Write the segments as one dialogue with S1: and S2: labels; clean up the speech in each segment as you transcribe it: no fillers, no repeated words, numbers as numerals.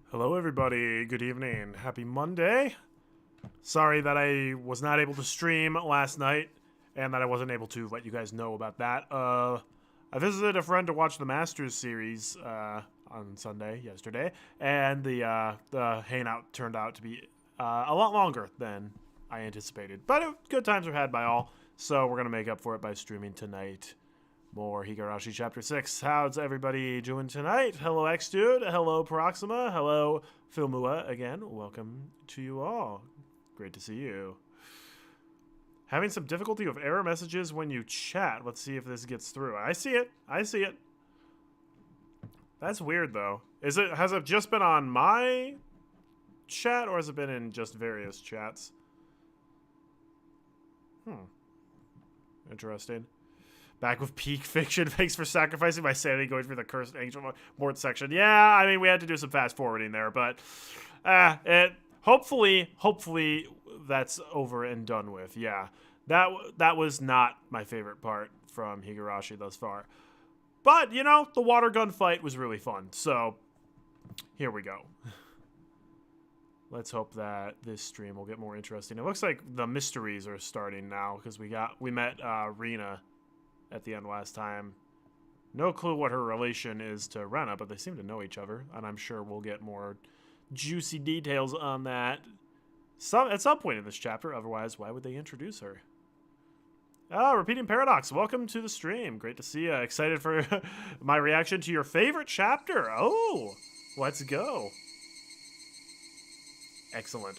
S1: Hello everybody, good evening, happy Monday. Sorry that I was not able to stream last night and that I wasn't able to let you guys know about that. I visited a friend to watch the Masters series on Sunday, yesterday, and the hangout turned out to be a lot longer than I anticipated. But good times were had by all, so we're going to make up for it by streaming tonight. More Higurashi Chapter 6. How's everybody doing tonight? Hello, X-Dude. Hello, Proxima. Hello, Filmua. Again, welcome to you all. Great to see you. Having some difficulty with error messages when you chat. Let's see if this gets through. I see it. I see it. That's weird, though. Has it just been on my chat, or has it been in just various chats? Interesting. Back with peak fiction. Thanks for sacrificing my sanity going through the cursed angel mort section. Yeah, I mean, we had to do some fast forwarding there, but hopefully that's over and done with. Yeah, that was not my favorite part from Higurashi thus far. But, you know, the water gun fight was really fun. So, here we go. Let's hope that this stream will get more interesting. It looks like the mysteries are starting now because we met Rena at the end last time. No clue what her relation is to Rena, but they seem to know each other, and I'm sure we'll get more juicy details on that at some point in this chapter. Otherwise, why would they introduce her? Repeating Paradox, welcome to the stream. Great to see you. Excited for my reaction to your favorite chapter. Oh, let's go. Excellent.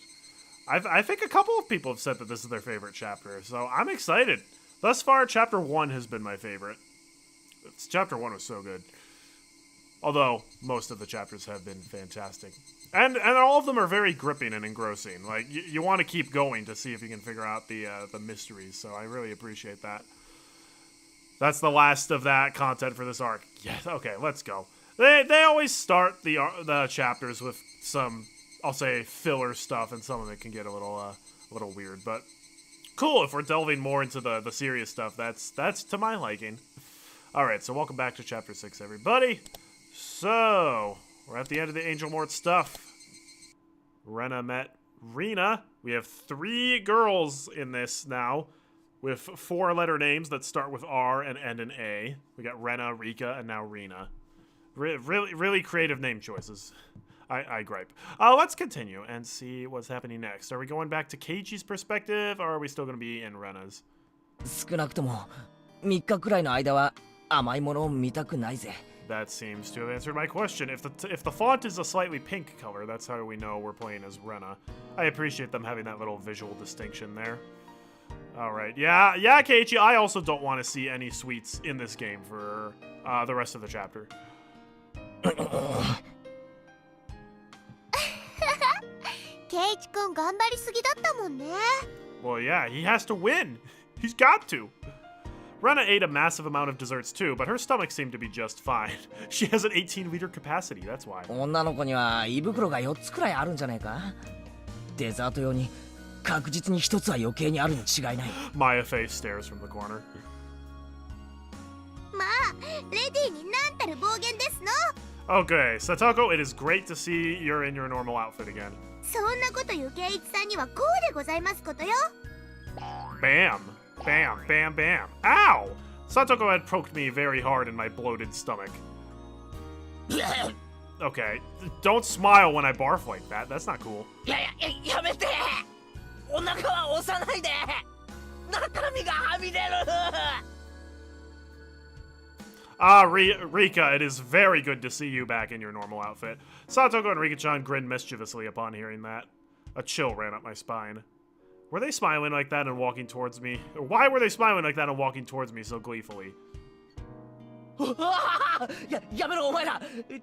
S1: I think a couple of people have said that this is their favorite chapter, so I'm excited. Thus far, Chapter 1 has been my favorite. Chapter 1 was so good. Although, most of the chapters have been fantastic. And all of them are very gripping and engrossing. Like, you want to keep going to see if you can figure out the mysteries, so I really appreciate that. That's the last of that content for this arc. Yes, okay, let's go. They always start the chapters with some, I'll say, filler stuff, and some of it can get a little weird, but cool, if we're delving more into the serious stuff, that's to my liking. Alright, so welcome back to Chapter 6, everybody. So, we're at the end of the Angel Mort stuff. Rena met Rena. We have 3 girls in this now, with 4-letter names that start with R and end in A. We got Rena, Rika, and now Rena. Really creative name choices. I gripe. Let's continue and see what's happening next. Are we going back to Keiichi's perspective, or are we still going to be in Rena's?
S2: 少なくとも3日くらいの間は甘いものを見たくないぜ。
S1: That seems to have answered my question. If the font is a slightly pink color, that's how we know we're playing as Rena. I appreciate them having that little visual distinction there. Alright, yeah, Keiichi, I also don't want to see any sweets in this game for the rest of the chapter.
S3: Keiichi-kun 頑張りすぎだったもんね.
S1: Well, yeah, he has to win. He's got to. Rena ate a massive amount of desserts too, but her stomach seemed to be just fine. She has an 18-liter capacity, that's why.
S2: 女の子には胃袋が4つくらいあるんじゃないか。デザート用に確実に1つは余計にあるに違いない。
S1: Maya face stares from the corner.
S3: まあ、レディーになんたる暴言ですの。
S1: Okay, Satoko, it is great to see you're in your normal outfit again.
S3: そんなこと言う圭一さんにはこうでございますことよ。
S1: Bam! Bam, bam, bam. Ow! Satoko had poked me very hard in my bloated stomach. Okay, don't smile when I barf like that. That's not cool.
S2: やめて。お腹は押さないで。中身がはみ出る。
S1: Rika, it is very good to see you back in your normal outfit. Satoko and Rika-chan grinned mischievously upon hearing that. A chill ran up my spine. Were they smiling like that and walking towards me? Or why were they smiling like that and walking towards me so gleefully?
S2: やめろお前ら。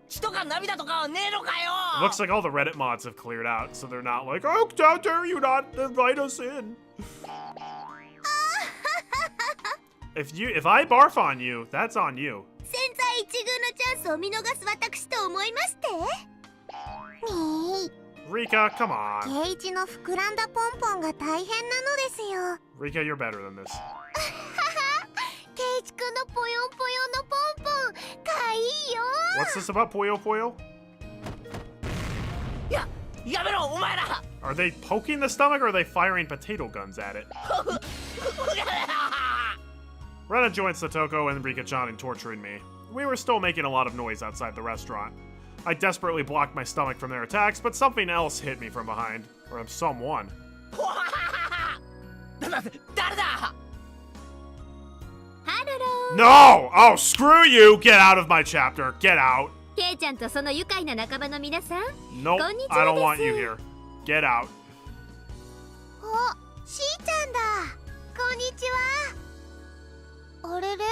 S2: 血とか涙とかはねえのかよ。
S1: Looks like all the Reddit mods have cleared out, so they're not like, oh, how dare you not invite us in? If I barf on you, that's on you.
S3: 千載一遇のチャンスを見逃す私と思いまして。ねえ。
S1: Rika, come on.
S3: 圭一の膨らんだポンポンが大変なのですよ。
S1: Rika, you're better than this.
S3: 圭一くんのぽよんぽよんのポンポン、かわいいよ。
S1: What's this about Puyo Puyo?
S2: やめろお前ら
S1: Are they poking the stomach or are they firing potato guns at it? Rena joined Satoko and Rika-chan in torturing me. We were still making a lot of noise outside the restaurant. I desperately blocked my stomach from their attacks, but something else hit me from behind. Or someone.
S2: 誰だ
S3: ハロロー
S1: No! Oh, screw you! Get out of my chapter! Get out!
S3: ケイちゃんとその愉快な仲間の皆さん
S1: Nope,
S3: こんにちは
S1: I don't
S3: です
S1: want you here. Get out.
S3: お、しーちゃんだこんにちはあれれ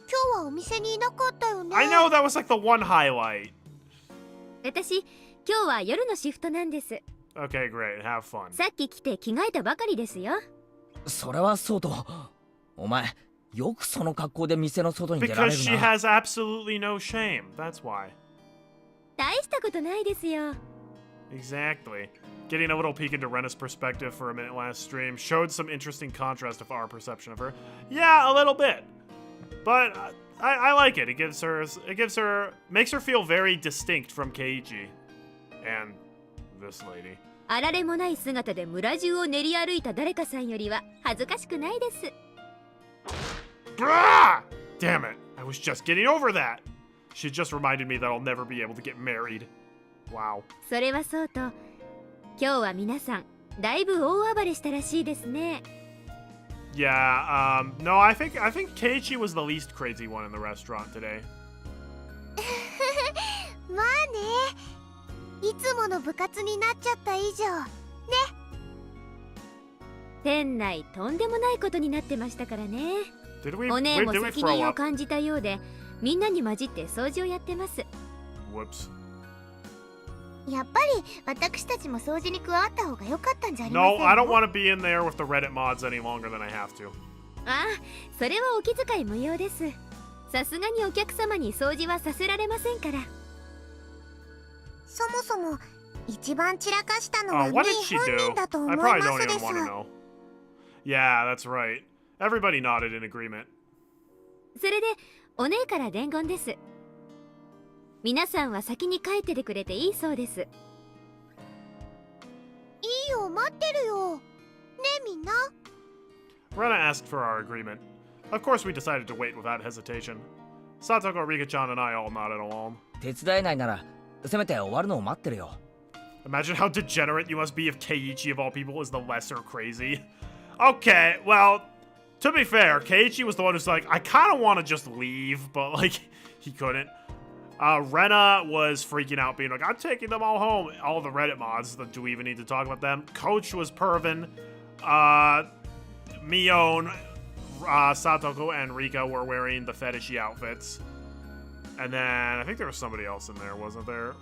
S3: 今日はお店にいなかったよね
S1: I know that was like the one highlight.
S3: 私今日は夜のシフトなんです
S1: Okay, great. Have fun.
S3: さっき来て着替えたばかりですよ
S2: それはそうとお前よくその格好で店の外に出られ
S1: Because
S2: る
S1: she
S2: な
S1: has absolutely no shame. That's why.
S3: 大したことないですよ
S1: Exactly. Getting a little peek into Rena's perspective for a minute last stream showed some interesting contrast of our perception of her. Yeah, a little bit. But I like it. It makes her feel very distinct from Keiichi. And this lady.
S3: あられもない姿で村中を練り歩いた誰かさんよりは恥ずかしくないです
S1: Brah! Damn it. I was just getting over that. She just reminded me that I'll never be able to get married. Wow.
S3: それはそうと今日は皆さんだいぶ大暴れしたらしいですね
S1: Yeah, no, I think Keiichi was the least crazy one in the restaurant today.
S3: まあねいつもの部活になっちゃった以上ね店内とんでもないことになってましたからね
S1: Did we,
S3: お姉
S1: wait,
S3: も
S1: did we
S3: 責
S1: throw
S3: 任を
S1: up?
S3: 感じたようでみんなに混じって掃除をやってます
S1: Whoops.
S3: やっぱり私たちも掃除に加わった方が良かったんじゃありません
S1: No,
S3: か
S1: I don't want to be in there with the Reddit mods any longer than I have to.
S3: ああそれはお気遣い無用ですさすがにお客様に掃除はさせられませんからそもそも一番散らかしたのは
S1: Oh,
S3: メイ
S1: what did she
S3: 本
S1: do?
S3: 人だと思
S1: I
S3: い
S1: probably
S3: ま
S1: don't
S3: すで
S1: even
S3: す
S1: want to know. Yeah, that's right. Everybody nodded in agreement.
S3: それでお姉から伝言です皆さんは先に帰っててくれていいそうですいいよ待ってるよねみんな
S1: Rena asked for our agreement. Of course, we decided to wait without hesitation. Satoko, Rika-chan, and I all nodded along.
S2: 手伝えないならせめて終わるのを待ってるよ
S1: Imagine how degenerate you must be if Keiichi of all people is the lesser crazy. Okay, well, to be fair, Keiichi was the one who's like, I kind of want to just leave, but like, he couldn't. Rena was freaking out, being like, I'm taking them all home. All the Reddit mods, do we even need to talk about them? Coach was pervin. Mion, Satoko, and Rika were wearing the fetishy outfits. And then, I think there was somebody else in there, wasn't there?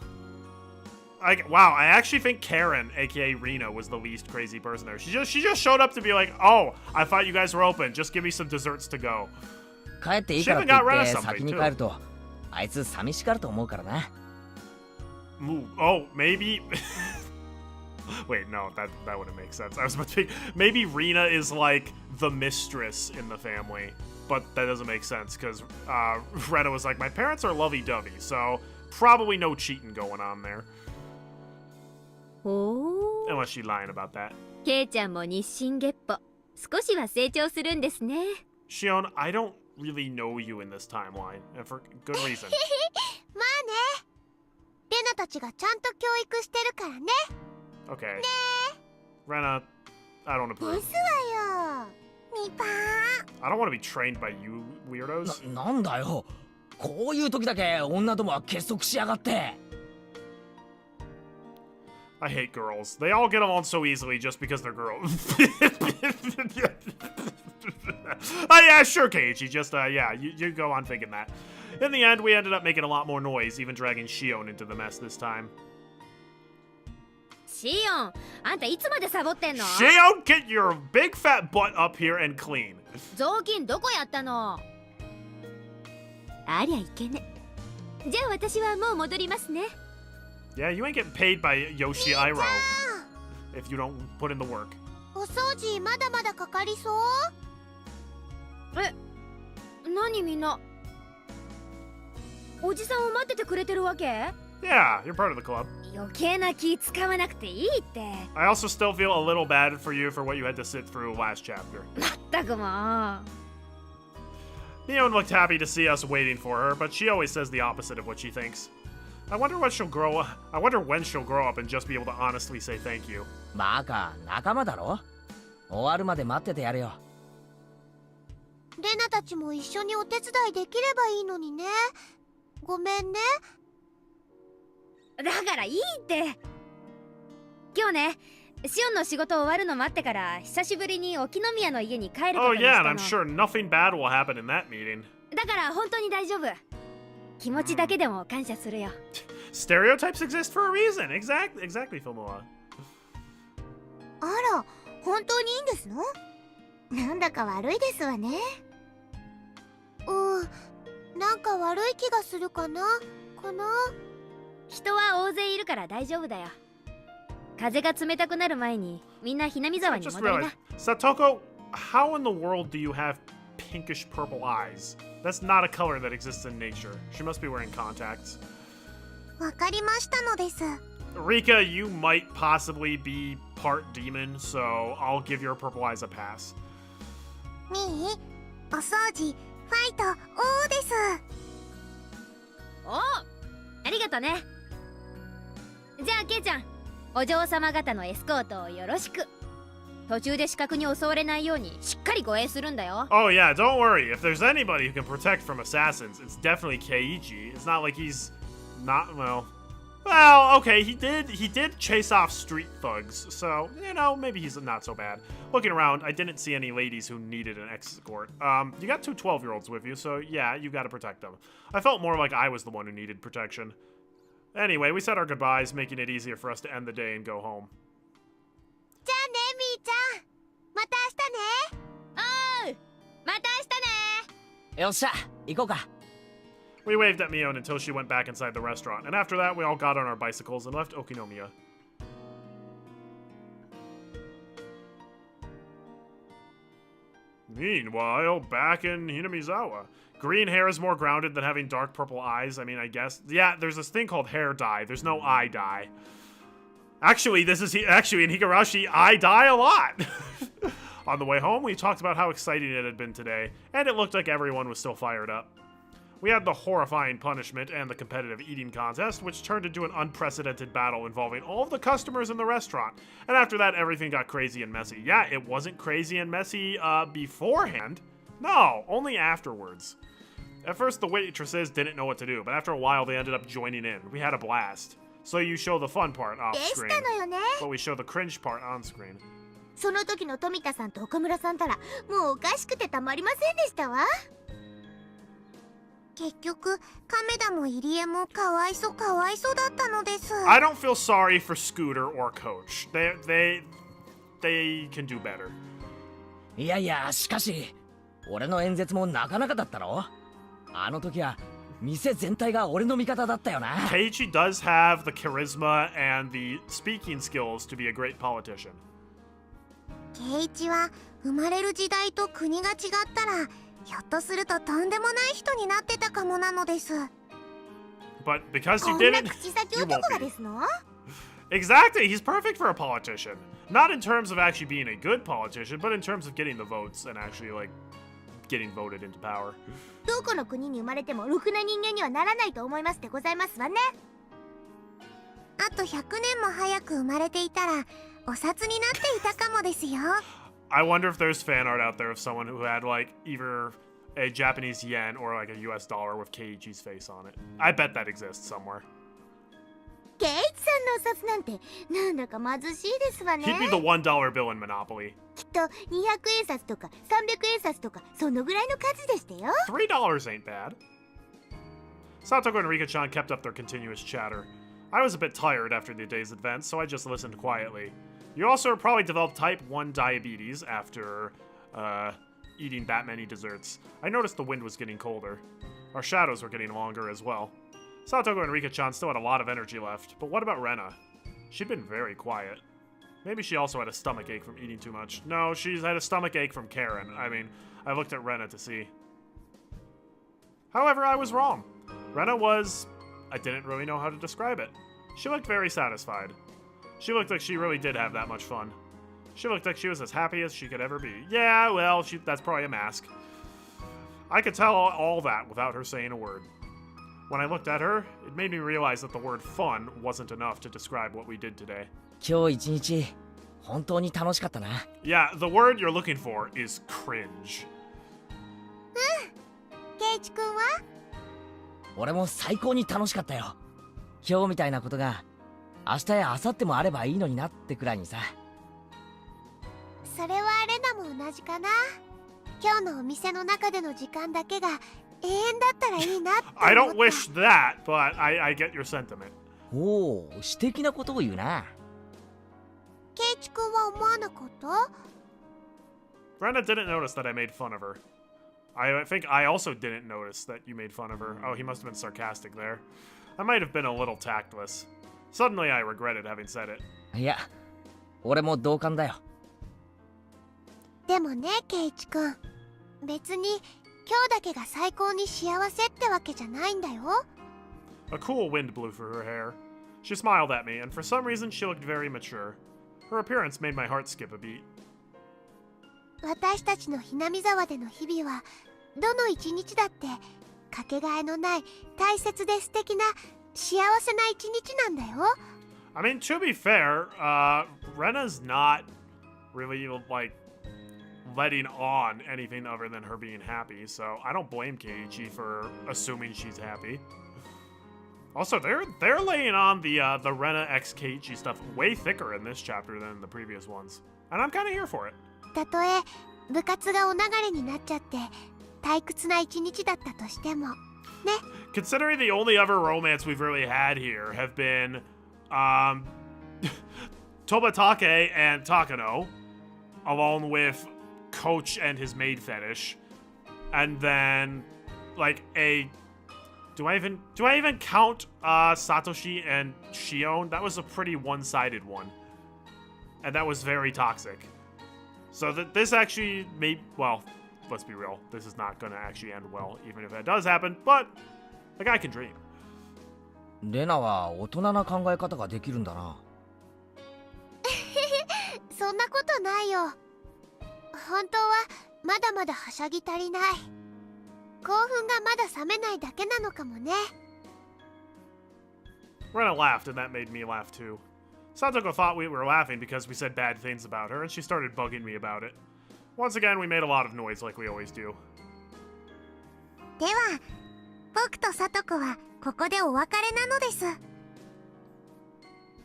S1: Wow, I actually think Karen, aka Rena, was the least crazy person there. She just showed up to be like, oh, I thought you guys were open. Just give me some desserts to go.
S2: 帰っていいからって言って先に帰るとあいつ寂しがると思うからな
S1: Oh, maybe... Wait, no, that wouldn't make sense. I was about to think, maybe Rena is like the mistress in the family. But that doesn't make sense, because Rena was like, my parents are lovey-dovey, so probably no cheating going on there.
S3: おー
S1: Unless she's lying about that.
S3: ケイちゃんも日進月歩少しは成長するんですね
S1: Shion, I don't really know you in this timeline, and for good reason.
S3: まあねレナたちがちゃんと教育してるからね
S1: Okay. Rena, I don't
S3: で
S1: approve.
S3: すわよみぱー
S1: I don't want to be trained by you weirdos.
S2: なんだよこういう時だけ女どもは結束しやがって
S1: I hate girls. They all get along so easily just because they're girls. Oh yeah, sure, Keiichi. Just, yeah, you go on thinking that. In the end, we ended up making a lot more noise, even dragging Shion into the mess this time.
S3: シオンあんたいつまでサボってんの
S1: Shion, get your big fat butt up here and clean.
S3: 雑巾どこやったのありゃいけねじゃあ私はもう戻りますね
S1: Yeah, you ain't getting paid by Yoshi Iroh if you don't put in the work.
S3: お掃除まだまだかかりそうえ何みんなおじさんを待っててくれてるわけ
S1: Yeah, you're part of the club.
S3: 余計な気使わなくていいって。
S1: I also still feel a little bad for you for what you had to sit through last chapter.
S3: まったくもう。
S1: Mion looked happy to see us waiting for her, but she always says the opposite of what she thinks. I wonder when she'll grow up and just be able to honestly say thank you.
S2: バカ、仲間だろ。終わるまで待っててやるよ。
S4: レナたちも一緒にお手伝いできればいいのにね。ごめんね。
S3: だからいいって。今日ね、シオンの仕事終わるの待ってから久しぶりに沖宮の家に帰ること
S1: Oh
S3: にしたの。
S1: yeah, and I'm sure nothing bad will happen in that meeting.
S3: だから本当に大丈夫。気持ちだけでも感謝するよ。
S1: Stereotypes exist for a reason. Exactly, Filmoa.
S4: あら、本当にいいんですの？なんだか悪いですわね。なんか悪い気がするかな。
S3: 人は大勢いるから大丈夫だよ。風が冷たくなる前にみんなひなみ沢に
S1: Just
S3: 戻りな。
S1: realized, Satoko, how in the world do you have pinkish purple eyes? That's not a color that exists in nature. She must be wearing contacts.
S4: わかりましたのです。
S1: Rika, you might possibly be part demon, so I'll give your purple eyes a pass.
S4: みー、お掃除、ファイト、おーです。
S3: おう、ありがとね。じゃあケイちゃん、お嬢様方のエスコートをよろしく。途中で死角に襲われないようにしっかり護衛するんだよ。
S1: Oh yeah, don't worry. If there's anybody who can protect from assassins, it's definitely Keiichi. It's not like he's not well, okay, he did chase off street thugs, so, you know, maybe he's not so bad. Looking around, I didn't see any ladies who needed an escort. You got two 12-year-olds with you, so yeah, you gotta protect them. I felt more like I was the one who needed protection. Anyway, we said our goodbyes, making it easier for us to end the day and go home.
S4: じゃあね、みーちゃん。また明日ね。
S3: おう、また明日ね。
S2: よっしゃ、行こうか。
S1: We waved at Mion until she went back inside the restaurant, and after that, we all got on our bicycles and left Okinomiya. Meanwhile, back in Hinamizawa, green hair is more grounded than having dark purple eyes. I mean, I guess. Yeah, there's this thing called hair dye. There's no eye dye. Actually, in Higurashi, I die a lot. On the way home, we talked about how exciting it had been today, and it looked like everyone was still fired up. We had the horrifying punishment and the competitive eating contest, which turned into an unprecedented battle involving all of the customers in the restaurant. And after that, everything got crazy and messy. Yeah, it wasn't crazy and messy beforehand. No, only afterwards. At first, the waitresses didn't know what to do, but after a while, they ended up joining in. We had a blast. So you show the fun part off
S4: でし
S1: screen,
S4: たのよね。
S1: but we show the cringe part on screen.
S4: その時の富田さんと岡村さんたらもうおかしくてたまりませんでしたわ。結局亀田も入江もかわいそうだったのです。
S1: I don't feel sorry for Scooter or Coach. They can do better.
S2: いやいや、しかし俺の演説もなかなかだったろ。あの時は店全体が俺の味方だったよな。
S1: Keiichi does have the charisma and the speaking skills to be a great politician.
S4: 圭一は生まれる時代と国が違ったらひょっとするととんでもない人になってたかもなのです。
S1: But because you
S4: こんな
S1: didn't,
S4: 口先
S1: you
S4: 男
S1: won't
S4: が
S1: be.
S4: ですの？
S1: Exactly, he's perfect for a politician. Not in terms of actually being a good politician, but in terms of getting the votes and actually like getting voted into power.
S4: どこの国に生まれてもろくな人間にはならないと思いますでございますわね。あと100年も早く生まれていたらお札になっていたかもですよ。
S1: I wonder if there's fan art out there of someone who had like either a Japanese yen or like a US dollar with Keiichi's face on it. I bet that exists somewhere.
S4: 圭一さんのお札なんてなんだか貧しいですわね。
S1: He'd be the $1 bill in Monopoly.
S4: きっと200円札とか300円札とかそのぐらいの数でしたよ。
S1: $3 ain't bad. Satoko and Rika-chan kept up their continuous chatter. I was a bit tired after the day's events, so I just listened quietly. You also probably developed type 1 diabetes after, eating that many desserts. I noticed the wind was getting colder. Our shadows were getting longer as well. Satoko and Rika-chan still had a lot of energy left, but what about Rena? She'd been very quiet. Maybe she also had a stomach ache from eating too much. No, she's had a stomach ache from Karen. I mean, I looked at Rena to see. However, I was wrong. Rena was I didn't really know how to describe it. She looked very satisfied. She looked like she really did have that much fun. She looked like she was as happy as she could ever be. Yeah, well, that's probably a mask. I could tell all that without her saying a word. When I looked at her, it made me realize that the word fun wasn't enough to describe what we did today.
S2: 今日一日本当に楽しかったな。
S1: Yeah, the word you're looking for is cringe.
S4: ケイチ君は？
S2: 俺も最高に楽しかったよ。今日みたいなことが明日や明後日もあればいいのになってくらいにさ。
S4: それはレナも同じかな。今日のお店の中での時間だけが永遠だったらいいなって思った。
S1: I don't wish that, but I get your sentiment.
S2: おお、詩的なことを言うな。
S4: ケイチ君は思わなかった？
S1: Brenda didn't notice that I made fun of her. I think I also didn't notice that you made fun of her. Oh, he must have been sarcastic there. I might have been a little tactless. Suddenly I regretted having said it.
S2: いや、俺も同感だよ。
S4: でもね、ケイチ君、別に今日だけが最高に幸せってわけじゃないんだよ。
S1: A cool wind blew through her hair. She smiled at me, and for some reason she looked very mature. Her appearance made my heart skip a beat.
S4: 私たちのひなみ沢での日々はどの一日だってかけがえのない大切で素敵な幸せな一日なんだよ。
S1: I mean, to be fair, Rena's not really, like, letting on anything other than her being happy, so I don't blame Keiichi for assuming she's happy. Also, they're laying on the Rena x Keiichi stuff way thicker in this chapter than the previous ones, and I'm kind of here for it.
S4: たとえ部活がお流れになっちゃって退屈な一日だったとしてもね。
S1: Considering the only other romance we've really had here have been Tobatake and Takano, along with Coach and his maid fetish, and then like do I even count Satoshi and Shion? That was a pretty one-sided one, and that was very toxic. So that this actually well, let's be real, this is not gonna actually end well, even if that does happen, but a guy can dream.
S2: レナは大人な考え方ができるんだな。
S4: そんなことないよ。本当はまだまだはしゃぎ足りない。興奮がまだ冷めないだけなのかもね。
S1: Rena laughed, and that made me laugh too. Satoko thought we were laughing because we said bad things about her, and she started bugging me about it. Once again, we made a lot of noise like we always do.
S4: では僕とサトコはここでお別れなのです。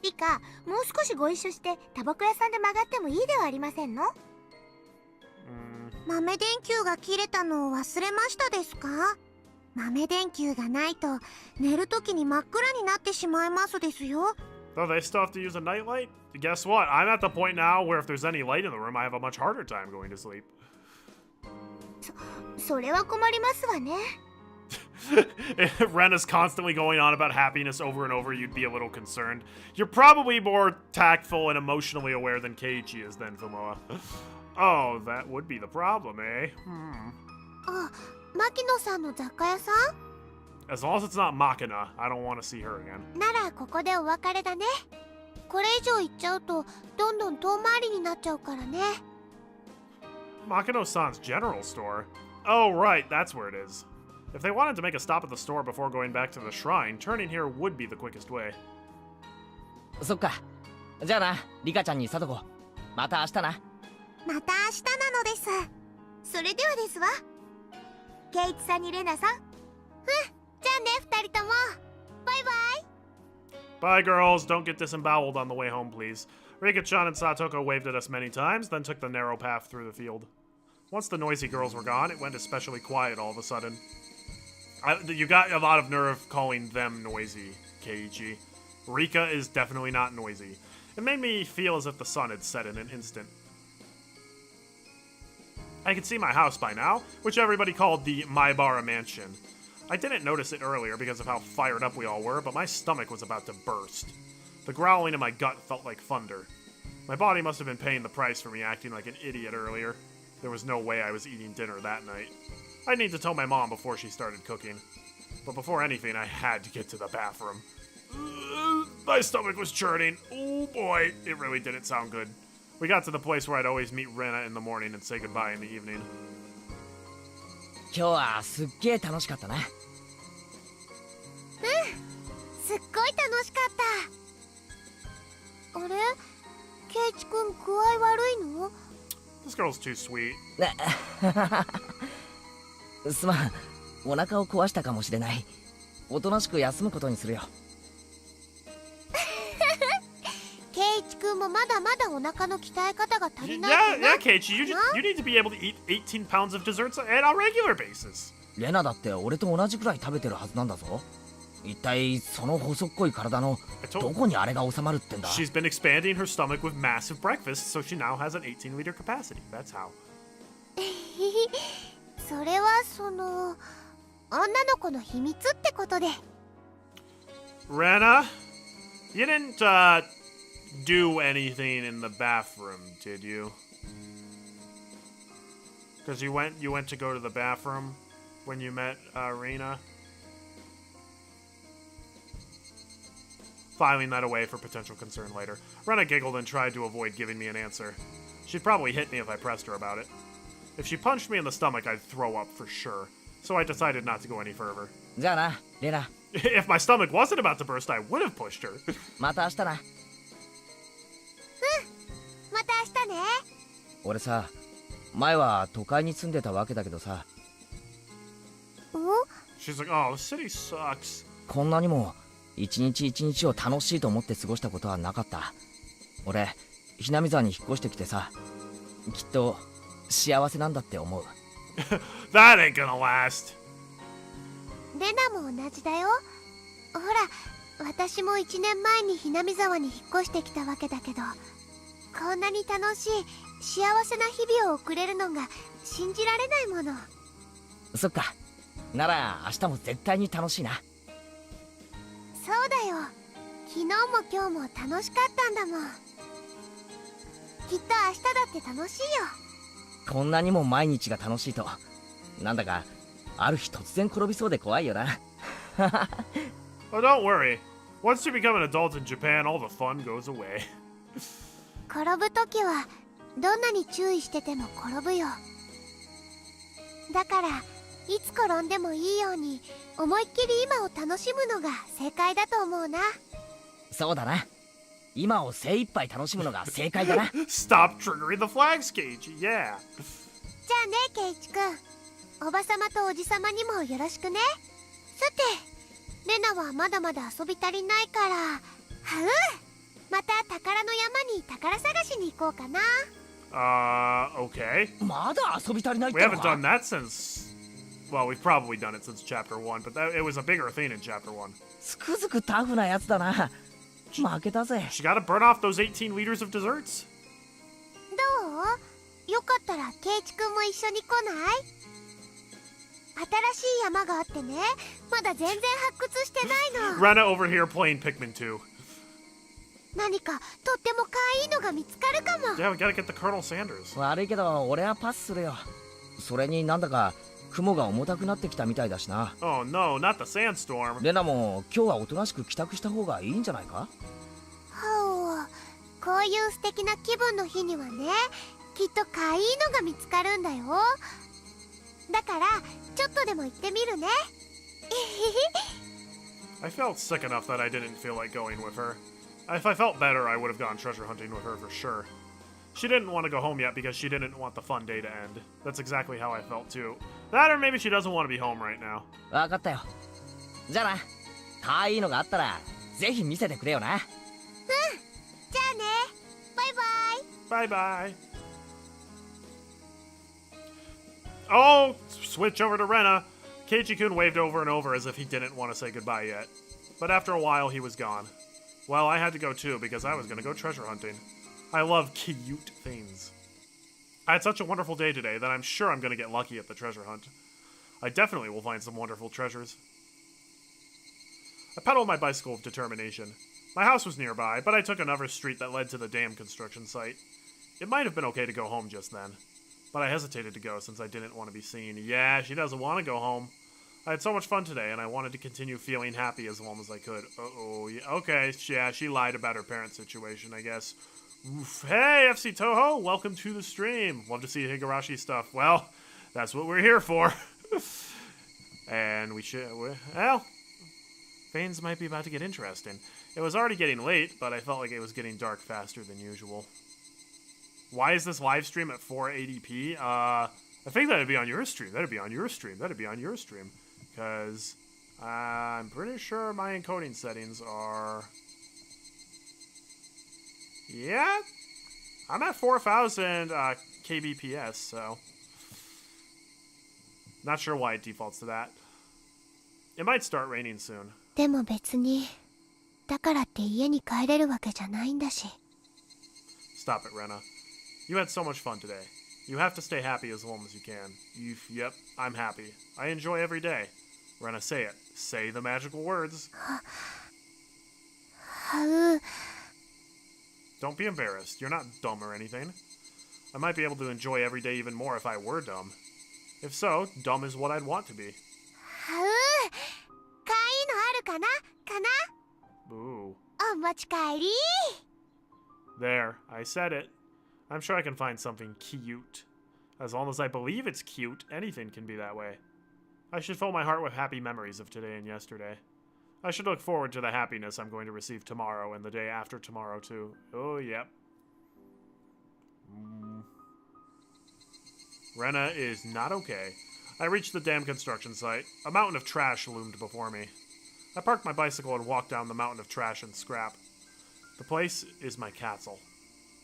S4: リカ、もう少しご一緒してタバコ屋さんで曲がってもいいではありませんの？豆電球が切れたのを忘れましたですか？豆電球がないと寝るときに真っ暗になってしまいますですよ。
S1: Though they still have to use a nightlight? Guess what? I'm at the point now where if there's any light in the room, I have a much harder time going to sleep.
S4: それは困りますわね。
S1: If Rena's constantly going on about happiness over and over, you'd be a little concerned. You're probably more tactful and emotionally aware than Keiichi is then, Fumoa. Oh, that would be the problem, eh?
S4: あ、牧野さんの雑貨屋さん？
S1: As long as it's not Makina, I don't want to see her again.
S4: ならここでお別れだね。これ以上行っちゃうとどんどん遠回りになっちゃうからね。
S1: Makino-san's general store? Oh, right, that's where it is. If they wanted to make a stop at the store before going back to the shrine, turning here would be the quickest way.
S2: そっか。じゃあな、リカちゃんにサトコ。また明日な。
S4: また明日なのです。それではですわ。ケイチさんにレナさん。じゃあね、二人とも。バイバイ。
S1: Bye, girls. Don't get disemboweled on the way home, please. Rika-chan and Satoko waved at us many times, then took the narrow path through the field. Once the noisy girls were gone, it went especially quiet all of a sudden. You got a lot of nerve calling them noisy, Keiichi. Rika is definitely not noisy. It made me feel as if the sun had set in an instant. I could see my house by now, which everybody called the Maibara Mansion. I didn't notice it earlier because of how fired up we all were, but my stomach was about to burst. The growling in my gut felt like thunder. My body must have been paying the price for me acting like an idiot earlier. There was no way I was eating dinner that night. I'd need to tell my mom before she started cooking. But before anything, I had to get to the bathroom. My stomach was churning. Oh boy, it really didn't sound good. We got to the place where I'd always meet Rena in the morning and say goodbye in the evening.
S2: 今日はすっげえ楽しかったな。
S4: すっごい楽しかった。あれ、ケイチくん具合悪いの？
S1: This girl's too sweet.
S2: すまん、お腹を壊したかもしれない。おとなしく休むことにするよ。
S4: ケイチくんもまだまだお腹の鍛え方が足りないか
S1: Yeah,
S4: な。
S1: yeah, Keiichi, you need to be able to eat 18 pounds of desserts on a regular basis.
S2: レナだって俺と同じくらい食べてるはずなんだぞ。一体その細っこい体のどこにあれが収まるってんだ。
S1: She's been expanding her stomach with massive breakfasts, so she now has an 18-liter capacity. That's how.
S4: それはその女の子の秘密ってことで。
S1: Rena, you didn't, do anything in the bathroom, did you? Because you went to go to the bathroom when you met, Rena? Filing that away for potential concern later. Rena giggled and tried to avoid giving me an answer. She'd probably hit me if I pressed her about it. If she punched me in the stomach, I'd throw up for sure. So I decided not to go any further.
S2: じゃあな、レナ。
S1: If my stomach wasn't about to burst, I would have pushed her.
S2: また明日な。
S4: また明日ね。
S2: 俺さ、前は都会に住んでたわけだけどさ。
S1: She's like, oh, the city sucks.
S2: こんなにも一日一日を楽しいと思って過ごしたことはなかった。俺、ひなみ沢に引っ越してきてさ、きっと幸せなんだって思う。
S1: That ain't gonna last.
S4: レナも同じだよ。ほら、私も1年前にひなみ沢に引っ越してきたわけだけど、こんなに楽しい幸せな日々を送れるのが信じられないもの。
S2: そっか。なら明日も絶対に楽しいな。
S4: そうだよ。昨日も今日も楽しかったんだもん。きっと明日だって楽しいよ。
S2: こんなにも毎日が楽しいと、なんだかある日突然転びそうで怖いよな。
S1: Oh, don't worry. Once you become an adult in Japan, all the fun goes away.
S4: 転ぶときはどんなに注意してても転ぶよ。だからいつ転んでもいいように思いっきり今を楽しむのが正解だと思うな。
S2: そうだな。今を精一杯楽しむのが正解だな。
S1: Stop triggering the flags, Keiichi. Yeah.
S4: じゃあね、ケイチくん、おばさまとおじさまにもよろしくね。さて、レナはまだまだ遊び足りないから、また宝の山に宝探しに行こうかな。
S1: Okay.
S2: まだ遊び足りないって
S1: We
S2: の
S1: haven't
S2: か
S1: done that since... Well, we've probably done it since Chapter 1, but it was a bigger thing in Chapter 1.
S2: つくづくタフなやつだな。負けたぜ。
S1: She gotta burn off those 18 liters of desserts.
S4: どう？よかったらケイチくんも一緒に来ない？新しい山があってね、まだ全然発掘してないの。
S1: Rena over here playing Pikmin 2.
S4: 何かとっても可愛いのが見つかるかも。
S1: Yeah, we gotta get the Colonel Sanders.
S2: 悪いけど俺はパスするよ。それになんだか雲が重たくなってきたみたいだしな。
S1: Oh no, not the sandstorm.
S2: レナも今日はおとなしく帰宅した方がいいんじゃないか？
S4: ほう、こういう素敵な気分の日にはね、きっと可愛いのが見つかるんだよ。だからちょっとでも行ってみるね。
S1: I felt sick enough that I didn't feel like going with her. If I felt better, I would have gone treasure hunting with her for sure. She didn't want to go home yet because she didn't want the fun day to end. That's exactly how I felt too. That or maybe she doesn't want to be home right now.
S2: わかったよ。じゃあな、可愛いのがあったらぜひ見せてくれよな。
S4: じゃあね、バイバイ。
S1: Bye bye. Oh, switch over to Rena. Keiichi-kun waved over and over as if he didn't want to say goodbye yet. But after a while, he was gone. Well, I had to go too because I was going to go treasure hunting. I love cute things. I had such a wonderful day today that I'm sure I'm going to get lucky at the treasure hunt. I definitely will find some wonderful treasures. I pedaled my bicycle with determination. My house was nearby, but I took another street that led to the dam construction site. It might have been okay to go home just then, but I hesitated to go since I didn't want to be seen. Yeah, she doesn't want to go home. I had so much fun today, and I wanted to continue feeling happy as long as I could. Uh-oh. Yeah, okay, yeah, she lied about her parents' situation, I guess. Oof. Hey, FC Toho, welcome to the stream. Love to see Higurashi stuff. Well, that's what we're here for. And well, things might be about to get interesting. It was already getting late, but I felt like it was getting dark faster than usual. Why is this live stream at 480p? I think that'd be on your stream. That'd be on your stream. Because I'm pretty sure my encoding settings are... Yeah, I'm at 4,000 kbps, so... Not sure why it defaults to that. It might start raining soon.
S4: でも別にだからって家に帰れるわけじゃないんだし。
S1: Stop it, Rena. You had so much fun today. You have to stay happy as long as you can. Yep, I'm happy. I enjoy every day. Rena, say it. Say the magical words. Don't be embarrassed. You're not dumb or anything. I might be able to enjoy every day even more if I were dumb. If so, dumb is what I'd want to be.
S4: かいのあるかなかな
S1: Ooh.
S4: お持ち帰り
S1: There, I said it. I'm sure I can find something cute. As long as I believe it's cute, anything can be that way. I should fill my heart with happy memories of today and yesterday. I should look forward to the happiness I'm going to receive tomorrow and the day after tomorrow, too. Oh, yep. Rena is not okay. I reached the dam construction site. A mountain of trash loomed before me. I parked my bicycle and walked down the mountain of trash and scrap. The place is my castle.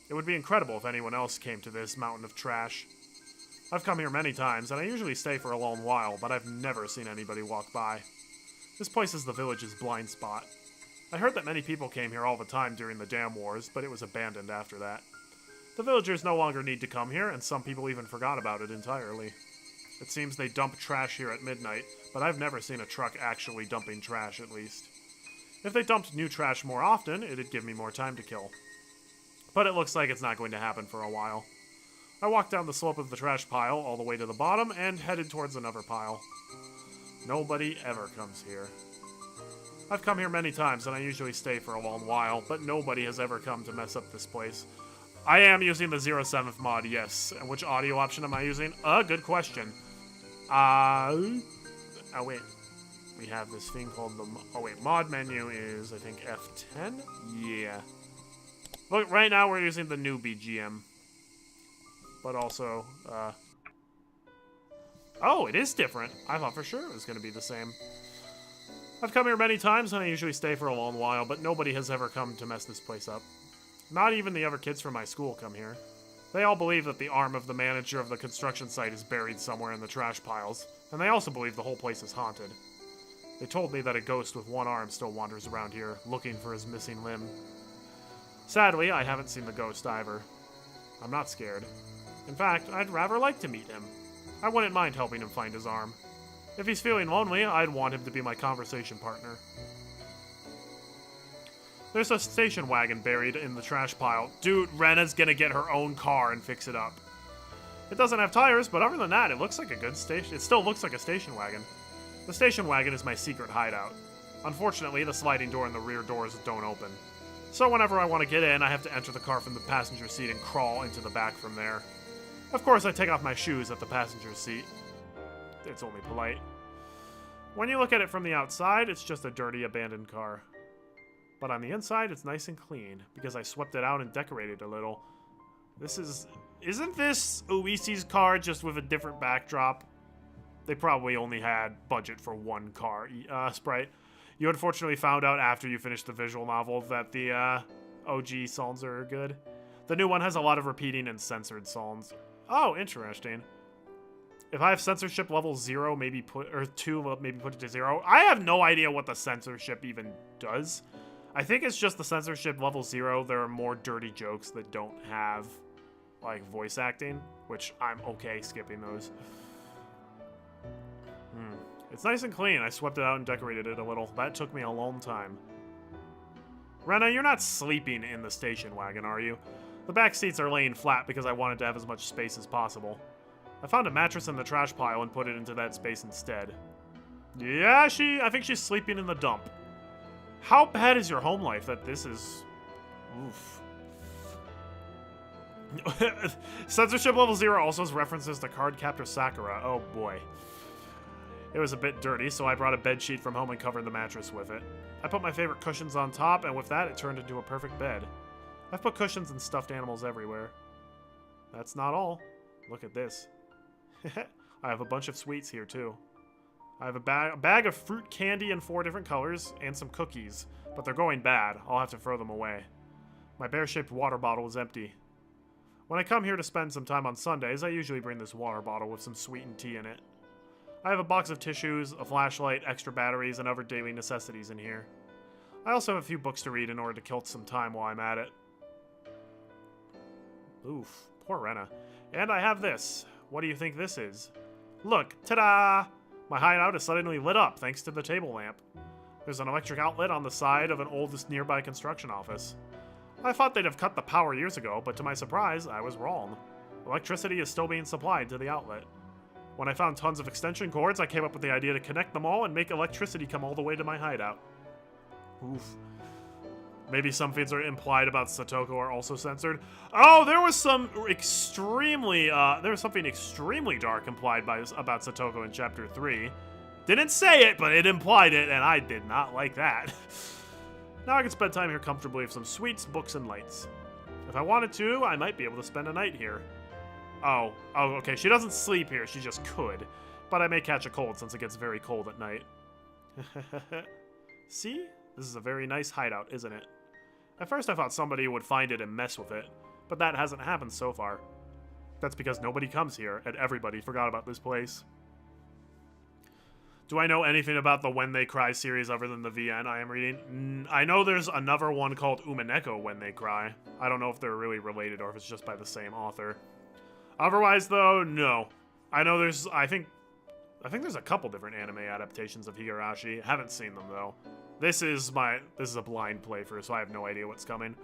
S1: It would be incredible if anyone else came to this mountain of trash. I've come here many times, and I usually stay for a long while, but I've never seen anybody walk by. This place is the village's blind spot. I heard that many people came here all the time during the dam wars, but it was abandoned after that. The villagers no longer need to come here, and some people even forgot about it entirely. It seems they dump trash here at midnight, but I've never seen a truck actually dumping trash, at least. If they dumped new trash more often, it'd give me more time to kill. But it looks like it's not going to happen for a while. I walked down the slope of the trash pile all the way to the bottom and headed towards another pile. Nobody ever comes here. I've come here many times and I usually stay for a long while, but nobody has ever come to mess up this place. I am using the 07th mod, yes. And which audio option am I using? Good question. Oh wait. We have this thing called the... mod menu is, I think, F10? Yeah. Look, right now we're using the new BGM. But also, oh, it is different. I thought for sure it was going to be the same. I've come here many times and I usually stay for a long while, but nobody has ever come to mess this place up. Not even the other kids from my school come here. They all believe that the arm of the manager of the construction site is buried somewhere in the trash piles, and they also believe the whole place is haunted. They told me that a ghost with one arm still wanders around here, looking for his missing limb. Sadly, I haven't seen the ghost either. I'm not scared. In fact, I'd rather like to meet him. I wouldn't mind helping him find his arm. If he's feeling lonely, I'd want him to be my conversation partner. There's a station wagon buried in the trash pile. Dude, Rena's gonna get her own car and fix it up. It doesn't have tires, but other than that, it looks like a good station. It still looks like a station wagon. The station wagon is my secret hideout. Unfortunately, the sliding door and the rear doors don't open. So whenever I want to get in, I have to enter the car from the passenger seat and crawl into the back from there. Of course, I take off my shoes at the passenger seat. It's only polite. When you look at it from the outside, it's just a dirty, abandoned car. But on the inside, it's nice and clean, because I swept it out and decorated a little. Isn't this Uisi's car just with a different backdrop? They probably only had budget for one car, sprite. You unfortunately found out after you finished the visual novel that the OG songs are good. The new one has a lot of repeating and censored songs. Oh, interesting. If I have censorship level 0, maybe put it to 0. I have no idea what the censorship even does. I think it's just the censorship level 0. There are more dirty jokes that don't have, like, voice acting, which I'm okay skipping those. It's nice and clean. I swept it out and decorated it a little. That took me a long time. Rena, you're not sleeping in the station wagon, are you? The back seats are laying flat because I wanted to have as much space as possible. I found a mattress in the trash pile and put it into that space instead. Yeah, I think she's sleeping in the dump. How bad is your home life that this is... Oof. Censorship level 0 also has references to card captor Sakura. Oh boy. It was a bit dirty, so I brought a bed sheet from home and covered the mattress with it. I put my favorite cushions on top, and with that, it turned into a perfect bed. I've put cushions and stuffed animals everywhere. That's not all. Look at this. I have a bunch of sweets here, too. I have a bag of fruit candy in 4 different colors, and some cookies, but they're going bad. I'll have to throw them away. My bear-shaped water bottle is empty. When I come here to spend some time on Sundays, I usually bring this water bottle with some sweetened tea in it. I have a box of tissues, a flashlight, extra batteries, and other daily necessities in here. I also have a few books to read in order to kill some time while I'm at it. Oof, poor Rena. And I have this. What do you think this is? Look, ta-da! My hideout is suddenly lit up thanks to the table lamp. There's an electric outlet on the side of an oldest nearby construction office. I thought they'd have cut the power years ago, but to my surprise, I was wrong. Electricity is still being supplied to the outlet. When I found tons of extension cords, I came up with the idea to connect them all and make electricity come all the way to my hideout. Oof. Maybe some things are implied about Satoko are also censored. Oh, there was some extremely, there was something extremely dark implied about Satoko in Chapter 3. Didn't say it, but it implied it, and I did not like that. Now I can spend time here comfortably with some sweets, books, and lights. If I wanted to, I might be able to spend a night here. Oh, okay, she doesn't sleep here, she just could. But I may catch a cold since it gets very cold at night. See? This is a very nice hideout, isn't it? At first I thought somebody would find it and mess with it, but that hasn't happened so far. That's because nobody comes here, and everybody forgot about this place. Do I know anything about the When They Cry series other than the VN I am reading? I know there's another one called Umineko When They Cry. I don't know if they're really related or if it's just by the same author. Otherwise, though, no. I know there's, I think there's a couple different anime adaptations of Higurashi. Haven't seen them, though. This is a blind playthrough, so I have no idea what's coming.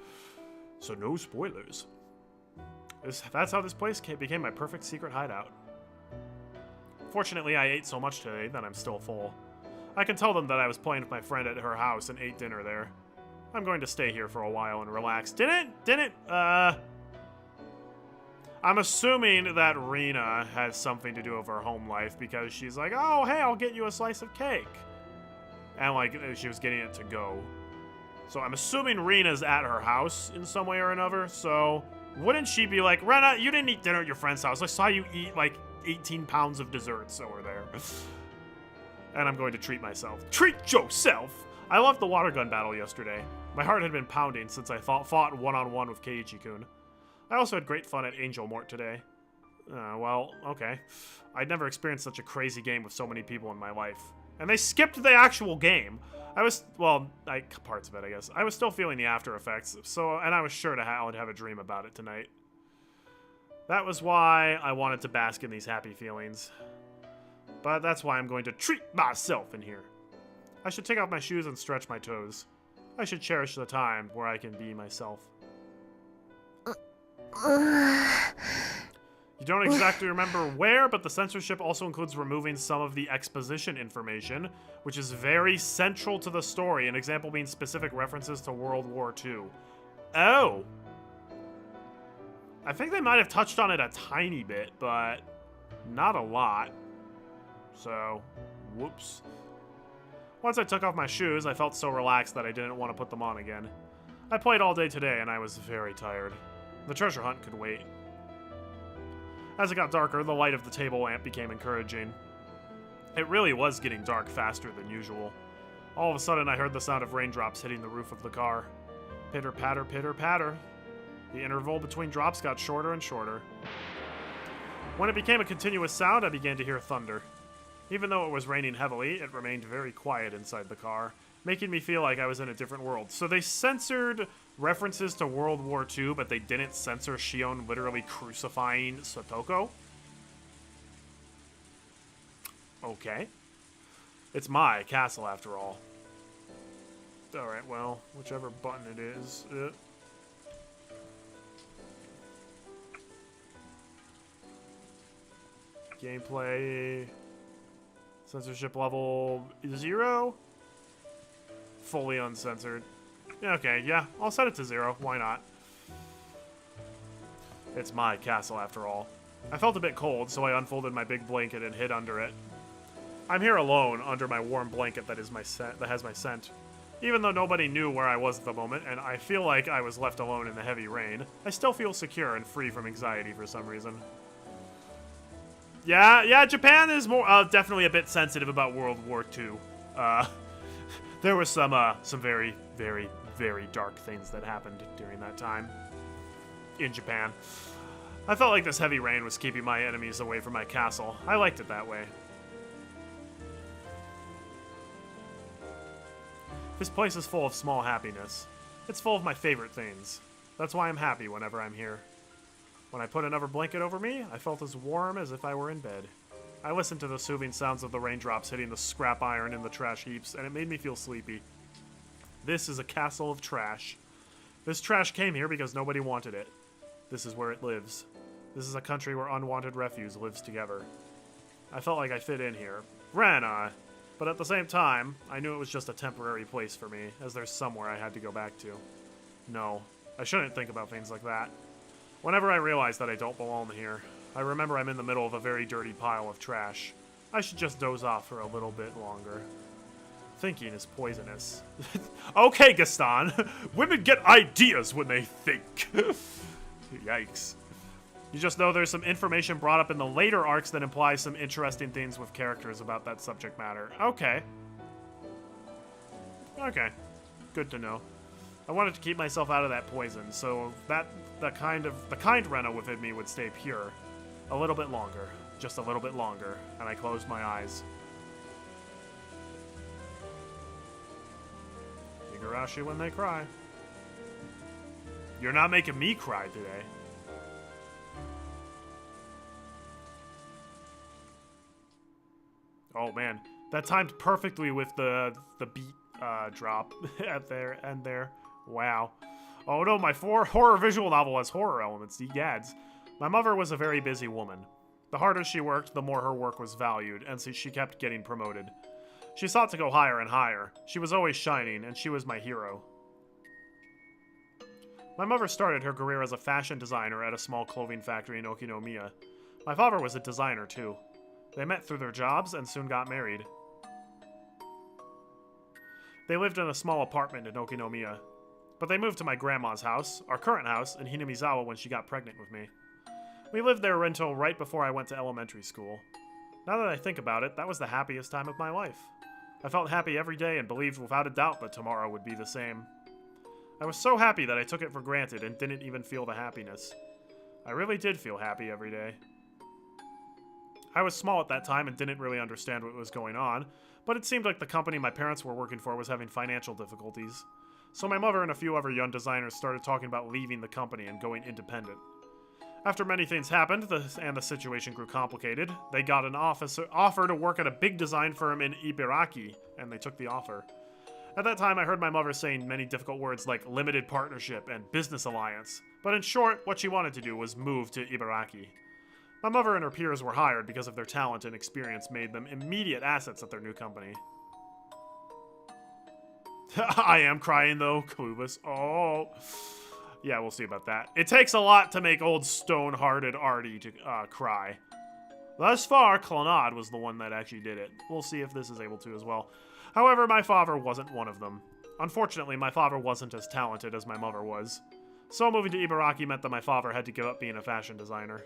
S1: So no spoilers. That's how this place became my perfect secret hideout. Fortunately, I ate so much today that I'm still full. I can tell them that I was playing with my friend at her house and ate dinner there. I'm going to stay here for a while and relax. I'm assuming that Rena has something to do with her home life because she's like, oh, hey, I'll get you a slice of cake. And, like, she was getting it to go. So I'm assuming Rena's at her house in some way or another, so wouldn't she be like, Rena, you didn't eat dinner at your friend's house. I saw you eat, like, 18 pounds of desserts over there. And I'm going to treat myself. Treat yourself! I loved the water gun battle yesterday. My heart had been pounding since I fought one-on-one with Keiichi-kun. I also had great fun at Angel Mort today. Well, okay. I'd never experienced such a crazy game with so many people in my life. And they skipped the actual game. Parts of it, I guess. I was still feeling the after effects, and I was sure I would have a dream about it tonight. That was why I wanted to bask in these happy feelings. But that's why I'm going to treat myself in here. I should take off my shoes and stretch my toes. I should cherish the time where I can be myself. You don't exactly remember where, but the censorship also includes removing some of the exposition information, which is very central to the story, an example being specific references to World War II. Oh! I think they might have touched on it a tiny bit, but not a lot. So, whoops. Once I took off my shoes, I felt so relaxed that I didn't want to put them on again. I played all day today, and I was very tired. The treasure hunt could wait. As it got darker, the light of the table lamp became encouraging. It really was getting dark faster than usual. All of a sudden, I heard the sound of raindrops hitting the roof of the car. Pitter-patter, pitter-patter. The interval between drops got shorter and shorter. When it became a continuous sound, I began to hear thunder. Even though it was raining heavily, it remained very quiet inside the car, making me feel like I was in a different world. So they censored references to World War II, but they didn't censor Shion literally crucifying Satoko? Okay. It's my castle, after all. Alright, well, whichever button it is. Gameplay. Censorship level 0. Fully uncensored. Okay, yeah, I'll set it to 0. Why not? It's my castle, after all. I felt a bit cold, so I unfolded my big blanket and hid under it. I'm here alone, under my warm blanket that has my scent. Even though nobody knew where I was at the moment, and I feel like I was left alone in the heavy rain, I still feel secure and free from anxiety for some reason. Yeah, Japan is more definitely a bit sensitive about World War II. There was some very, very, very dark things that happened during that time in Japan. I felt like this heavy rain was keeping my enemies away from my castle. I liked it that way. This place is full of small happiness. It's full of my favorite things. That's why I'm happy whenever I'm here. When I put another blanket over me, I felt as warm as if I were in bed. I listened to the soothing sounds of the raindrops hitting the scrap iron in the trash heaps, and it made me feel sleepy. This is a castle of trash. This trash came here because nobody wanted it. This is where it lives. This is a country where unwanted refuse lives together. I felt like I fit in here. Ran I? But at the same time, I knew it was just a temporary place for me, as there's somewhere I had to go back to. No, I shouldn't think about things like that. Whenever I realize that I don't belong here, I remember I'm in the middle of a very dirty pile of trash. I should just doze off for a little bit longer. Thinking is poisonous. Okay, Gaston. Women get ideas when they think. Yikes. You just know there's some information brought up in the later arcs that implies some interesting things with characters about that subject matter. Okay. Okay. Good to know. I wanted to keep myself out of that poison, so that the kind Rena within me would stay pure. A little bit longer. Just a little bit longer. And I closed my eyes. Higurashi when they cry. You're not making me cry today. Oh man, that timed perfectly with the beat drop at there and there. Wow. Oh no, my horror visual novel has horror elements, egads. My mother was a very busy woman. The harder she worked, the more her work was valued, and so she kept getting promoted. She sought to go higher and higher. She was always shining, and she was my hero. My mother started her career as a fashion designer at a small clothing factory in Okinomiya. My father was a designer too. They met through their jobs and soon got married. They lived in a small apartment in Okinomiya. But they moved to my grandma's house, our current house, in Hinamizawa when she got pregnant with me. We lived there until right before I went to elementary school. Now that I think about it, that was the happiest time of my life. I felt happy every day and believed without a doubt that tomorrow would be the same. I was so happy that I took it for granted and didn't even feel the happiness. I really did feel happy every day. I was small at that time and didn't really understand what was going on, but it seemed like the company my parents were working for was having financial difficulties. So my mother and a few other young designers started talking about leaving the company and going independent. After many things happened and the situation grew complicated, they got an offer to work at a big design firm in Ibaraki, and they took the offer. At that time, I heard my mother saying many difficult words like limited partnership and business alliance, but in short, what she wanted to do was move to Ibaraki. My mother and her peers were hired because of their talent and experience made them immediate assets at their new company. I am crying though, Clueless. Oh. Yeah, we'll see about that. It takes a lot to make old stone-hearted Artie to cry. Thus far, Clannad was the one that actually did it. We'll see if this is able to as well. However, my father wasn't one of them. Unfortunately, my father wasn't as talented as my mother was. So moving to Ibaraki meant that my father had to give up being a fashion designer.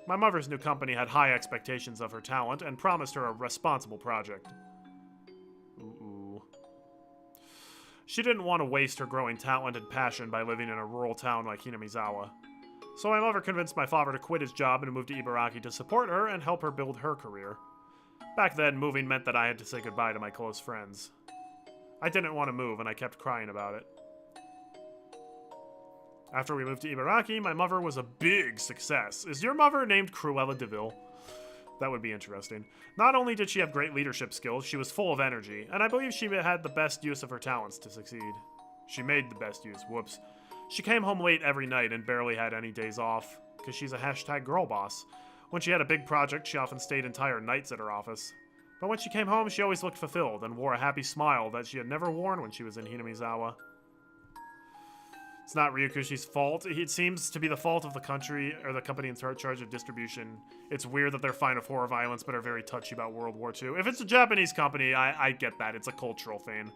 S1: My mother's new company had high expectations of her talent and promised her a responsible project. Ooh. She didn't want to waste her growing talent and passion by living in a rural town like Hinamizawa. So my mother convinced my father to quit his job and move to Ibaraki to support her and help her build her career. Back then, moving meant that I had to say goodbye to my close friends. I didn't want to move, and I kept crying about it. After we moved to Ibaraki, my mother was a big success. Is your mother named Cruella DeVille? That would be interesting. Not only did she have great leadership skills, she was full of energy, and I believe she had the best use of her talents to succeed. She made the best use, whoops. She came home late every night and barely had any days off, because she's a #girlboss. When she had a big project, she often stayed entire nights at her office. But when she came home, she always looked fulfilled and wore a happy smile that she had never worn when she was in Hinamizawa. It's not Ryukushi's fault. It seems to be the fault of the country, or the company in charge of distribution. It's weird that they're fine of horror violence, but are very touchy about World War II. If it's a Japanese company, I get that. It's a cultural thing.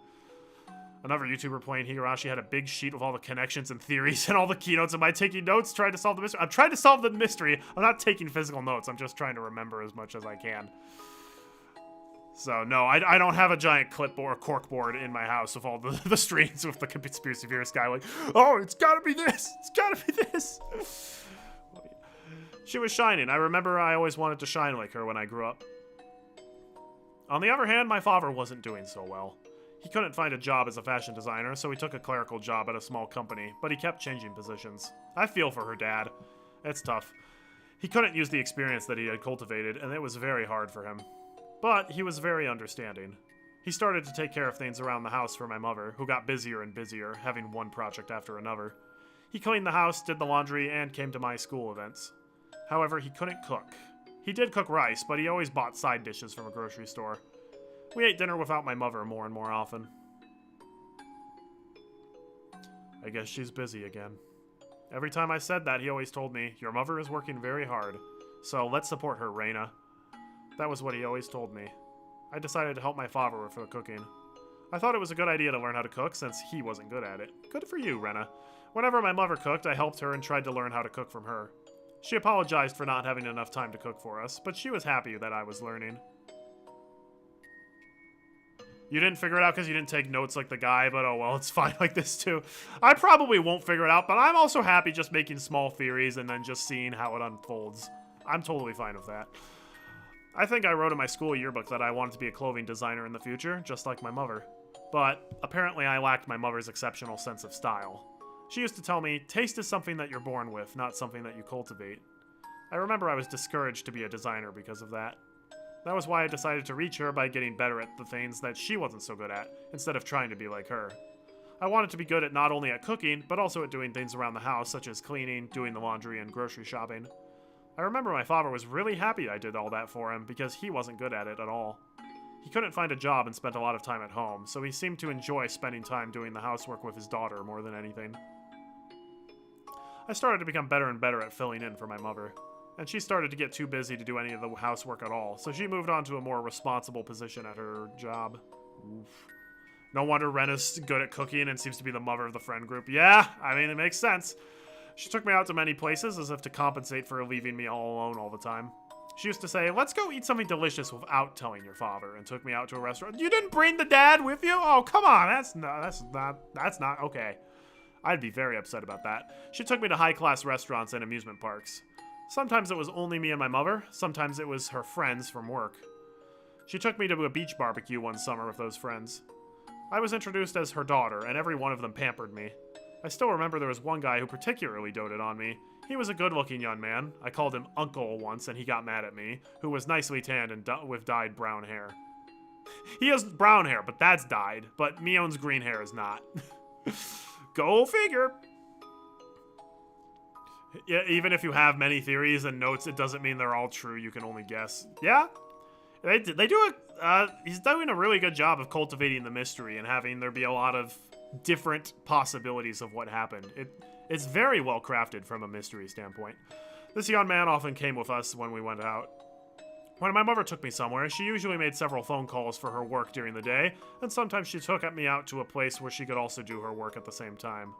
S1: Another YouTuber playing Higurashi had a big sheet with all the connections and theories and all the keynotes. Am I taking notes, trying to solve the mystery? I'm trying to solve the mystery. I'm not taking physical notes. I'm just trying to remember as much as I can. So, no, I don't have a giant clipboard, corkboard in my house with all the strings with the conspiracy theorist guy like, oh, it's gotta be this! It's gotta be this! She was shining. I remember I always wanted to shine like her when I grew up. On the other hand, my father wasn't doing so well. He couldn't find a job as a fashion designer, so he took a clerical job at a small company, but he kept changing positions. I feel for her dad. It's tough. He couldn't use the experience that he had cultivated, and it was very hard for him. But he was very understanding. He started to take care of things around the house for my mother, who got busier and busier, having one project after another. He cleaned the house, did the laundry, and came to my school events. However, he couldn't cook. He did cook rice, but he always bought side dishes from a grocery store. We ate dinner without my mother more and more often. I guess she's busy again. Every time I said that, he always told me, your mother is working very hard, so let's support her, Reina. That was what he always told me. I decided to help my father with the cooking. I thought it was a good idea to learn how to cook since he wasn't good at it. Good for you, Rena. Whenever my mother cooked, I helped her and tried to learn how to cook from her. She apologized for not having enough time to cook for us, but she was happy that I was learning. You didn't figure it out because you didn't take notes like the guy, but oh well, it's fine like this too. I probably won't figure it out, but I'm also happy just making small theories and then just seeing how it unfolds. I'm totally fine with that. I think I wrote in my school yearbook that I wanted to be a clothing designer in the future, just like my mother. But apparently I lacked my mother's exceptional sense of style. She used to tell me, taste is something that you're born with, not something that you cultivate. I remember I was discouraged to be a designer because of that. That was why I decided to reach her by getting better at the things that she wasn't so good at, instead of trying to be like her. I wanted to be good at not only at cooking, but also at doing things around the house, such as cleaning, doing the laundry, and grocery shopping. I remember my father was really happy I did all that for him because he wasn't good at it at all. He couldn't find a job and spent a lot of time at home, so he seemed to enjoy spending time doing the housework with his daughter more than anything. I started to become better and better at filling in for my mother, and she started to get too busy to do any of the housework at all, so she moved on to a more responsible position at her job. Oof. No wonder Rena's good at cooking and seems to be the mother of the friend group. Yeah, I mean, it makes sense. She took me out to many places as if to compensate for leaving me all alone all the time. She used to say, let's go eat something delicious without telling your father, and took me out to a restaurant. You didn't bring the dad with you? Oh, come on, that's not okay. I'd be very upset about that. She took me to high-class restaurants and amusement parks. Sometimes it was only me and my mother, sometimes it was her friends from work. She took me to a beach barbecue one summer with those friends. I was introduced as her daughter, and every one of them pampered me. I still remember there was one guy who particularly doted on me. He was a good-looking young man. I called him Uncle once, and he got mad at me, who was nicely tanned and with dyed brown hair. He has brown hair, but that's dyed, but Mion's green hair is not. Go figure! Yeah, even if you have many theories and notes, it doesn't mean they're all true. You can only guess. Yeah? They do he's doing a really good job of cultivating the mystery and having there be a lot of different possibilities of what happened. It's very well crafted from a mystery standpoint. This young man often came with us when we went out. When my mother took me somewhere, she usually made several phone calls for her work during the day, and sometimes she took me out to a place where she could also do her work at the same time.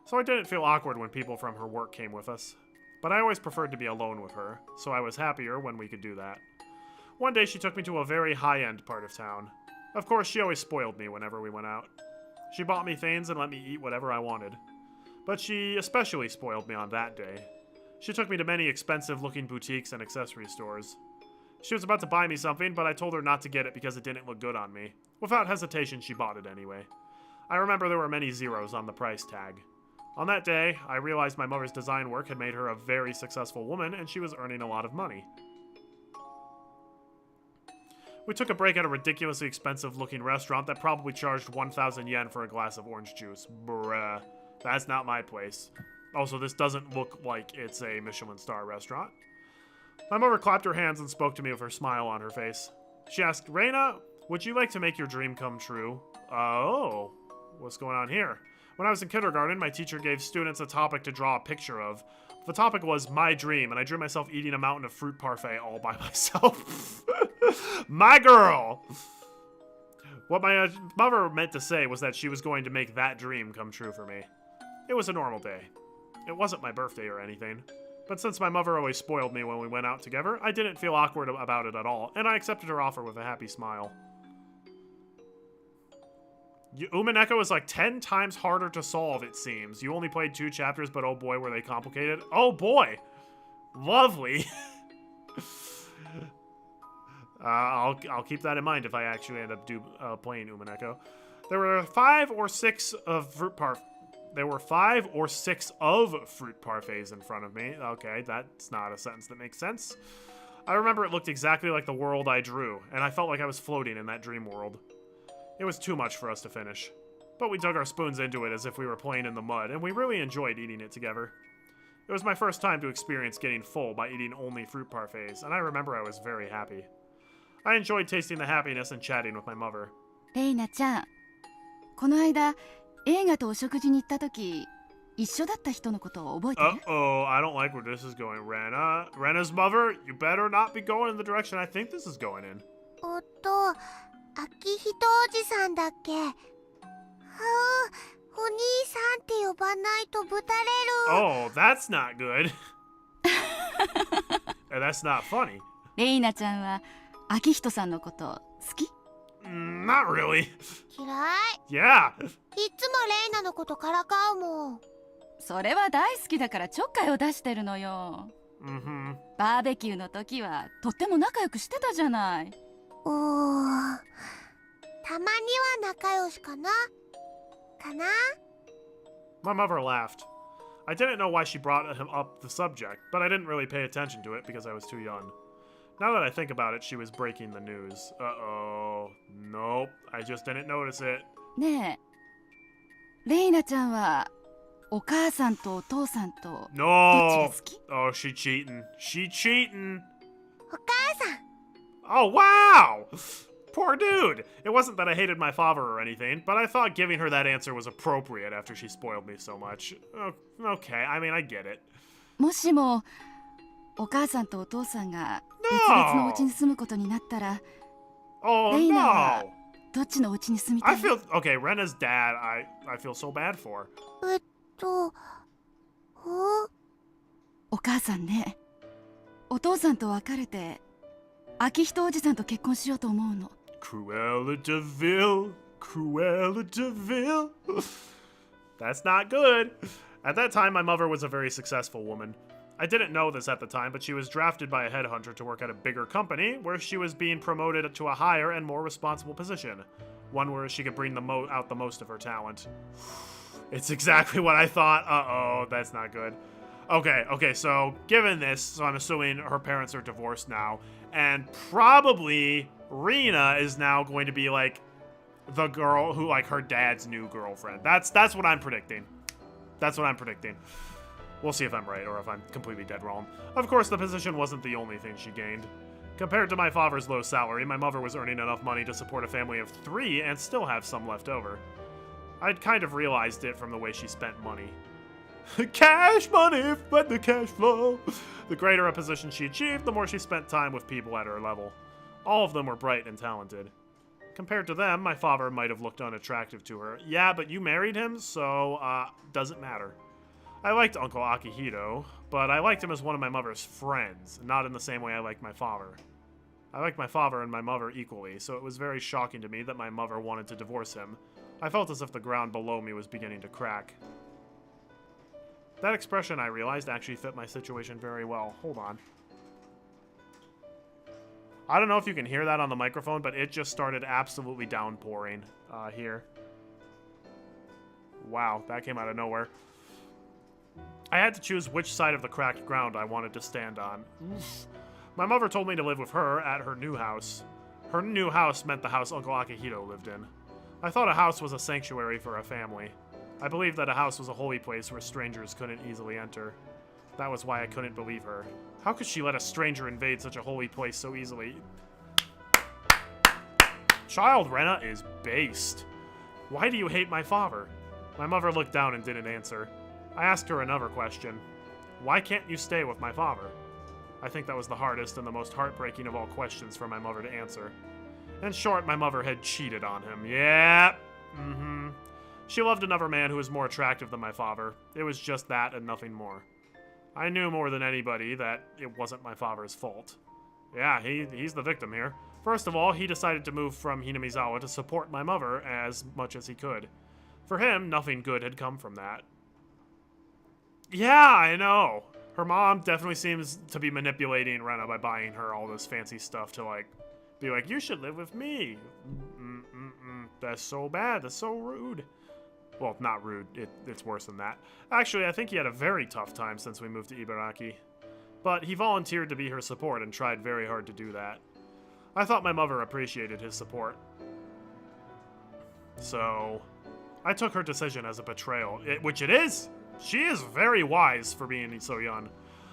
S1: So I didn't feel awkward when people from her work came with us. But I always preferred to be alone with her, so I was happier when we could do that. One day she took me to a very high-end part of town. Of course, she always spoiled me whenever we went out. She bought me things and let me eat whatever I wanted. But she especially spoiled me on that day. She took me to many expensive-looking boutiques and accessory stores. She was about to buy me something, but I told her not to get it because it didn't look good on me. Without hesitation, she bought it anyway. I remember there were many zeros on the price tag. On that day, I realized my mother's design work had made her a very successful woman, and she was earning a lot of money. We took a break at a ridiculously expensive-looking restaurant that probably charged 1,000 yen for a glass of orange juice. Bruh. That's not my place. Also, this doesn't look like it's a Michelin star restaurant. My mother clapped her hands and spoke to me with her smile on her face. She asked, Reina, would you like to make your dream come true? Oh, what's going on here? When I was in kindergarten, my teacher gave students a topic to draw a picture of. The topic was my dream, and I drew myself eating a mountain of fruit parfait all by myself. My girl! What my mother meant to say was that she was going to make that dream come true for me. It was a normal day. It wasn't my birthday or anything. But since my mother always spoiled me when we went out together, I didn't feel awkward about it at all, and I accepted her offer with a happy smile. Umineko is like 10 times harder to solve, it seems. You only played 2 chapters, but oh boy, were they complicated. Oh boy! Lovely! I'll keep that in mind if I actually end up playing Umineko. There were 5 or 6 of fruit parfaits in front of me. Okay, that's not a sentence that makes sense. I remember it looked exactly like the world I drew, and I felt like I was floating in that dream world. It was too much for us to finish. But we dug our spoons into it as if we were playing in the mud, and we really enjoyed eating it together. It was my first time to experience getting full by eating only fruit parfaits, and I remember I was very happy. I enjoyed tasting the happiness and chatting with my mother.
S5: レイナちゃん、この間映画とお食事に行った時、一緒だった人のことを覚えてる？
S1: Uh-oh, I don't like where this is going, Rena. Rena's mother, you better not be going in the direction I think this is going in.
S4: 秋人おじさんだっけ？はあ、お兄さんって呼ばないとぶたれる。
S1: Oh, that's not good. And that's not funny.
S5: レイナちゃんは秋人さんのこと好き？
S1: Not really.
S4: 嫌い。
S1: Yeah.
S4: いつもレイナのことからかうもん。
S5: それは大好きだからちょっかいを出してるのよ。
S1: Mm-hmm.
S5: バーベキューの時はとっても仲良くしてたじゃない。
S4: たまには仲良しかな？かな？
S1: My mother laughed. I didn't know why she brought up the subject, but I didn't really pay attention to it because I was too young. Now that I think about it, she was breaking the news. Uh-oh. Nope. I just didn't notice it.
S5: ねえ、レイナちゃんはお母さんとお父さんとどっちが
S1: No!
S5: 好き？
S1: Oh, she cheating. She cheating.
S4: お母さん。
S1: Oh, wow! Poor dude! It wasn't that I hated my father or anything, but I thought giving her that answer was appropriate after she spoiled me so much. Okay, I mean, I get it.
S5: もしもお母さんとお父さんが別々のお家に住むことになったら、
S1: Oh,
S5: レイナは
S1: no!
S5: どっちのお家に住みた
S1: I
S5: い？
S1: feel... Okay, Rena's dad, I feel so bad for.
S5: お母さんね、お父さんと別れて秋人おじさんと結婚しようと思うの。
S1: Cruella de Vil. Cruella de Vil. That's not good. At that time, my mother was a very successful woman. I didn't know this at the time, but she was drafted by a headhunter to work at a bigger company, where she was being promoted to a higher and more responsible position. One where she could bring out the most of her talent. It's exactly what I thought. Uh-oh, that's not good. Okay, so given this, so I'm assuming her parents are divorced now, and probably Rena is now going to be like the girl who, like, her dad's new girlfriend. That's what I'm predicting. That's what I'm predicting. We'll see if I'm right or if I'm completely dead wrong. Of course, the position wasn't the only thing she gained. Compared to my father's low salary, my mother was earning enough money to support a family of 3 and still have some left over. I'd kind of realized it from the way she spent money. Cash money, let the cash flow. The greater a position she achieved, the more she spent time with people at her level. All of them were bright and talented. Compared to them, my father might have looked unattractive to her. Yeah, but you married him, so, doesn't matter. I liked Uncle Akihito, but I liked him as one of my mother's friends, not in the same way I liked my father. I liked my father and my mother equally, so it was very shocking to me that my mother wanted to divorce him. I felt as if the ground below me was beginning to crack. That expression, I realized, actually fit my situation very well. Hold on. I don't know if you can hear that on the microphone, but it just started absolutely downpouring here. Wow, that came out of nowhere. I had to choose which side of the cracked ground I wanted to stand on. Oof. My mother told me to live with her at her new house. Her new house meant the house Uncle Akihito lived in. I thought a house was a sanctuary for a family. I believed that a house was a holy place where strangers couldn't easily enter. That was why I couldn't believe her. How could she let a stranger invade such a holy place so easily? child Rena is based. Why do you hate my father? My mother looked down and didn't answer. I asked her another question. Why can't you stay with my father? I think that was the hardest and the most heartbreaking of all questions for my mother to answer. In short, my mother had cheated on him. Yeah. She loved another man who was more attractive than my father. It was just that and nothing more. I knew more than anybody that it wasn't my father's fault. Yeah, he's the victim here. First of all, he decided to move from Hinamizawa to support my mother as much as he could. For him, nothing good had come from that. Yeah, I know. Her mom definitely seems to be manipulating Rena by buying her all this fancy stuff to, like, be like, you should live with me. That's so bad. That's so rude. Well, not rude. It's worse than that. Actually, I think he had a very tough time since we moved to Ibaraki. But he volunteered to be her support and tried very hard to do that. I thought my mother appreciated his support. So, I took her decision as a betrayal, which it is! She is very wise for being so young.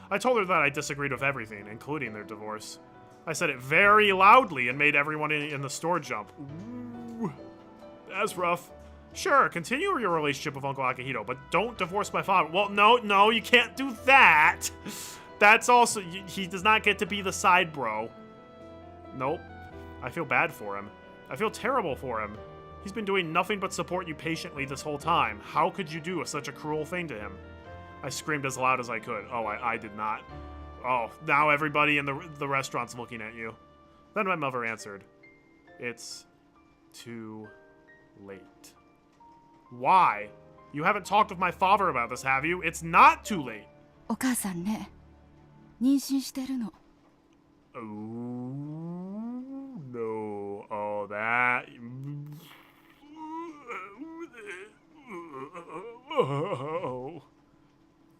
S1: I told her that I disagreed with everything, including their divorce. I said it very loudly and made everyone in the store jump. Ooh, that's rough. Sure, continue your relationship with Uncle Akihito, but don't divorce my father. Well, no, you can't do that. That's also, he does not get to be the side bro. Nope. I feel bad for him. I feel terrible for him. He's been doing nothing but support you patiently this whole time. How could you do such a cruel thing to him? I screamed as loud as I could. Oh, I did not. Oh, now everybody in the restaurant's looking at you. Then my mother answered. It's too late. Why? You haven't talked with my father about this, have you? It's not too late.
S5: お母さんね、妊娠してるの。
S1: Oh, no. Oh, that... Oh.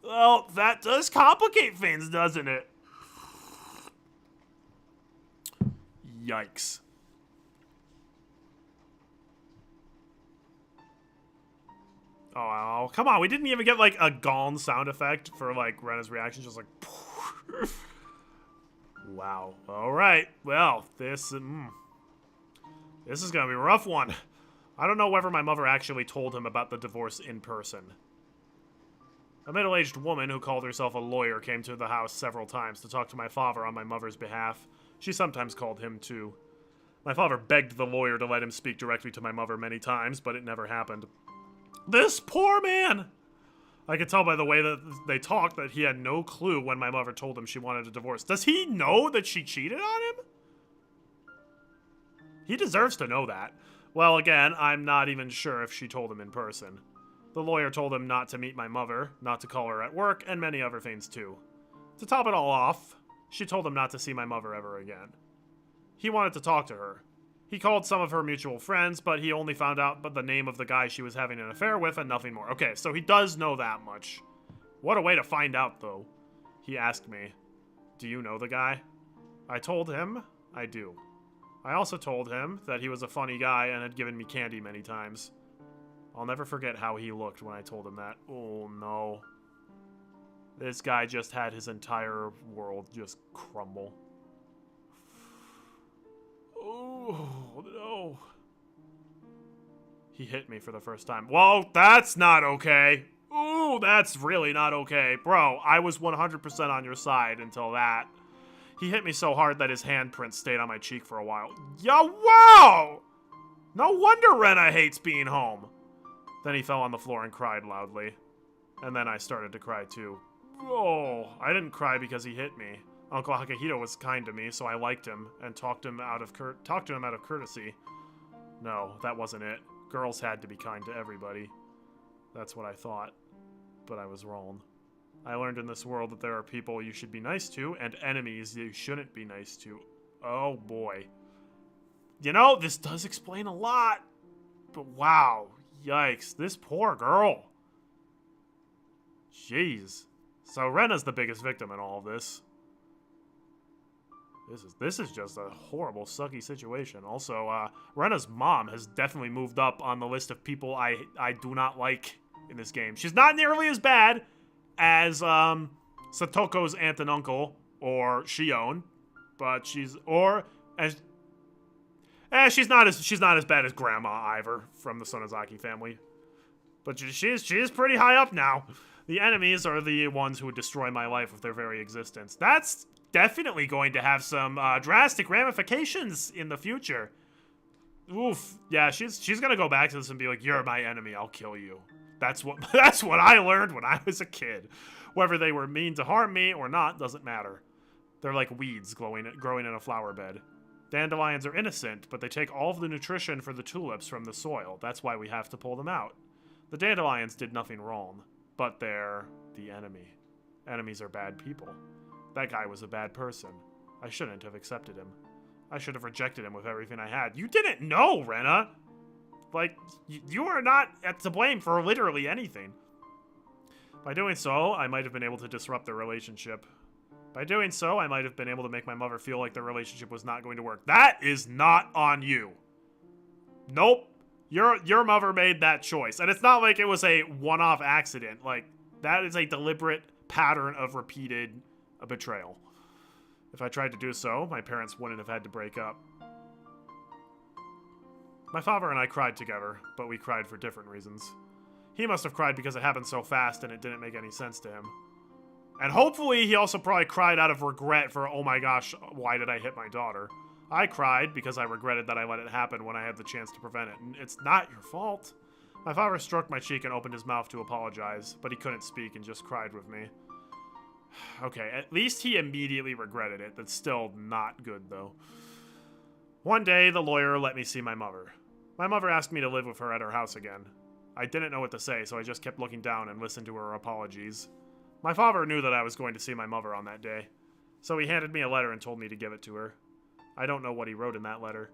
S1: Well, that does complicate things, doesn't it? Yikes. Oh, come on. We didn't even get, like, a gong sound effect for, like, Rena's reaction. Just like... Wow. All right. Well, this is going to be a rough one. I don't know whether my mother actually told him about the divorce in person. A middle-aged woman who called herself a lawyer came to the house several times to talk to my father on my mother's behalf. She sometimes called him, too. My father begged the lawyer to let him speak directly to my mother many times, but it never happened. This poor man! I could tell by the way that they talked that he had no clue when my mother told him she wanted a divorce. Does he know that she cheated on him? He deserves to know that. Well, again, I'm not even sure if she told him in person. The lawyer told him not to meet my mother, not to call her at work, and many other things too. To top it all off, she told him not to see my mother ever again. He wanted to talk to her. He called some of her mutual friends, but he only found out the name of the guy she was having an affair with and nothing more. Okay, so he does know that much. What a way to find out, though. He asked me, "Do you know the guy?" I told him I do. I also told him that he was a funny guy and had given me candy many times. I'll never forget how he looked when I told him that. Oh, no. This guy just had his entire world just crumble. Oh, no. He hit me for the first time. Whoa, that's not okay. Ooh, that's really not okay. Bro, I was 100% on your side until that. He hit me so hard that his handprint stayed on my cheek for a while. Yeah, wow! No wonder Rena hates being home. Then he fell on the floor and cried loudly. And then I started to cry too. Oh, I didn't cry because he hit me. Uncle Akihito was kind to me, so I liked him and talked to him out of courtesy. No, that wasn't it. Girls had to be kind to everybody. That's what I thought. But I was wrong. I learned in this world that there are people you should be nice to and enemies you shouldn't be nice to. Oh boy. You know, this does explain a lot. But wow. Yikes. This poor girl. Jeez. So Rena's the biggest victim in all of this. This is just a horrible, sucky situation. Also, Rena's mom has definitely moved up on the list of people I do not like in this game. She's not nearly as bad as Satoko's aunt and uncle or Shion, but she's She's not as bad as Grandma Ivor from the Sonozaki family. But she is pretty high up now. The enemies are the ones who would destroy my life with their very existence. That's definitely going to have some drastic ramifications in the future. Oof. Yeah, she's gonna go back to this and be like, "You're my enemy. I'll kill you." That's what I learned when I was a kid. Whether they were mean to harm me or not doesn't matter. They're like weeds growing in a flower bed. Dandelions are innocent, but they take all of the nutrition for the tulips from the soil. That's why we have to pull them out. The dandelions did nothing wrong, but they're the enemy. Enemies are bad people. That guy was a bad person. I shouldn't have accepted him. I should have rejected him with everything I had. You didn't know, Rena! Like, you are not to blame for literally anything. By doing so, I might have been able to disrupt their relationship. By doing so, I might have been able to make my mother feel like the relationship was not going to work. That is not on you. Nope. Your mother made that choice. And it's not like it was a one-off accident. Like, that is a deliberate pattern of repeated betrayal. If I tried to do so, my parents wouldn't have had to break up. My father and I cried together, but we cried for different reasons. He must have cried because it happened so fast and it didn't make any sense to him. And hopefully he also probably cried out of regret for, oh my gosh, why did I hit my daughter? I cried because I regretted that I let it happen when I had the chance to prevent it. And it's not your fault. My father stroked my cheek and opened his mouth to apologize, but he couldn't speak and just cried with me. Okay, at least he immediately regretted it. That's still not good, though. One day, the lawyer let me see my mother. My mother asked me to live with her at her house again. I didn't know what to say, so I just kept looking down and listened to her apologies. My father knew that I was going to see my mother on that day, so he handed me a letter and told me to give it to her. I don't know what he wrote in that letter,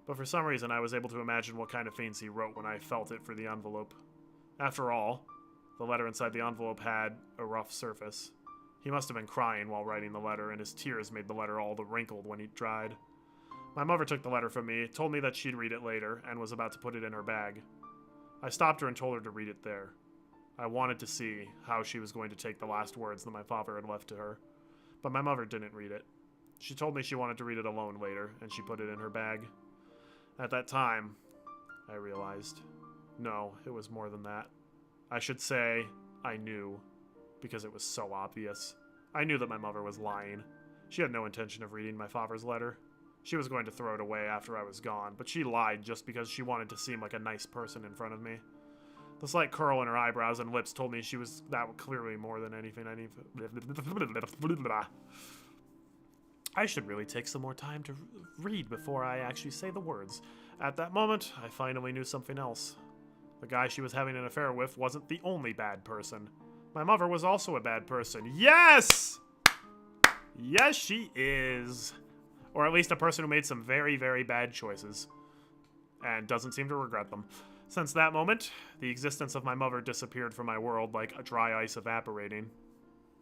S1: but for some reason I was able to imagine what kind of things he wrote when I felt it for the envelope. After all, the letter inside the envelope had a rough surface. He must have been crying while writing the letter, and his tears made the letter all wrinkled when it dried. My mother took the letter from me, told me that she'd read it later, and was about to put it in her bag. I stopped her and told her to read it there. I wanted to see how she was going to take the last words that my father had left to her, but my mother didn't read it. She told me she wanted to read it alone later, and she put it in her bag. At that time, I realized, no, it was more than that. I should say, I knew, because it was so obvious. I knew that my mother was lying. She had no intention of reading my father's letter. She was going to throw it away after I was gone, but she lied just because she wanted to seem like a nice person in front of me. The slight curl in her eyebrows and lips told me she was that clearly more than anything I need. I should really take some more time to read before I actually say the words. At that moment, I finally knew something else. The guy she was having an affair with wasn't the only bad person. My mother was also a bad person. Yes! Yes, she is. Or at least a person who made some very, very bad choices. And doesn't seem to regret them. Since that moment, the existence of my mother disappeared from my world like a dry ice evaporating.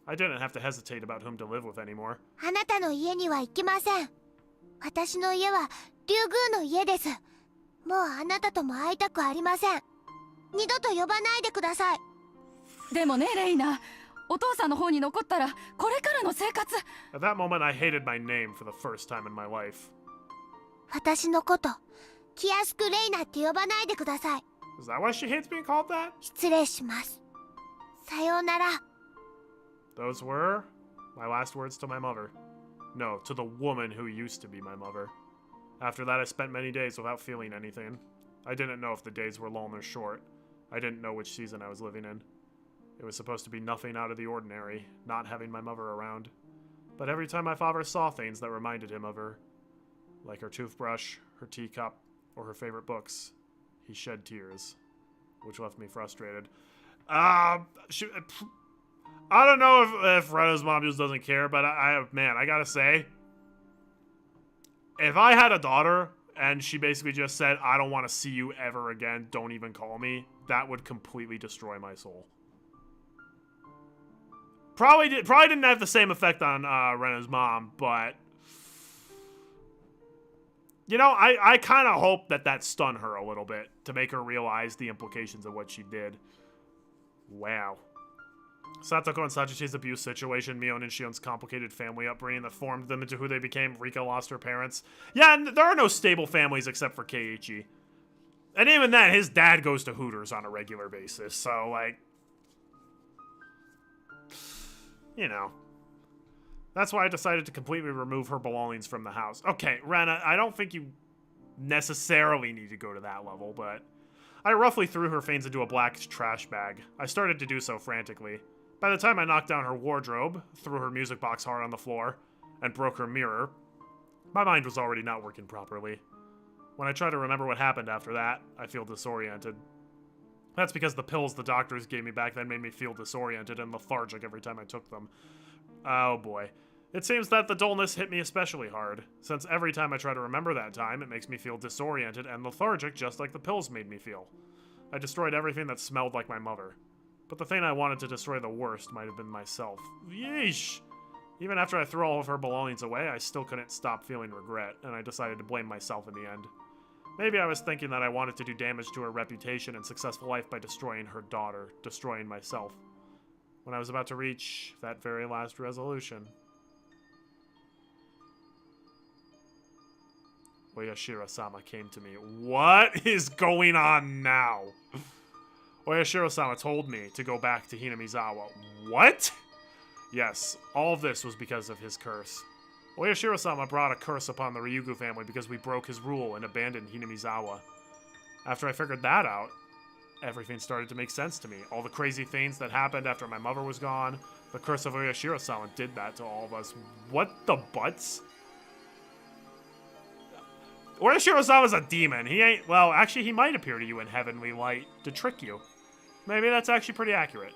S1: I didn't have to hesitate about whom to live with anymore.
S4: あなたの家には行きません。私の家は竜宮の家です。もうあなたとも会いたくありません。二度と呼ばないでください。
S5: でもねレイナ、お父さんの方に残ったらこれからの生活。
S1: At that moment, I hated my name for the first time in my life.
S4: 私のこと気安くレイナって呼ばないでください。
S1: Is that why she hates being called that?
S4: 失礼します。さようなら。
S1: Those were my last words to my mother. No, to the woman who used to be my mother. After that, I spent many days without feeling anything. I didn't know if the days were long or short. I didn't know which season I was living in. It was supposed to be nothing out of the ordinary, not having my mother around. But every time my father saw things that reminded him of her, like her toothbrush, her teacup, or her favorite books, he shed tears, which left me frustrated. I don't know if Rena's mom just doesn't care, but I gotta say, if I had a daughter and she basically just said, I don't want to see you ever again, don't even call me, that would completely destroy my soul. Probably didn't have the same effect on Rena's mom, but you know, I kind of hope that stunned her a little bit to make her realize the implications of what she did. Wow. Satoko and Sachichi's abuse situation, Mio and Shion's complicated family upbringing that formed them into who they became. Rika lost her parents. Yeah, and there are no stable families except for Keiichi. And even then, his dad goes to Hooters on a regular basis, so, like... You know. That's why I decided to completely remove her belongings from the house. Okay, Rena, I don't think you necessarily need to go to that level, but... I roughly threw her things into a black trash bag. I started to do so frantically. By the time I knocked down her wardrobe, threw her music box hard on the floor, and broke her mirror, my mind was already not working properly. When I try to remember what happened after that, I feel disoriented. That's because the pills the doctors gave me back then made me feel disoriented and lethargic every time I took them. Oh boy. It seems that the dullness hit me especially hard, since every time I try to remember that time, it makes me feel disoriented and lethargic just like the pills made me feel. I destroyed everything that smelled like my mother. But the thing I wanted to destroy the worst might have been myself. Yeesh! Even after I threw all of her belongings away, I still couldn't stop feeling regret, and I decided to blame myself in the end. Maybe I was thinking that I wanted to do damage to her reputation and successful life by destroying her daughter, destroying myself. When I was about to reach that very last resolution... Oyashiro-sama came to me. What is going on now? Oyashiro-sama told me to go back to Hinamizawa. What? Yes, all of this was because of his curse. Oyashiro-sama brought a curse upon the Ryugu family because we broke his rule and abandoned Hinamizawa. After I figured that out, everything started to make sense to me. All the crazy things that happened after my mother was gone, the curse of Oyashiro-sama did that to all of us. What the butts? Oyashiro-sama's a demon. He ain't... Well, actually, he might appear to you in heavenly light to trick you. Maybe that's actually pretty accurate.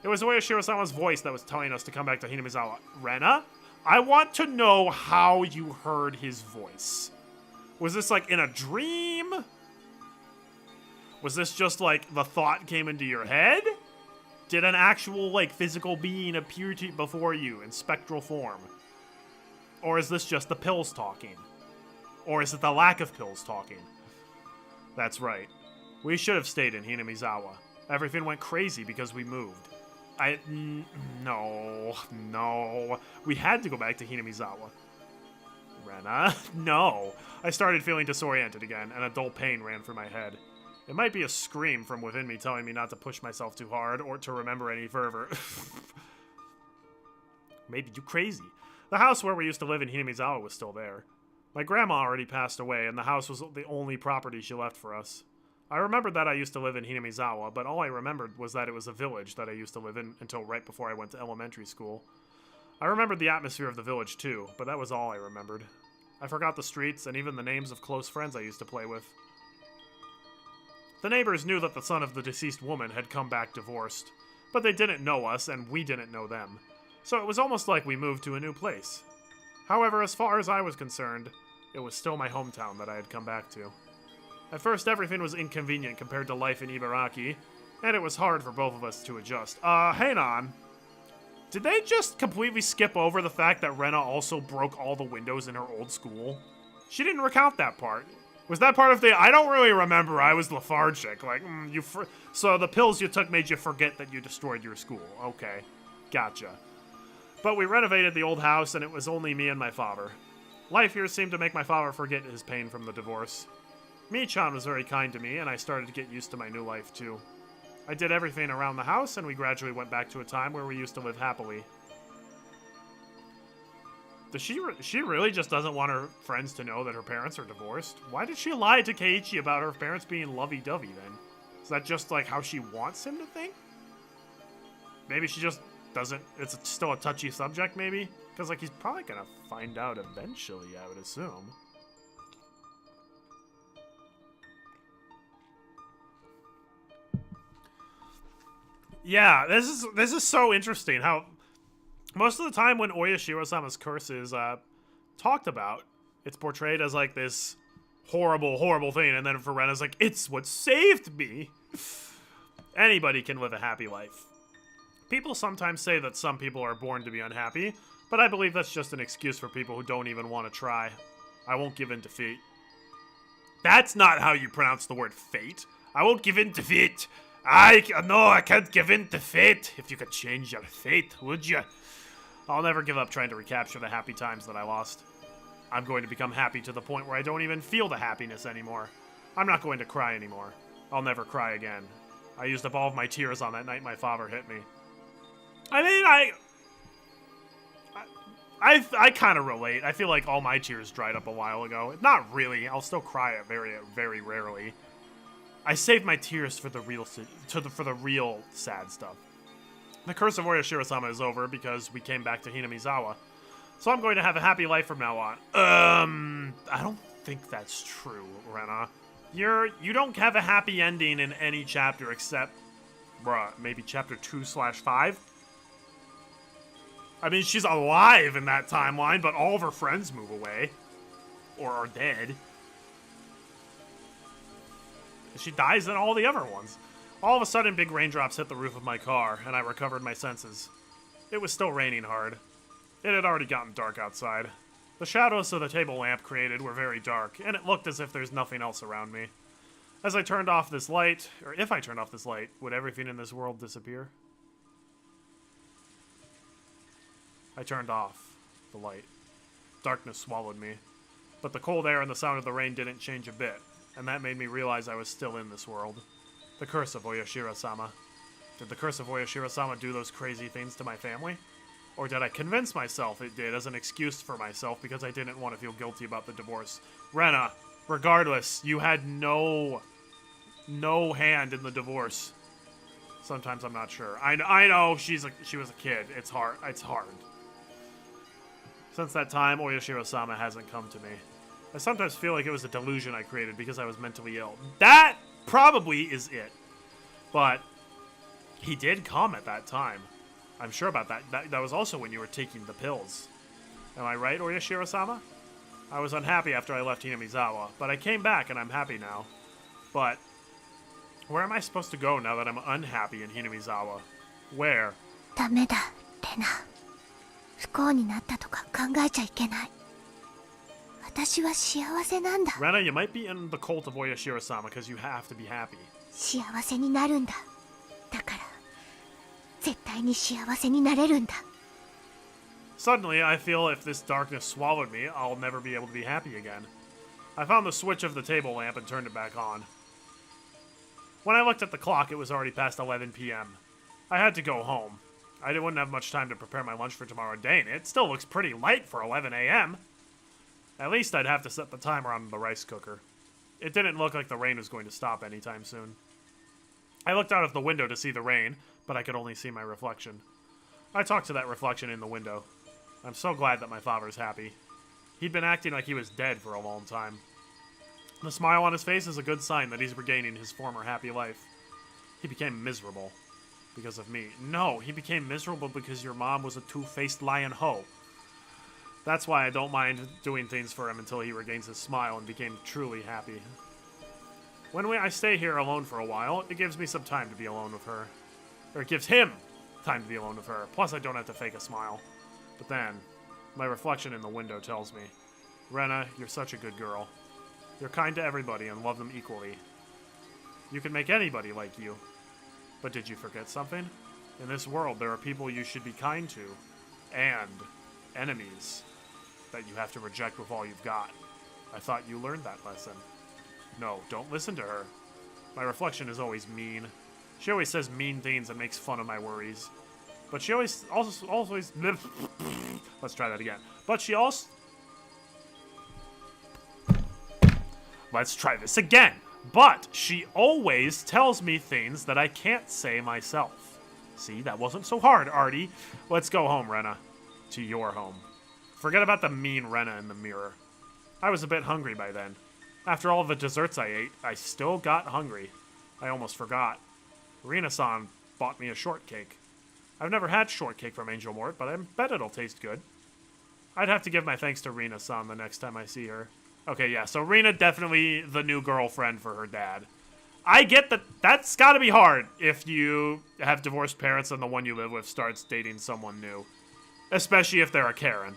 S1: It was Oyashiro-sama's voice that was telling us to come back to Hinamizawa. Rena, I want to know how you heard his voice. Was this, like, in a dream? Was this just, like, the thought came into your head? Did an actual, like, physical being appear before you in spectral form? Or is this just the pills talking? Or is it the lack of pills talking? That's right. We should have stayed in Hinamizawa. Everything went crazy because we moved. No. We had to go back to Hinamizawa. Rena, no. I started feeling disoriented again, and a dull pain ran through my head. It might be a scream from within me telling me not to push myself too hard or to remember any further. Maybe you crazy. The house where we used to live in Hinamizawa was still there. My grandma already passed away, and the house was the only property she left for us. I remembered that I used to live in Hinamizawa, but all I remembered was that it was a village that I used to live in until right before I went to elementary school. I remembered the atmosphere of the village too, but that was all I remembered. I forgot the streets and even the names of close friends I used to play with. The neighbors knew that the son of the deceased woman had come back divorced, but they didn't know us and we didn't know them. So it was almost like we moved to a new place. However, as far as I was concerned, it was still my hometown that I had come back to. At first, everything was inconvenient compared to life in Ibaraki, and it was hard for both of us to adjust. Hang on. Did they just completely skip over the fact that Rena also broke all the windows in her old school? She didn't recount that part. Was that part of the... I don't really remember. I was lethargic. Like, so the pills you took made you forget that you destroyed your school. Okay. Gotcha. But we renovated the old house, and it was only me and my father. Life here seemed to make my father forget his pain from the divorce. Mi-chan was very kind to me, and I started to get used to my new life, too. I did everything around the house, and we gradually went back to a time where we used to live happily. Does she really just doesn't want her friends to know that her parents are divorced? Why did she lie to Keiichi about her parents being lovey-dovey, then? Is that just, like, how she wants him to think? Maybe she just doesn't... It's still a touchy subject, maybe? Because, like, he's probably gonna find out eventually, I would assume. Yeah, this is so interesting how most of the time when Oyashiro-sama's curse is talked about, it's portrayed as like this horrible, horrible thing, and then for Rena's like, it's what saved me. Anybody can live a happy life. People sometimes say that some people are born to be unhappy, but I believe that's just an excuse for people who don't even want to try. I won't give in to fate. That's not how you pronounce the word fate. I won't give in to fate. No, I can't give in to fate. If you could change your fate, would you? I'll never give up trying to recapture the happy times that I lost. I'm going to become happy to the point where I don't even feel the happiness anymore. I'm not going to cry anymore. I'll never cry again. I used up all of my tears on that night my father hit me. I mean, I kind of relate. I feel like all my tears dried up a while ago. Not really. I'll still cry very, very rarely. I saved my tears for the real sad stuff. The curse of Oyashiro-sama is over because we came back to Hinamizawa. So I'm going to have a happy life from now on. I don't think that's true, Rena. You don't have a happy ending in any chapter except, maybe chapter 2/5? I mean, she's alive in that timeline, but all of her friends move away. Or are dead. She dies in all the other ones. All of a sudden, big raindrops hit the roof of my car, and I recovered my senses. It was still raining hard. It had already gotten dark outside. The shadows of the table lamp created were very dark, and it looked as if there's nothing else around me. As I turned off this light, or if I turned off this light, would everything in this world disappear? I turned off the light. Darkness swallowed me. But the cold air and the sound of the rain didn't change a bit, and that made me realize I was still in this world. The curse of Oyashiro-sama. Did the curse of Oyashiro-sama do those crazy things to my family? Or did I convince myself it did as an excuse for myself because I didn't want to feel guilty about the divorce? Rena, regardless, you had no hand in the divorce. Sometimes I'm not sure. I know she was a kid. It's hard. Since that time, Oyashiro-sama hasn't come to me. I sometimes feel like it was a delusion I created because I was mentally ill. That probably is it. But he did come at that time. I'm sure about that. That was also when you were taking the pills. Am I right, Oyashiro-sama? I was unhappy after I left Hinamizawa, but I came back and I'm happy now. But where am I supposed to go now that I'm unhappy in Hinamizawa? Where?
S4: ダメだ、レナ。不幸になったとか考えちゃいけない。私は幸せなんだ。
S1: Rena, you might be in the cult of Oyashiro-sama because you have to be happy.
S4: 幸せになるんだ。だから絶対に幸せになれるんだ。
S1: Suddenly, I feel if this darkness swallowed me, I'll never be able to be happy again. I found the switch of the table lamp and turned it back on. When I looked at the clock, it was already past 11 p.m. I had to go home. I wouldn't have much time to prepare my lunch for tomorrow day, and it still looks pretty light for 11 a.m. At least I'd have to set the timer on the rice cooker. It didn't look like the rain was going to stop anytime soon. I looked out of the window to see the rain, but I could only see my reflection. I talked to that reflection in the window. I'm so glad that my father's happy. He'd been acting like he was dead for a long time. The smile on his face is a good sign that he's regaining his former happy life. He became miserable because of me. No, he became miserable because your mom was a two-faced lion hoe. That's why I don't mind doing things for him until he regains his smile and became truly happy. When I stay here alone for a while, it gives me some time to be alone with her. Or it gives him time to be alone with her. Plus, I don't have to fake a smile. But then, my reflection in the window tells me, Rena, you're such a good girl. You're kind to everybody and love them equally. You can make anybody like you. But did you forget something? In this world, there are people you should be kind to. And enemies that you have to reject with all you've got. I thought you learned that lesson. No, don't listen to her. My reflection is always mean. She always says mean things and makes fun of my worries. But she always... Let's try that again. But she also... Let's try this again. But she always tells me things that I can't say myself. See, that wasn't so hard, Artie. Let's go home, Rena. To your home. Forget about the mean Rena in the mirror. I was a bit hungry by then. After all the desserts I ate, I still got hungry. I almost forgot. Rina-san bought me a shortcake. I've never had shortcake from Angel Mort, but I bet it'll taste good. I'd have to give my thanks to Rina-san the next time I see her. Okay, yeah, so Rina definitely the new girlfriend for her dad. I get that that's gotta be hard if you have divorced parents and the one you live with starts dating someone new. Especially if they're a Karen.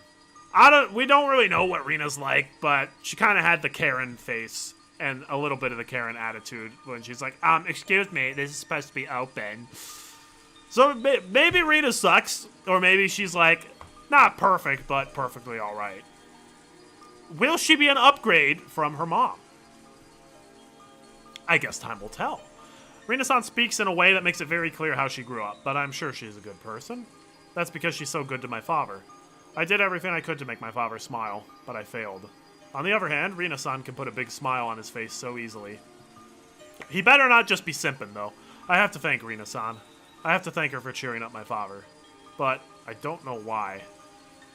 S1: We don't really know what Rina's like, but she kind of had the Karen face And a little bit of the Karen attitude when she's like, excuse me, this is supposed to be open. So maybe Rena sucks, or maybe she's like, not perfect, but perfectly alright. Will she be an upgrade from her mom? I guess time will tell. Rena-san speaks in a way that makes it very clear how she grew up, but I'm sure she's a good person. That's because she's so good to my father. I did everything I could to make my father smile, but I failed. On the other hand, Rina-san can put a big smile on his face so easily. He better not just be simping, though. I have to thank Rina-san. I have to thank her for cheering up my father. But I don't know why.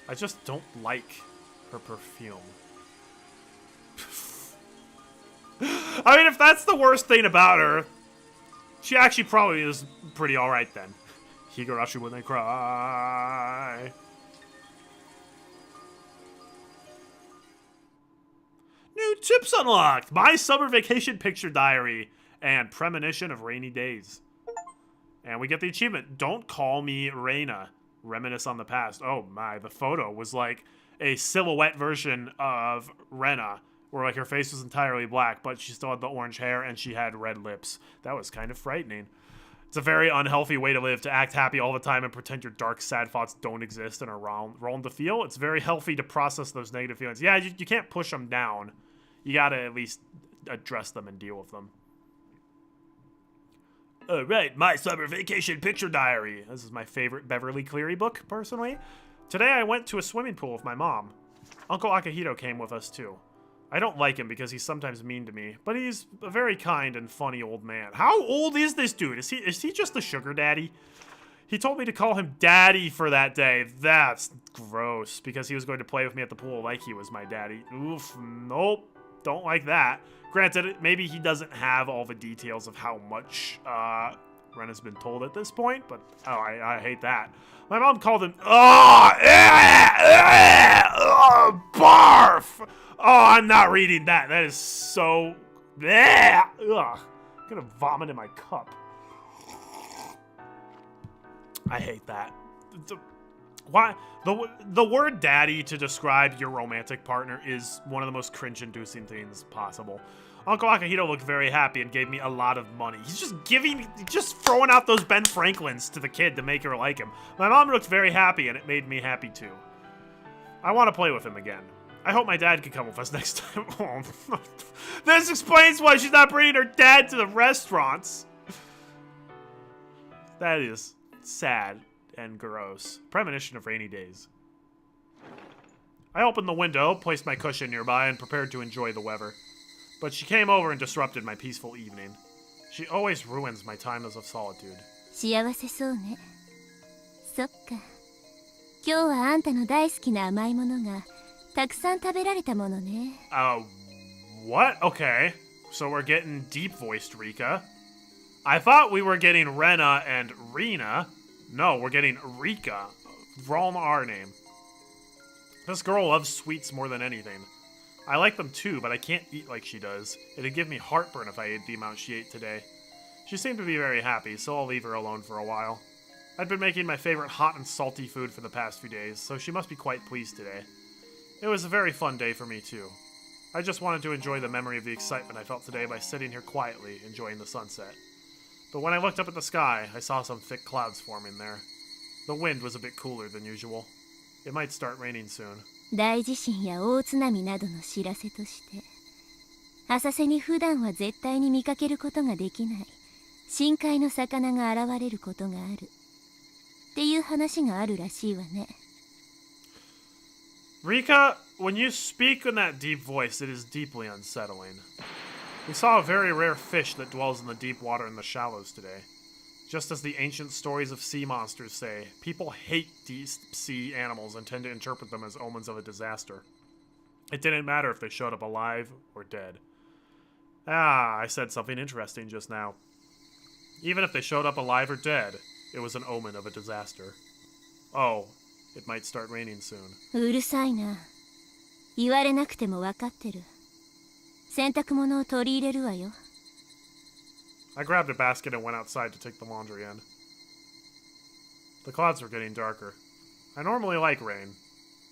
S1: I just don't like her perfume. I mean, if that's the worst thing about her, she actually probably is pretty alright then. Higurashi when they cry. New tips unlocked! My summer vacation picture diary and premonition of rainy days. And we get the achievement, Don't Call Me Reina. Reminisce on the past. Oh my, the photo was like a silhouette version of Rena, where like her face was entirely black, but she still had the orange hair and she had red lips. That was kind of frightening. It's a very unhealthy way to live, to act happy all the time and pretend your dark, sad thoughts don't exist and are wrong to feel. It's very healthy to process those negative feelings. Yeah, you can't push them down. You gotta at least address them and deal with them. Alright, my summer vacation picture diary. This is my favorite Beverly Cleary book, personally. Today I went to a swimming pool with my mom. Uncle Akihito came with us, too. I don't like him because he's sometimes mean to me, but he's a very kind and funny old man. How old is this dude? Is he just a sugar daddy? He told me to call him daddy for that day. That's gross, because he was going to play with me at the pool like he was my daddy. Oof, nope, don't like that. Granted, maybe he doesn't have all the details of how much Ren has been told at this point, but oh, I hate that. My mom called him, barf! Oh, I'm not reading that. That is so, ugh. I'm gonna vomit in my cup. I hate that. Why? The word daddy to describe your romantic partner is one of the most cringe-inducing things possible. Uncle Akihito looked very happy and gave me a lot of money. He's just throwing out those Ben Franklins to the kid to make her like him. My mom looked very happy and it made me happy too. I want to play with him again. I hope my dad can come with us next time. Oh, this explains why she's not bringing her dad to the restaurants. That is sad and gross. Premonition of rainy days. I opened the window, placed my cushion nearby, and prepared to enjoy the weather. But she came over and disrupted my peaceful evening. She always ruins my times of solitude.
S4: 幸せそうね。そっか。今日はあんたの大好きな甘いものがたくさん食べられたものね。
S1: What? Okay. So we're getting deep-voiced Rika. I thought we were getting Rena and Rena. No, we're getting Rika. Wrong R name. This girl loves sweets more than anything. I like them too, but I can't eat like she does. It'd give me heartburn if I ate the amount she ate today. She seemed to be very happy, so I'll leave her alone for a while. I'd been making my favorite hot and salty food for the past few days, so she must be quite pleased today. It was a very fun day for me too. I just wanted to enjoy the memory of the excitement I felt today by sitting here quietly, enjoying the sunset. But when I looked up at the sky, I saw some thick clouds forming there. The wind was a bit cooler than usual. It might start raining soon.
S4: 大地震や大津波などの知らせとして浅瀬に普段は絶対に見かけることができない深海の魚が現れることがあるっていう話があるらしいわね。
S1: Rika, when you speak in that deep voice, it is deeply unsettling. We saw a very rare fish that dwells in the deep water in the shallows today. Just as the ancient stories of sea monsters say, people hate deep sea animals and tend to interpret them as omens of a disaster. It didn't matter if they showed up alive or dead. I said something interesting just now. Even if they showed up alive or dead, it was an omen of a disaster. Oh, it might start raining soon.
S4: うるさいな。言われなくても分かってる。洗濯物を取り入れるわよ。
S1: I grabbed a basket and went outside to take the laundry in. The clouds were getting darker. I normally like rain,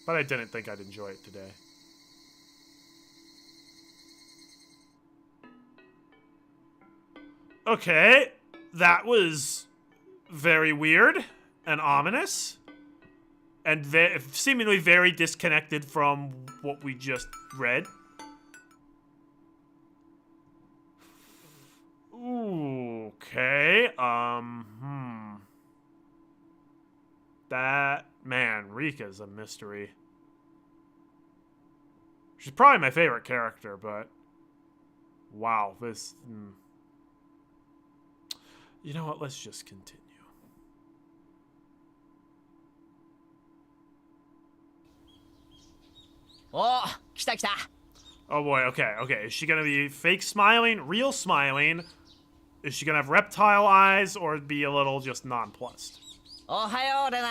S1: but I didn't think I'd enjoy it today. Okay, that was very weird and ominous. And seemingly very disconnected from what we just read. Ooh, okay, That, man, Rika's a mystery. She's probably my favorite character, but... Wow, this... You know what, let's just continue.
S2: Oh, 来た来た
S1: Oh boy, okay. Is she gonna be fake smiling, real smiling? Is she gonna have reptile eyes, or be a little just nonplussed?
S2: おはようレナ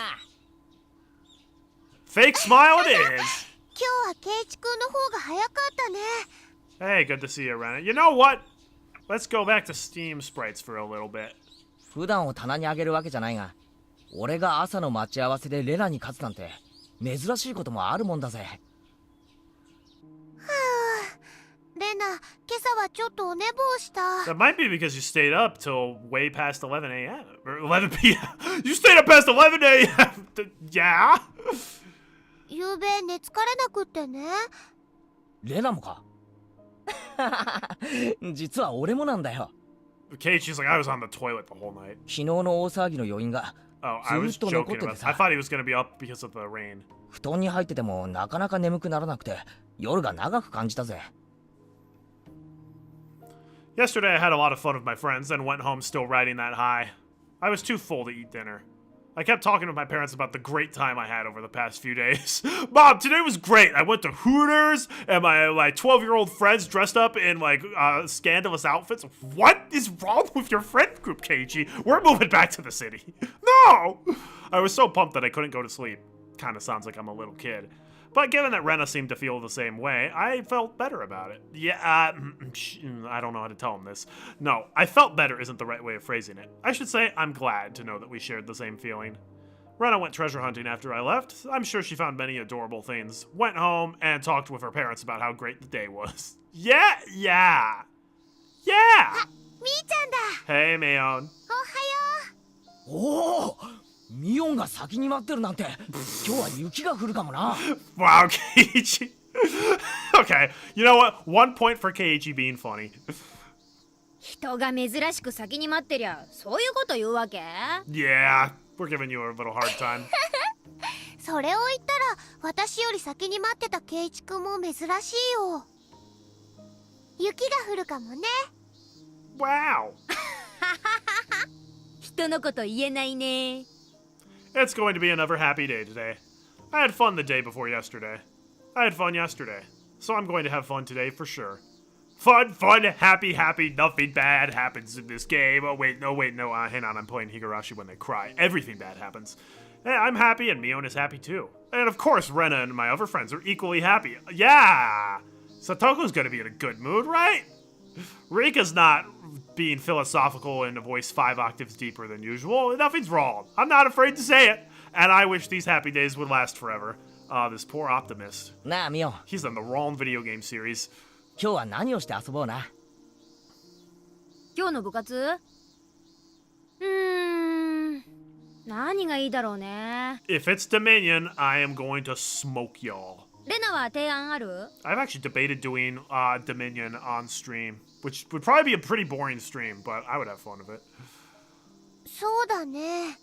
S1: Fake smile it is!
S4: 今日はケイチ君の方が早かったね。
S1: Hey, good to see you, Rena. You know what? Let's go back to Steam sprites for a little bit.
S2: 普段を棚にあげるわけじゃないが俺が朝の待ち合わせでレナに勝つなんて珍しいこともあるもんだぜ。
S4: レナ、今朝はちょっとお寝坊した。
S1: That might be because you stayed up till way past 11 a.m. Or 11 p.m. You stayed up past 11 a.m. Yeah?
S4: 昨べ寝つかれなくってね。
S2: レナもか実は俺もなんだよ。
S1: Kate, she's like, I was on the toilet the whole night.
S2: 昨日の大騒ぎの余韻が
S1: Oh, I was
S2: ずっと残っ
S1: joking
S2: てて
S1: about I
S2: さ
S1: thought he was going to be up because of the rain.
S2: 布団に入っててもなかなか眠くならなくて夜が長く感じたぜ。
S1: Yesterday, I had a lot of fun with my friends, then went home still riding that high. I was too full to eat dinner. I kept talking with my parents about the great time I had over the past few days. Mom, today was great. I went to Hooters, and my 12-year-old friends dressed up in, scandalous outfits. What is wrong with your friend group, Keiichi? We're moving back to the city. No! I was so pumped that I couldn't go to sleep. Kinda sounds like I'm a little kid. But given that Rena seemed to feel the same way, I felt better about it. Yeah, I don't know how to tell him this. No, I felt better isn't the right way of phrasing it. I should say I'm glad to know that we shared the same feeling. Rena went treasure hunting after I left. I'm sure she found many adorable things. Went home and talked with her parents about how great the day was. Yeah!
S4: みーちゃんだ。
S1: Hey, Mayon.
S4: おはよう。
S2: おおミオンが先に待ってるなんて今日は雪が降るかもな。
S1: Wow, Keiichi. Okay, you know what? 1 point for Keiichi being funny.
S3: 人が珍しく先に待ってりゃそういうこと言うわけ？
S1: Yeah, we're giving you a little hard time.
S4: それを言ったら私より先に待ってたケイチ君も珍しいよ。雪が降るかもね。
S1: Wow.
S3: 人のこと言えないね。
S1: It's going to be another happy day today. I had fun the day before yesterday. I had fun yesterday. So I'm going to have fun today for sure. Fun, happy, nothing bad happens in this game. Oh, wait, no, hang on, I'm playing Higurashi when they cry. Everything bad happens. Hey, I'm happy and Mion is happy too. And of course, Rena and my other friends are equally happy. Yeah! Satoku's gonna be in a good mood, right? Rika's not being philosophical and a voice 5 octaves deeper than usual. Nothing's wrong. I'm not afraid to say it. And I wish these happy days would last forever. This poor optimist.
S2: なあミオン
S1: He's in the wrong video game series.
S2: 今日は何をして遊ぼうな。
S3: 今日の部活？何がいいだろうね。
S1: If it's Dominion, I am going to smoke y'all.
S3: レナは提案ある？
S1: I've actually debated doing Dominion on stream, which would probably be a pretty boring stream, but I would have fun with it.
S4: そうだね。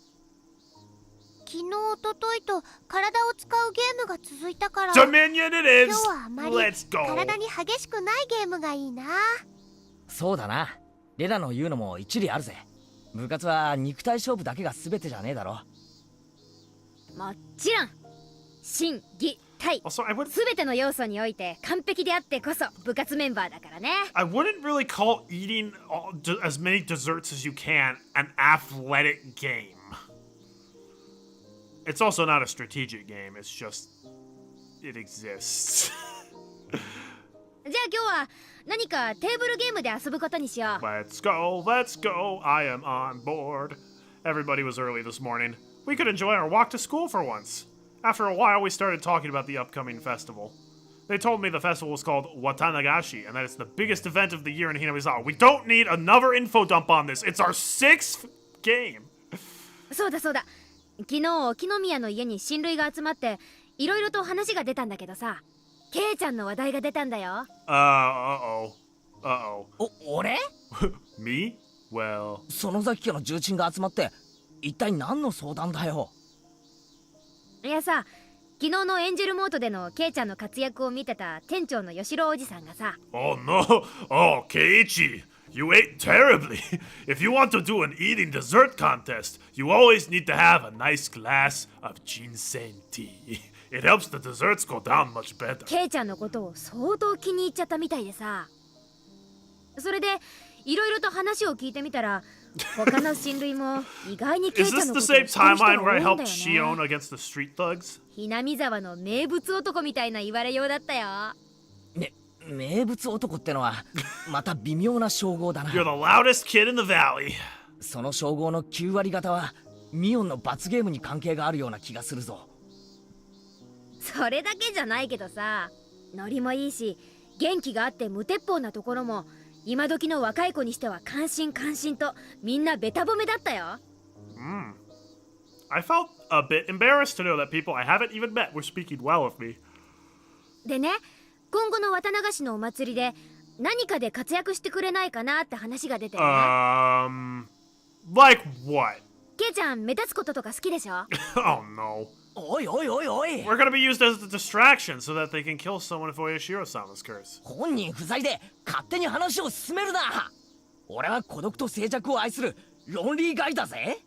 S4: 昨日おとといと体を使うゲームが続いたから
S1: Dominion it
S4: 今
S1: is!
S4: 日はあまり
S1: Let's go!
S4: 体に激しくないゲームがいいな。
S2: そうだな。レナの言うのも一理あるぜ。部活は肉体勝負だけが全てじゃねえだろ。
S3: もちろん心技体
S1: Also, I
S3: 全ての要素において完璧であってこそ部活メンバーだからね。
S1: wouldn't really call eating as many desserts as you can an athletic game. It's also not a strategic game, it's just... it exists.
S3: じゃあ今日は何かテーブルゲームで遊ぶことにしよう。
S1: Let's go, I am on board. Everybody was early this morning. We could enjoy our walk to school for once. After a while, we started talking about the upcoming festival. They told me the festival was called Watanagashi, and that it's the biggest event of the year in Hinamizawa. We don't need another info dump on this. It's our 6th game.
S3: そうだそうだ。昨日沖宮の家に親類が集まっていろいろと話が出たんだけどさ、ケイちゃんの話題が出たんだよ。
S1: Uh-oh.
S2: 俺
S1: Me? Well...
S2: その崎家の重鎮が集まって一体何の相談だよ。
S3: いやさ、昨日のエンジェルモートでのケイちゃんの活躍を見てた店長の吉郎おじさんがさ、
S1: Oh no! Oh, Keiichi! You ate terribly! If you want to do an eating dessert contest, you always need to have a nice glass of ginseng tea. It helps the desserts go down much better.
S3: ケイちゃんのことを相当気に入っちゃったみたいでさ、それでいろいろと話を聞いてみたら、他の親類も意外にケイ
S1: Is
S3: ちゃん
S1: this
S3: の
S1: the
S3: ことを
S1: same
S3: 知ってる人が
S1: timeline
S3: 多
S1: where I
S3: いんだよ
S1: helped
S3: ね。
S1: Shion against the street thugs?
S3: ひなみ沢の名物男みたいな言われようだったよ。
S2: 名物男ってのはまた微妙な称号だな。
S1: You're the loudest kid in the valley.
S2: その称号の9割方はミオンの罰ゲームに関係があるような気がするぞ。
S3: それだけじゃないけどさ、ノリもいいし元気があって無鉄砲なところも今時の若い子にしては感心感心とみんなベタ褒めだったよ。
S1: I felt a bit embarrassed to know that people I haven't even met were speaking well of me.
S3: でね、今後の渡流しのお祭りで何かで活躍してくれないかなって話が出てね。
S1: Like what?
S3: ケイちゃん目立つこととか好きでしょ？
S1: Oh no.
S2: おいおいおいおい。
S1: We're gonna be used as a distraction so that they can kill someone if Oyashiro-sama's curse.
S2: 本人不在で勝手に話を進めるな。俺は孤独と静寂を愛するロンリーガイだぜ。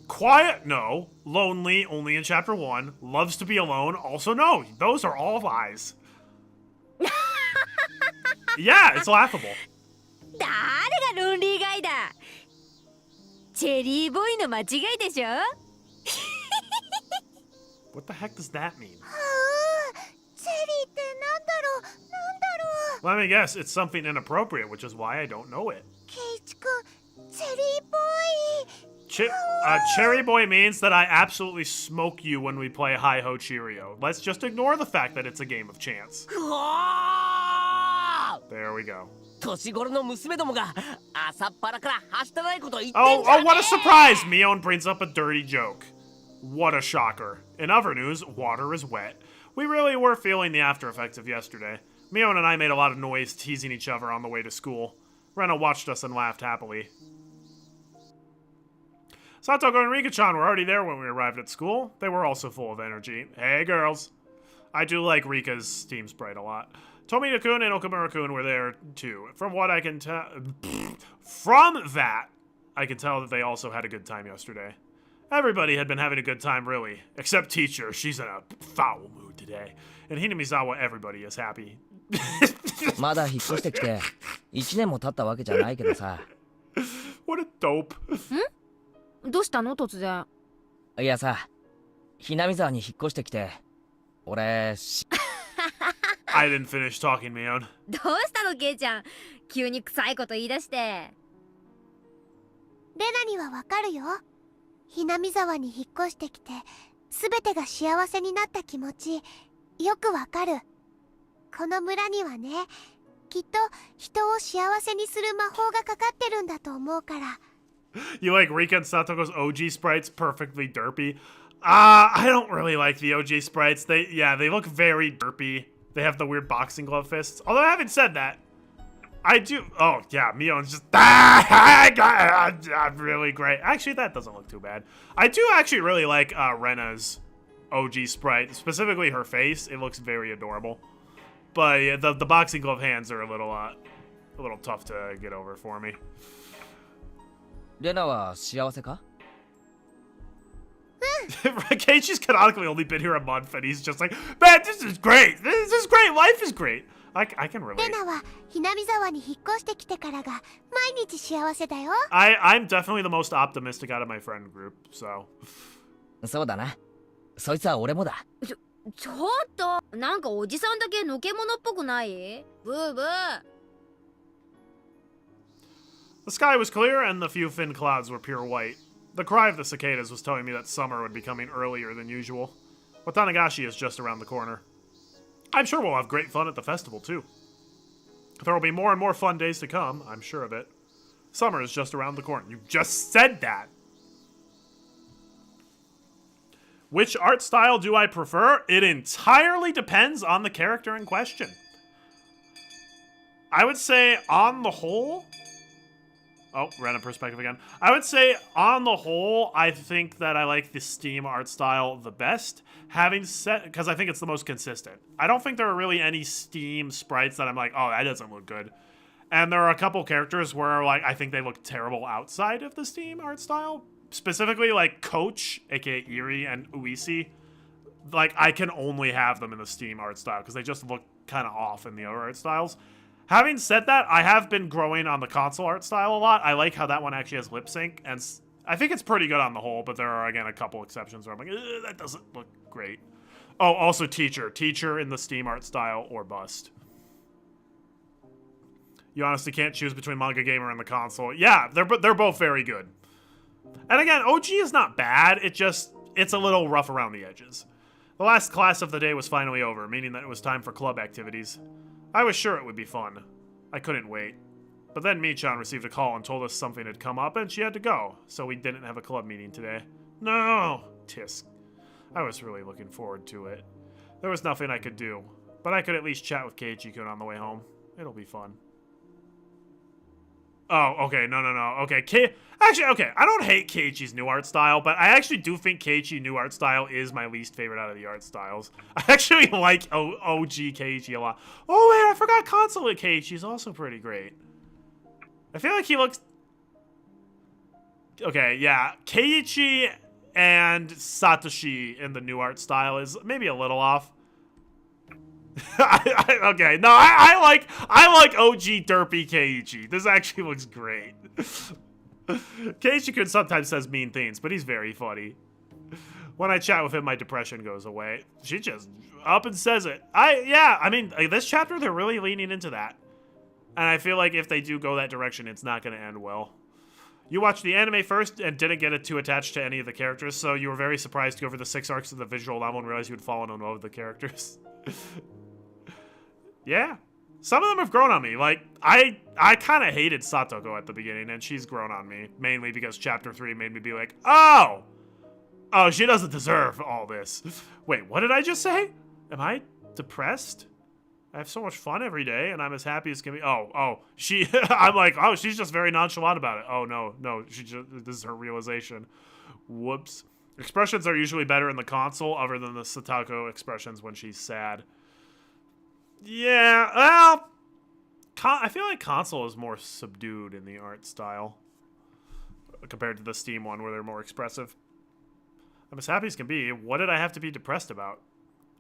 S1: Quiet? No. Lonely? Only in chapter 1. Loves to be alone? Also no. Those are all lies. Yeah, it's laughable.
S3: 誰がロンリーガイだ？チェリーボーイの間違いでしょ？
S1: What the heck does that mean?
S4: チェリーってなんだろうなんだろう。
S1: Let me guess, it's something inappropriate, which is why I don't know it.
S4: ケイチくん、チェリーボーイ。
S1: Cherry Boy means that I absolutely smoke you when we play Hi-Ho Cheerio. Let's just ignore the fact that it's a game of chance.
S2: うわー
S1: There we go.
S2: 年頃の娘どもが朝っぱらからはしたないこと言ってん
S1: Oh,
S2: じゃね
S1: oh, what a surprise! Mion brings up a dirty joke. What a shocker. In other news, water is wet. We really were feeling the after effects of yesterday. Mion and I made a lot of noise teasing each other on the way to school. Rena watched us and laughed happily. Satoko and Rika-chan were already there when we arrived at school. They were also full of energy. Hey, girls. I do like Rika's team sprite a lot. Tomita-kun and Okamura-kun were there, too. From what I can tell... From that, I can tell that they also had a good time yesterday. Everybody had been having a good time, really. Except teacher. She's in a foul mood today. In Hinamizawa, everybody is happy.
S2: まだ引っ越してきて1年も経ったわけじゃないけどさ。
S1: What a dope.
S3: どうしたの突然？
S2: いやさ、ひなみ沢に引っ越してきて俺
S1: I didn't finish talking, Mion.
S3: どうしたのケイちゃん？急に臭いこと言い出して。
S4: レナにはわかるよ。ひなみ沢に引っ越してきてすべてが幸せになった気持ちよくわかる。この村にはね、きっと人を幸せにする魔法がかかってるんだと思うから。
S1: You like Rika and Satoko's OG sprites perfectly derpy? I don't really like the OG sprites. They look very derpy. They have the weird boxing glove fists. Although having said that, I do... Oh, yeah, Mion's just... really great. Actually, that doesn't look too bad. I do actually really like Rena's OG sprite. Specifically her face. It looks very adorable. But yeah, the boxing glove hands are a little tough to get over for me.
S2: レナは幸せか？
S1: Keiichi's canonically only been here a month, and he's just like, man, this is great. This is great. Life is great. I can relate.
S4: レナはひなみ沢に引っ越してきてからが毎日幸せだよ。
S1: I'm definitely the most optimistic out of my friend group, so.
S2: そうだな。そいつは俺もだ。
S3: ちょっとなんかおじさんだけのけ者っぽくない？ブーブー。
S1: The sky was clear, and the few thin clouds were pure white. The cry of the cicadas was telling me that summer would be coming earlier than usual. Watanagashi is just around the corner. I'm sure we'll have great fun at the festival, too. There will be more and more fun days to come, I'm sure of it. Summer is just around the corner. You just said that! Which art style do I prefer? It entirely depends on the character in question. I would say, on the whole... Oh, random perspective again. I would say, on the whole, I think that I like the Steam art style the best. Having said... Because I think it's the most consistent. I don't think there are really any Steam sprites that I'm like, oh, that doesn't look good. And there are a couple characters where, like, I think they look terrible outside of the Steam art style. Specifically, like, Coach, aka Eri, and Uisi. Like, I can only have them in the Steam art style, because they just look kind of off in the other art styles. Having said that, I have been growing on the console art style a lot. I like how that one actually has lip sync, and I think it's pretty good on the whole, but there are, again, a couple exceptions where I'm like, that doesn't look great. Oh, also Teacher. Teacher in the Steam art style, or bust. You honestly can't choose between Manga Gamer and the console. Yeah, they're both very good. And again, OG is not bad, it's a little rough around the edges. The last class of the day was finally over, meaning that it was time for club activities. I was sure it would be fun. I couldn't wait. But then Michan received a call and told us something had come up and she had to go, so we didn't have a club meeting today. No! Tisk. I was really looking forward to it. There was nothing I could do, but I could at least chat with Keiichi-kun on the way home. It'll be fun. Oh, okay, no. Okay, actually, okay, I don't hate Keiichi's new art style, but I actually do think Keiichi's new art style is my least favorite out of the art styles. I actually like OG Keiichi a lot. Oh, wait, I forgot Consulate Keiichi's also pretty great. I feel like he looks... Okay, yeah, Keiichi and Satoshi in the new art style is maybe a little off. Okay, no, I like OG derpy Keiichi. This actually looks great. Keiichi-kun sometimes says mean things, but he's very funny. When I chat with him, my depression goes away. She just up and says it. I mean, like, this chapter, they're really leaning into that. And I feel like if they do go that direction, it's not going to end well. You watched the anime first and didn't get it too attached to any of the characters, so you were very surprised to go over the 6 arcs of the visual novel and realize you had fallen in love with the characters. Yeah. Some of them have grown on me. Like, I kind of hated Satoko at the beginning, and she's grown on me. Mainly because Chapter 3 made me be like, oh, she doesn't deserve all this. Wait, what did I just say? Am I depressed? I have so much fun every day, and I'm as happy as can be. She, I'm like, oh, she's just very nonchalant about it. Oh, no, this is her realization. Whoops. Expressions are usually better in the console, other than the Satoko expressions when she's sad. Yeah, well, I feel like console is more subdued in the art style compared to the Steam one, where they're more expressive. I'm as happy as can be. What did I have to be depressed about?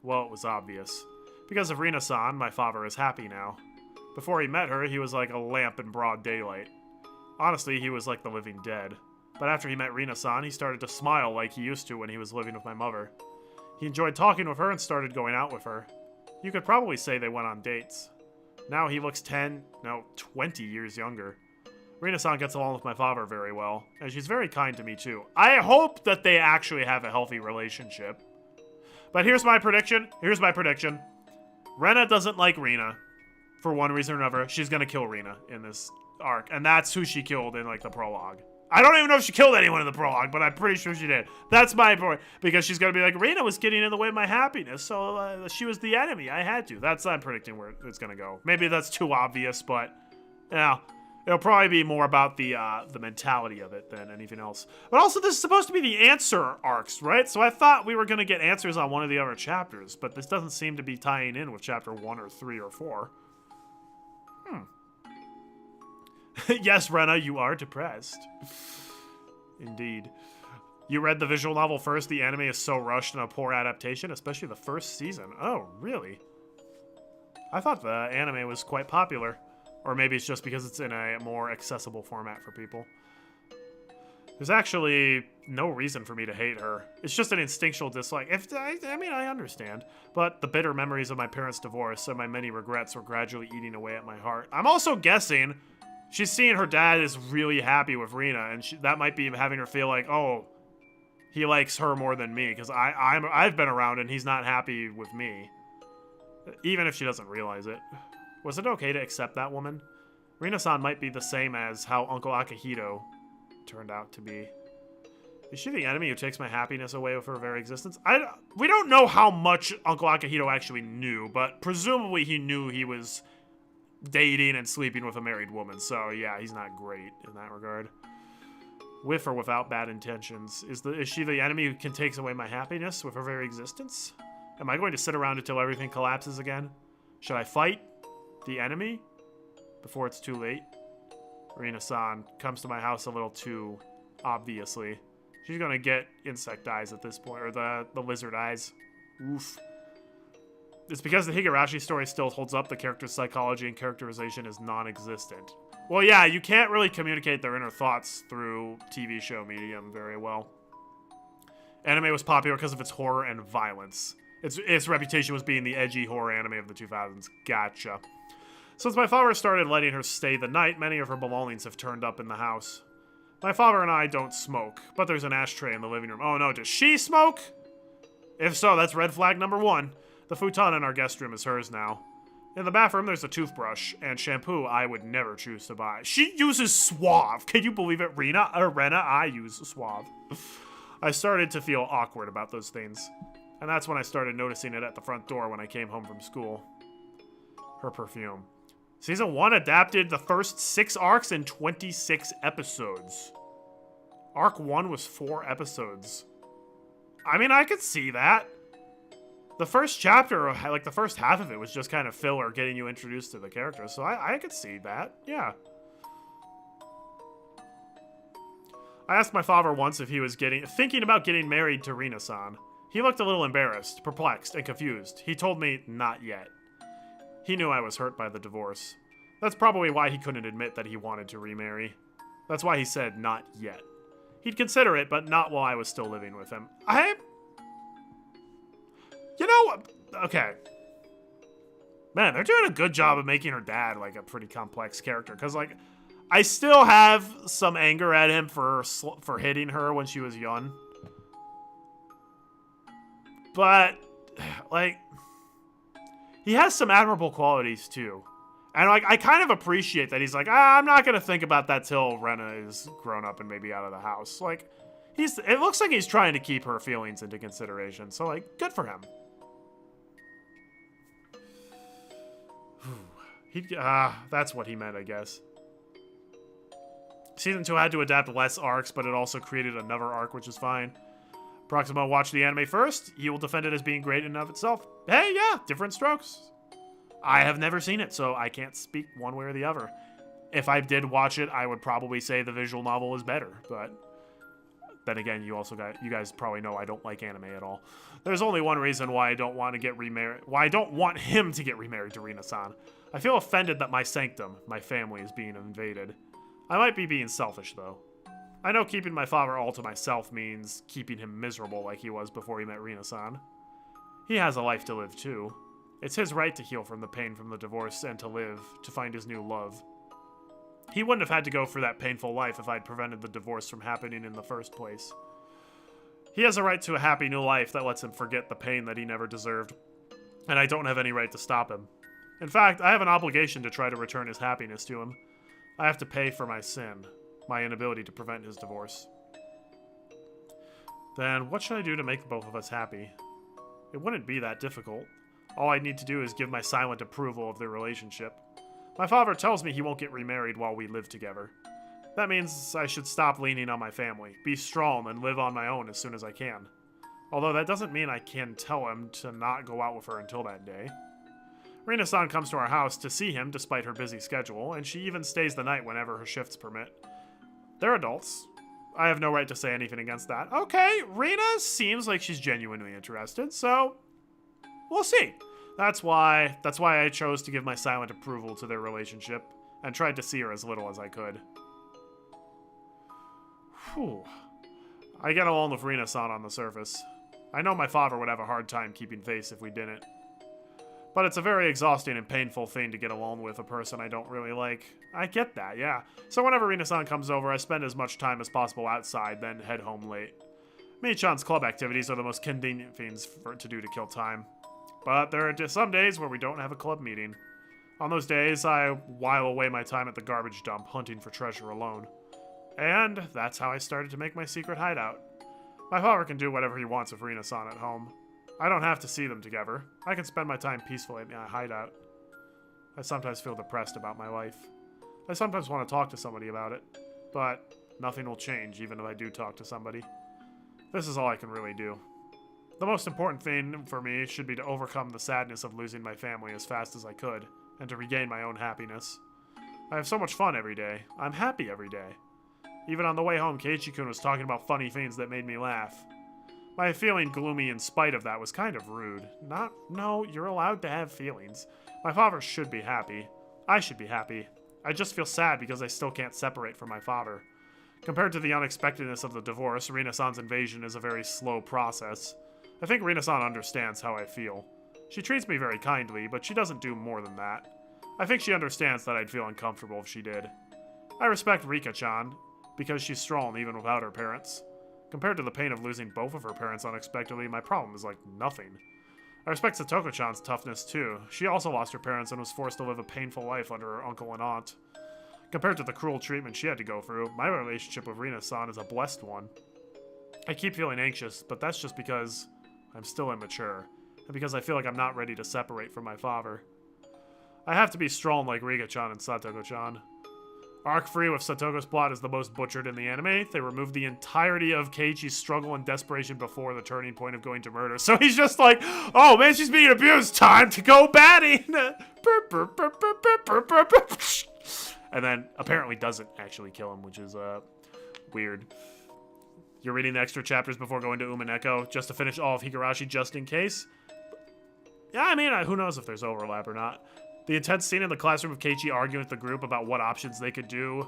S1: Well, it was obvious. Because of Rina-san, my father is happy now. Before he met her, he was like a lamp in broad daylight. Honestly, he was like the living dead. But after he met Rina-san, he started to smile like he used to when he was living with my mother. He enjoyed talking with her and started going out with her. You could probably say they went on dates. Now he looks 20 years younger. Rina-san gets along with my father very well, and she's very kind to me too. I hope that they actually have a healthy relationship. But here's my prediction. Rena doesn't like Rina. For one reason or another, she's gonna kill Rina in this arc, and that's who she killed in, like, the prologue. I don't even know if she killed anyone in the prologue, but I'm pretty sure she did. That's my point. Because she's going to be like, Rina was getting in the way of my happiness, so she was the enemy. I had to. I'm predicting where it's going to go. Maybe that's too obvious, but, yeah. It'll probably be more about the mentality of it than anything else. But also, this is supposed to be the answer arcs, right? So I thought we were going to get answers on one of the other chapters, but this doesn't seem to be tying in with chapter 1 or 3 or 4. Yes, Rena, you are depressed. Indeed. You read the visual novel first. The anime is so rushed and a poor adaptation, especially the first season. Oh, really? I thought the anime was quite popular. Or maybe it's just because it's in a more accessible format for people. There's actually no reason for me to hate her. It's just an instinctual dislike. I understand. But the bitter memories of my parents' divorce and my many regrets were gradually eating away at my heart. I'm also guessing she's seeing her dad is really happy with Rina, and that might be having her feel like, oh, he likes her more than me, because I've been around and he's not happy with me. Even if she doesn't realize it. Was it okay to accept that woman? Rina-san might be the same as how Uncle Akihito turned out to be. Is she the enemy who takes my happiness away with her very existence? We don't know how much Uncle Akihito actually knew, but presumably he knew he was dating and sleeping with a married woman. So yeah, he's not great in that regard. With or without bad intentions. Is she the enemy who can take away my happiness with her very existence? Am I going to sit around until everything collapses again? Should I fight the enemy before it's too late? Rina-san comes to my house a little too obviously. She's gonna get insect eyes at this point, or the lizard eyes. Oof. It's because the Higurashi story still holds up, the character's psychology and characterization is non-existent. Well, yeah, you can't really communicate their inner thoughts through TV show medium very well. Anime was popular because of its horror and violence. Its reputation was being the edgy horror anime of the 2000s. Gotcha. Since my father started letting her stay the night, many of her belongings have turned up in the house. My father and I don't smoke, but there's an ashtray in the living room. Oh no, does she smoke? If so, that's red flag number 1. The futon in our guest room is hers now. In the bathroom, there's a toothbrush and shampoo I would never choose to buy. She uses Suave. Can you believe it? Rena, I use Suave. I started to feel awkward about those things. And that's when I started noticing it at the front door when I came home from school. Her perfume. Season 1 adapted the first 6 arcs in 26 episodes. Arc 1 was 4 episodes. I mean, I could see that. The first chapter, like the first half of it, was just kind of filler, getting you introduced to the characters. So I could see that, yeah. I asked my father once if he was thinking about getting married to Rina-san. He looked a little embarrassed, perplexed, and confused. He told me not yet. He knew I was hurt by the divorce. That's probably why he couldn't admit that he wanted to remarry. That's why he said not yet. He'd consider it, but not while I was still living with him. You know, okay. Man, they're doing a good job of making her dad, like, a pretty complex character. Because, like, I still have some anger at him for hitting her when she was young. But, like, he has some admirable qualities, too. And, like, I kind of appreciate that he's like, I'm not going to think about that till Rena is grown up and maybe out of the house. Like, it looks like he's trying to keep her feelings into consideration. So, like, good for him. That's what he meant, I guess. Season 2 had to adapt less arcs, but it also created another arc, which is fine. Proximo watched the anime first. He will defend it as being great in and of itself. Hey, yeah, different strokes. I have never seen it, so I can't speak one way or the other. If I did watch it, I would probably say the visual novel is better, but then again, you guys probably know I don't like anime at all. There's only one reason why I don't want to get remarried. Why I don't want him to get remarried to Rina-san. I feel offended that my sanctum, my family, is being invaded. I might be being selfish, though. I know keeping my father all to myself means keeping him miserable like he was before he met Rina-san. He has a life to live, too. It's his right to heal from the pain from the divorce and to live, to find his new love. He wouldn't have had to go through that painful life if I'd prevented the divorce from happening in the first place. He has a right to a happy new life that lets him forget the pain that he never deserved, and I don't have any right to stop him. In fact, I have an obligation to try to return his happiness to him. I have to pay for my sin, my inability to prevent his divorce. Then, what should I do to make both of us happy? It wouldn't be that difficult. All I need to do is give my silent approval of their relationship. My father tells me he won't get remarried while we live together. That means I should stop leaning on my family, be strong, and live on my own as soon as I can. Although that doesn't mean I can tell him to not go out with her until that day. Rina-san comes to our house to see him despite her busy schedule, and she even stays the night whenever her shifts permit. They're adults. I have no right to say anything against that. Okay, Rina seems like she's genuinely interested, so we'll see. That's why I chose to give my silent approval to their relationship and tried to see her as little as I could. Whew. I get along with Rina-san on the surface. I know my father would have a hard time keeping face if we didn't. But it's a very exhausting and painful thing to get along with a person I don't really like. I get that, yeah. So whenever Rina-san comes over, I spend as much time as possible outside, then head home late. Mii-chan's club activities are the most convenient things to do to kill time. But there are just some days where we don't have a club meeting. On those days, I while away my time at the garbage dump hunting for treasure alone. And that's how I started to make my secret hideout. My father can do whatever he wants with Rina-san at home. I don't have to see them together. I can spend my time peacefully at my hideout. I sometimes feel depressed about my life. I sometimes want to talk to somebody about it. But nothing will change even if I do talk to somebody. This is all I can really do. The most important thing for me should be to overcome the sadness of losing my family as fast as I could, and to regain my own happiness. I have so much fun every day. I'm happy every day. Even on the way home, Keiichi-kun was talking about funny things that made me laugh. My feeling gloomy in spite of that was kind of rude. No, you're allowed to have feelings. My father should be happy. I should be happy. I just feel sad because I still can't separate from my father. Compared to the unexpectedness of the divorce, Rina-san's invasion is a very slow process. I think Rina-san understands how I feel. She treats me very kindly, but she doesn't do more than that. I think she understands that I'd feel uncomfortable if she did. I respect Rika-chan, because she's strong even without her parents. Compared to the pain of losing both of her parents unexpectedly, my problem is like nothing. I respect Satoko-chan's toughness too. She also lost her parents and was forced to live a painful life under her uncle and aunt. Compared to the cruel treatment she had to go through, my relationship with Rina-san is a blessed one. I keep feeling anxious, but that's just because I'm still immature, and because I feel like I'm not ready to separate from my father. I have to be strong like Rika-chan and Satoko-chan. Arc 3 with Satoko's plot is the most butchered in the anime. They removed the entirety of Keiichi's struggle and desperation before the turning point of going to murder. So he's just like, oh man, she's being abused, time to go batting! And then apparently doesn't actually kill him, which is weird. You're reading the extra chapters before going to Umineko just to finish all of Higurashi just in case? Yeah, I mean, who knows if there's overlap or not. The intense scene in the classroom of Keiichi arguing with the group about what options they could do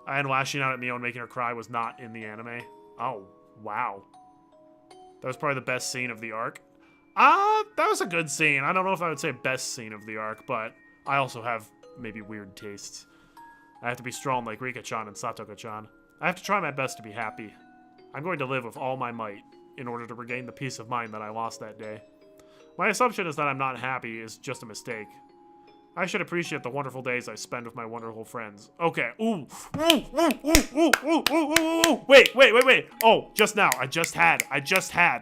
S1: and lashing out at Mio and making her cry was not in the anime. Oh, wow. That was probably the best scene of the arc. That was a good scene. I don't know if I would say best scene of the arc, but I also have maybe weird tastes. I have to be strong like Rika-chan and Satoko-chan. I have to try my best to be happy. I'm going to live with all my might in order to regain the peace of mind that I lost that day. My assumption is that I'm not happy is just a mistake. I should appreciate the wonderful days I spend with my wonderful friends. Okay. Ooh. Wait. Oh, just now. I just had.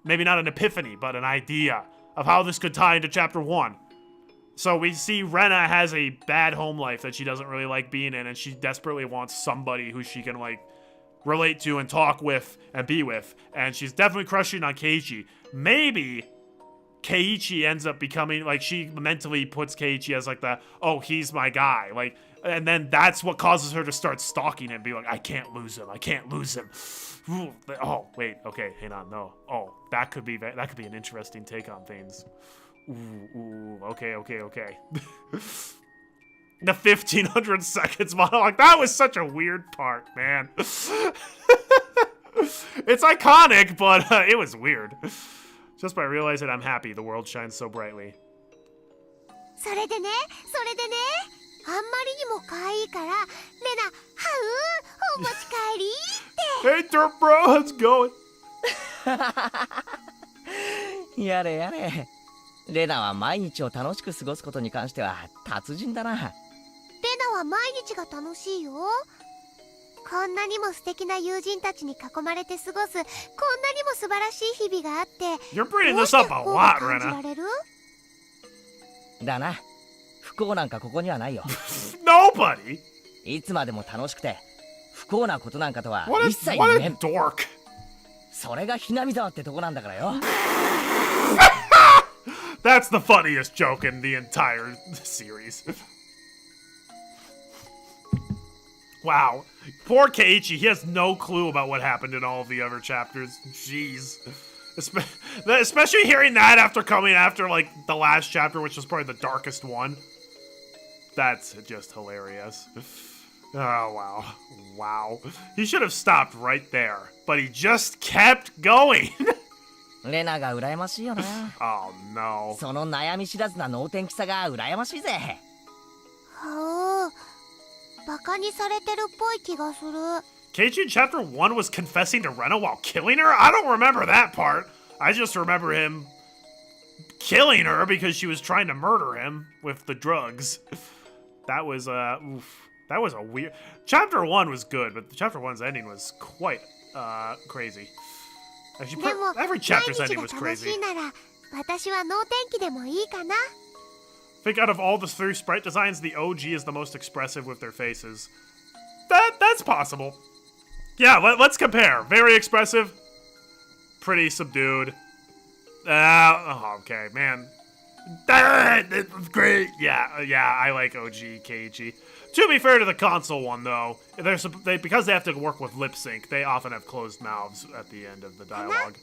S1: Maybe not an epiphany, but an idea of how this could tie into chapter 1. So we see Rena has a bad home life that she doesn't really like being in, and she desperately wants somebody who she can, like, relate to and talk with and be with. And she's definitely crushing on Keiichi. Maybe Keiichi ends up becoming, like, she mentally puts Keiichi as, like, oh, he's my guy. Like, and then that's what causes her to start stalking him, be like, I can't lose him. Ooh, oh, wait, okay, hang on, no. Oh, that could be an interesting take on things. Ooh, okay. The 1500 seconds monologue, that was such a weird part, man. It's iconic, but it was weird. Just by realizing I'm happy, the world shines so brightly.
S4: それでね、あんまりにも可愛いから、レナ、お持ち帰りって。
S1: Hey, Dirt Bro, how's it going?
S2: やれやれ。レナは毎日を楽しく過ごすことに関しては達人だな。
S4: レナは毎日が楽しいよ。こんなにも素敵な友人たちに囲まれて過ごす、こんなにも素晴らしい日々があって、
S1: You're bringing this up a lot, Rena.
S2: だな。不幸なんかここにはないよ。
S1: Nobody.
S2: いつまでも楽しくて不幸なことなんかとは
S1: What
S2: 一切
S1: a
S2: 言えん。
S1: dork.
S2: それがひなみ沢ってとこなんだからよ。
S1: That's the funniest joke in the entire series. Wow. Poor Keiichi, he has no clue about what happened in all of the other chapters. Jeez. Especially hearing that after coming after, like, the last chapter, which was probably the darkest one. That's just hilarious. Oh, wow. He should have stopped right there, but he just kept going.
S2: レナが羨ましいよな。
S1: Oh, no.
S2: その悩み知らずな能天気さが羨ましいぜ。
S4: バカにされてるっぽい気がする。
S1: Keiichi in chapter 1 was confessing to Rena while killing her? I don't remember that part. I just remember him killing her because she was trying to murder him with the drugs. That was oof. That was a weird. Chapter 1 was good, but Chapter 1's ending was quite crazy. Actually, every chapter's ending was crazy.
S4: 私は能天気でもいいかな。
S1: I think out of all the 3 sprite designs, the OG is the most expressive with their faces. That's possible. Yeah, let's compare. Very expressive. Pretty subdued. Okay, man. Great. Yeah, I like OG Keiichi. To be fair to the console one, though, because they have to work with lip sync, they often have closed mouths at the end of the dialogue.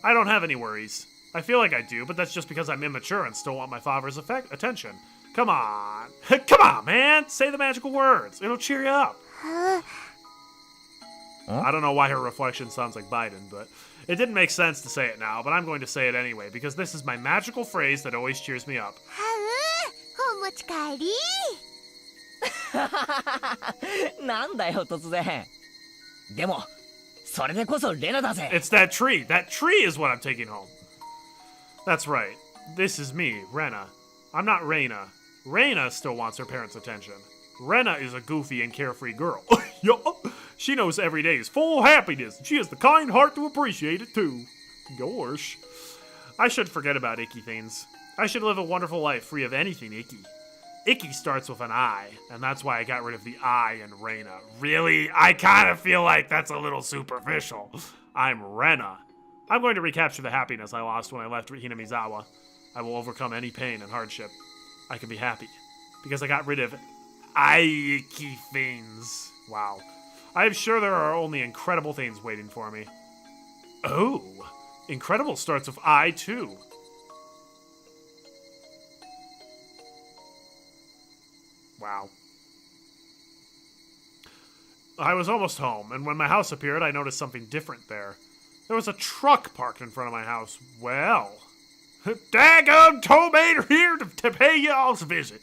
S1: I don't have any worries. I feel like I do, but that's just because I'm immature and still want my father's attention. Come on. Come on, man. Say the magical words. It'll cheer you up. I don't know why her reflection sounds like Biden, but it didn't make sense to say it now, but I'm going to say it anyway, because this is my magical phrase that always cheers me up.
S4: お持ち帰り。
S2: なんだよ突然。でもそれでこそレナだぜ。
S1: It's that tree. That tree is what I'm taking home. That's right. This is me, Rena. I'm not Reina. Reina still wants her parents' attention. Rena is a goofy and carefree girl. Yup. She knows every day is full of happiness, and she has the kind heart to appreciate it too. Gosh. I should forget about icky things. I should live a wonderful life free of anything icky. Icky starts with an I, and that's why I got rid of the I in Reina. Really? I kind of feel like that's a little superficial. I'm Rena. I'm going to recapture the happiness I lost when I left Hinamizawa. I will overcome any pain and hardship. I can be happy, because I got rid of icky things. Wow. I am sure there are only incredible things waiting for me. Oh, incredible starts with I, too. Wow. I was almost home, and when my house appeared, I noticed something different there. There was a truck parked in front of my house. Well, daggum tow mater here to pay y'all's visit.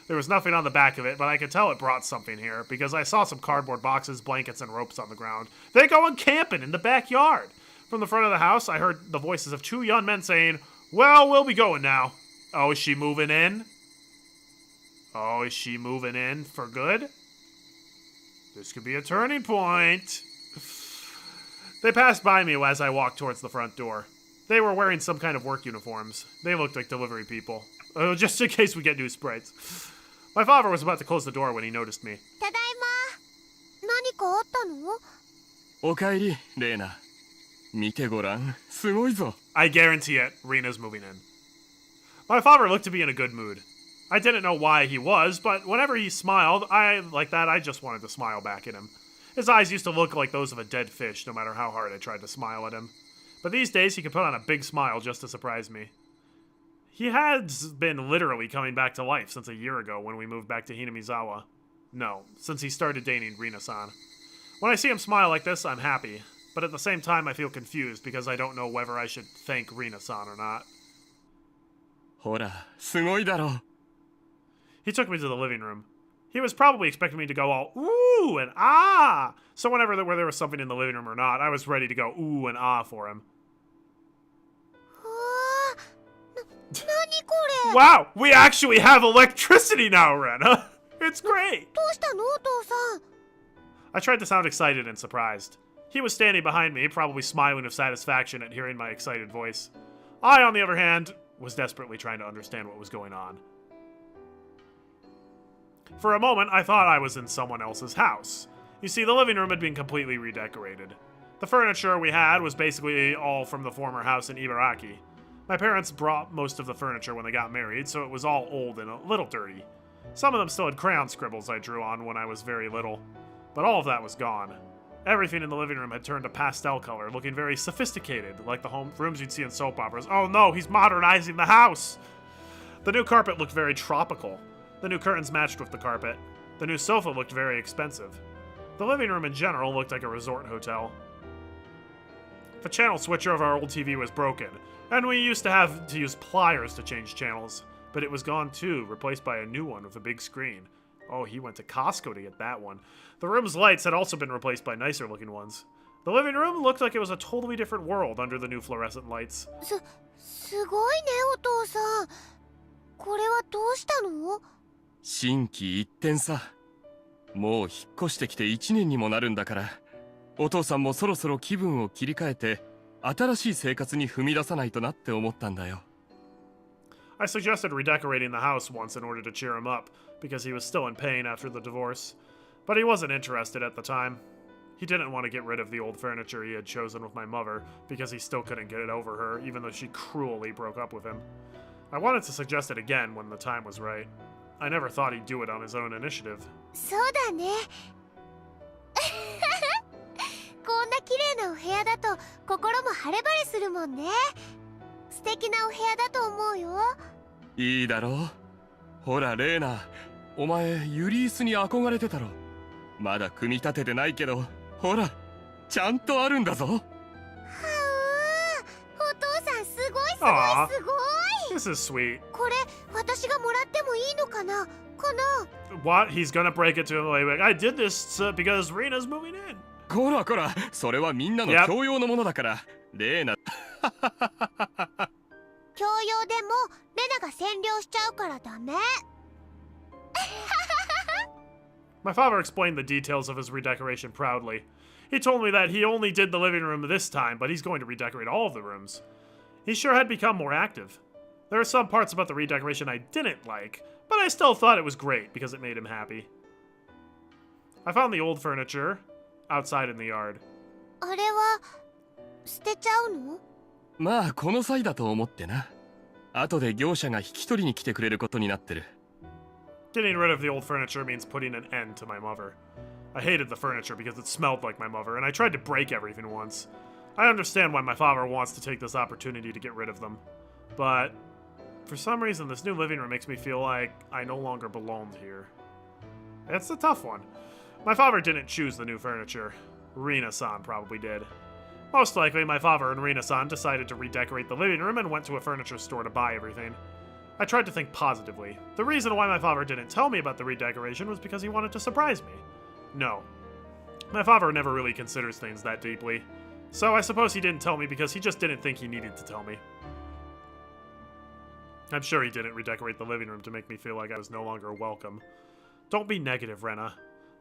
S1: There was nothing on the back of it, but I could tell it brought something here, because I saw some cardboard boxes, blankets, and ropes on the ground. They going camping in the backyard. From the front of the house, I heard the voices of 2 young men saying, "Well, we'll be going now." Oh, is she moving in? Oh, is she moving in for good? This could be a turning point. They passed by me as I walked towards the front door. They were wearing some kind of work uniforms. They looked like delivery people. Just in case we get new sprites. My father was about to close the door when he noticed me.
S4: ただいま。何かあったの？
S6: おかえり、レーナ。見てごらん。すごいぞ。
S1: I guarantee it, Rena's moving in. My father looked to be in a good mood. I didn't know why he was, but whenever he smiled, I just wanted to smile back at him. His eyes used to look like those of a dead fish, no matter how hard I tried to smile at him. But these days, he could put on a big smile just to surprise me. He has been literally coming back to life since a year ago when we moved back to Hinamizawa. No, since he started dating Rina-san. When I see him smile like this, I'm happy. But at the same time, I feel confused because I don't know whether I should thank Rina-san or not.
S6: ほら、すごいだろ。
S1: He took me to the living room. He was probably expecting me to go all ooh and ah. So whenever there was something in the living room or not, I was ready to go ooh and ah for him.
S4: 何これ？
S1: Wow, we actually have electricity now, Rena. It's great.
S4: どうしたのお父さん？
S1: I tried to sound excited and surprised. He was standing behind me, probably smiling with satisfaction at hearing my excited voice. I, on the other hand, was desperately trying to understand what was going on. For a moment, I thought I was in someone else's house. You see, the living room had been completely redecorated. The furniture we had was basically all from the former house in Ibaraki. My parents brought most of the furniture when they got married, so it was all old and a little dirty. Some of them still had crayon scribbles I drew on when I was very little. But all of that was gone. Everything in the living room had turned a pastel color, looking very sophisticated, like the home rooms you'd see in soap operas. Oh no, he's modernizing the house! The new carpet looked very tropical. The new curtains matched with the carpet. The new sofa looked very expensive. The living room in general looked like a resort hotel. The channel switcher of our old TV was broken, and we used to have to use pliers to change channels. But it was gone too, replaced by a new one with a big screen. Oh, he went to Costco to get that one. The room's lights had also been replaced by nicer looking ones. The living room looked like it was a totally different world under the new fluorescent lights.
S4: すごいね、お父さん。これはどうしたの？
S6: 心機一転さ。もう引っ越してきて1年にもなるんだから、お父さんもそろそろ気分を切り替えて新しい生活に踏み出さないとなって思ったんだよ。
S1: I suggested redecorating the house once in order to cheer him up, because he was still in pain after the divorce. But he wasn't interested at the time. He didn't want to get rid of the old furniture he had chosen with my mother, because he still couldn't get it over her, even though she cruelly broke up with him. I wanted to suggest it again when the time was right. I never thought he'd do it on his own initiative.
S4: そうだね。こんな綺麗なお部屋だと心も晴れ晴れするもんね。素敵なお部屋だと思うよ。
S6: いいだろう。ほらレーナ、お前ユリースに憧れてたろ。まだ組み立ててないけど、ほらちゃんとあるんだぞ。は
S4: お父さんすごいすご
S1: Aw.
S4: いすごい。
S1: This is sweet.
S4: これ私がもらってもいいのかな？かな？
S1: What? He's gonna break it to him like, I did this because Rena's moving in.
S6: こらこら、それはみんなの
S1: Yep.
S6: 共用のものだから。レーナ
S4: 共用でもレナが占領しちゃうからダメ。
S1: My father explained the details of his redecoration proudly. He told me that he only did the living room this time, but he's going to redecorate all of the rooms. He sure had become more active. There are some parts about the redecoration I didn't like, but I still thought it was great because it made him happy. I found the old furniture outside in the yard.
S4: あれは捨てちゃうの？
S6: まあこの際だと思ってな。後で業者が引き取りに来てくれることになってる。
S1: Getting rid of the old furniture means putting an end to my mother. I hated the furniture because it smelled like my mother, and I tried to break everything once. I understand why my father wants to take this opportunity to get rid of them. But for some reason, this new living room makes me feel like I no longer belonged here. It's a tough one. My father didn't choose the new furniture. Rina-san probably did. Most likely, my father and Rina-san decided to redecorate the living room and went to a furniture store to buy everything. I tried to think positively. The reason why my father didn't tell me about the redecoration was because he wanted to surprise me. No. My father never really considers things that deeply. So I suppose he didn't tell me because he just didn't think he needed to tell me. I'm sure he didn't redecorate the living room to make me feel like I was no longer welcome. Don't be negative, Rena.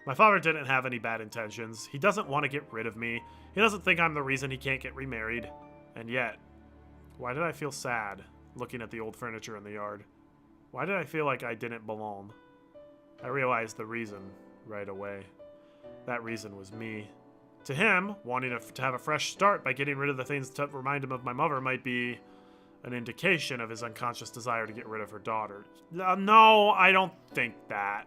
S1: My father didn't have any bad intentions. He doesn't want to get rid of me. He doesn't think I'm the reason he can't get remarried. And yet, why did I feel sad looking at the old furniture in the yard? Why did I feel like I didn't belong? I realized the reason right away. That reason was me. To him, wanting to have a fresh start by getting rid of the things to remind him of my mother might be an indication of his unconscious desire to get rid of her daughter. No, I don't think that.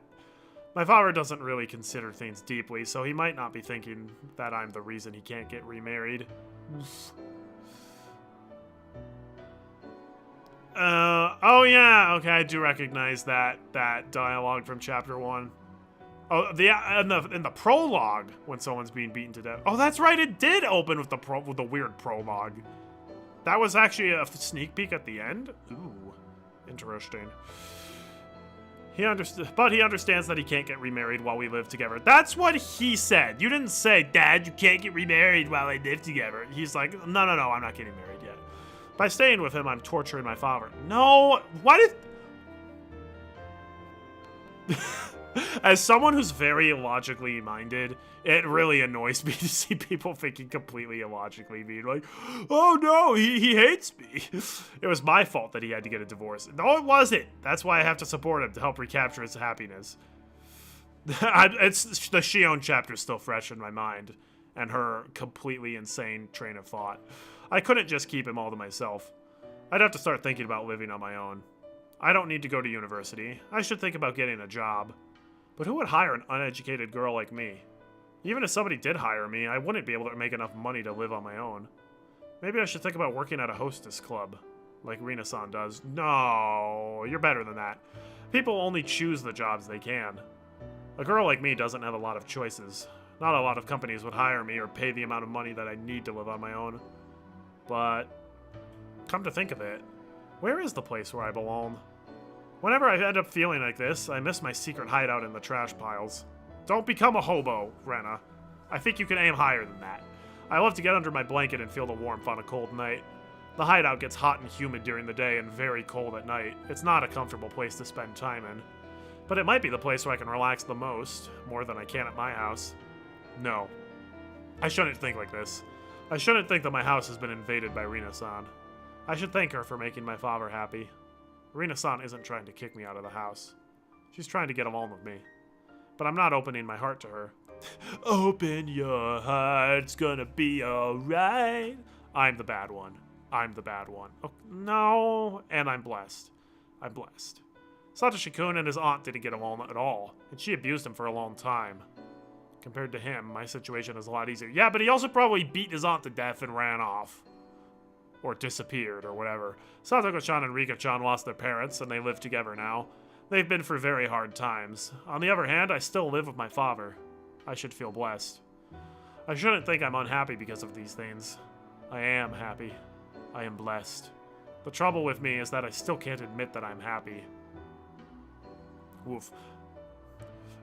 S1: My father doesn't really consider things deeply, so he might not be thinking that I'm the reason he can't get remarried. Oh yeah, okay, I do recognize that dialogue from chapter 1. Oh, in the prologue when someone's being beaten to death. Oh, that's right, it did open with the weird prologue. That was actually a sneak peek at the end. Ooh, interesting. He understands that he can't get remarried while we live together. That's what he said. You didn't say, Dad, you can't get remarried while I live together. He's like, no, I'm not getting married yet. By staying with him, I'm torturing my father. No, why did... As someone who's very illogically minded, it really annoys me to see people thinking completely illogically, being like, oh no, he hates me. It was my fault that he had to get a divorce. No, it wasn't. That's why I have to support him to help recapture his happiness. It's the Shion chapter still fresh in my mind, and her completely insane train of thought. I couldn't just keep him all to myself. I'd have to start thinking about living on my own. I don't need to go to university. I should think about getting a job. But who would hire an uneducated girl like me? Even if somebody did hire me, I wouldn't be able to make enough money to live on my own. Maybe I should think about working at a hostess club, like Rina-san does. No, you're better than that. People only choose the jobs they can. A girl like me doesn't have a lot of choices. Not a lot of companies would hire me or pay the amount of money that I need to live on my own. But, come to think of it, where is the place where I belong? Whenever I end up feeling like this, I miss my secret hideout in the trash piles. Don't become a hobo, Rena. I think you can aim higher than that. I love to get under my blanket and feel the warmth on a cold night. The hideout gets hot and humid during the day and very cold at night. It's not a comfortable place to spend time in. But it might be the place where I can relax the most, more than I can at my house. No. I shouldn't think like this. I shouldn't think that my house has been invaded by Rina-san. I should thank her for making my father happy. Rina-san isn't trying to kick me out of the house. She's trying to get along with me. But I'm not opening my heart to her. Open your heart, it's gonna be alright. I'm the bad one. I'm the bad one. Oh, no. And I'm blessed. I'm blessed. Satoshi-kun and his aunt didn't get along at all, and she abused him for a long time. Compared to him, my situation is a lot easier. Yeah, but he also probably beat his aunt to death and ran off. Or disappeared, or whatever. Satoko-chan and Rika-chan lost their parents, and they live together now. They've been through very hard times. On the other hand, I still live with my father. I should feel blessed. I shouldn't think I'm unhappy because of these things. I am happy. I am blessed. The trouble with me is that I still can't admit that I'm happy. Woof.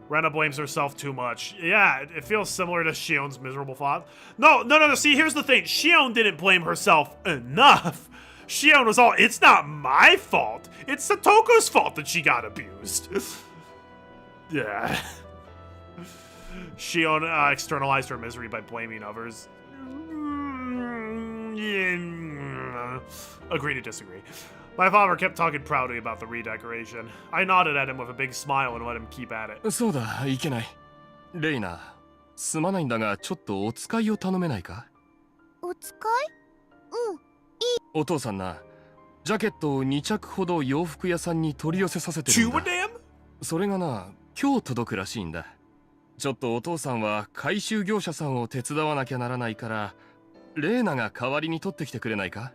S1: Rena blames herself too much. Yeah, it feels similar to Shion's miserable thought. No, see, here's the thing. Shion didn't blame herself enough. Shion was all, it's not my fault. It's Satoko's fault that she got abused. Yeah. Shion externalized her misery by blaming others. Agree to disagree. My father kept talking proudly about the redecoration. I nodded at him with a big smile and let him keep at it.
S6: そうだ、いけない。レイナ、すまないんだが、ちょっとお使いを頼めないか？
S4: お使い？うん。
S6: お父さんな、ジャケットを2着ほど洋服屋さんに取り寄せさせてるんだ。それがな、今日届くらしいんだ。ちょっとお父さんは回収業者さんを手伝わなきゃならないから、レイナが代わりに取ってきてくれないか？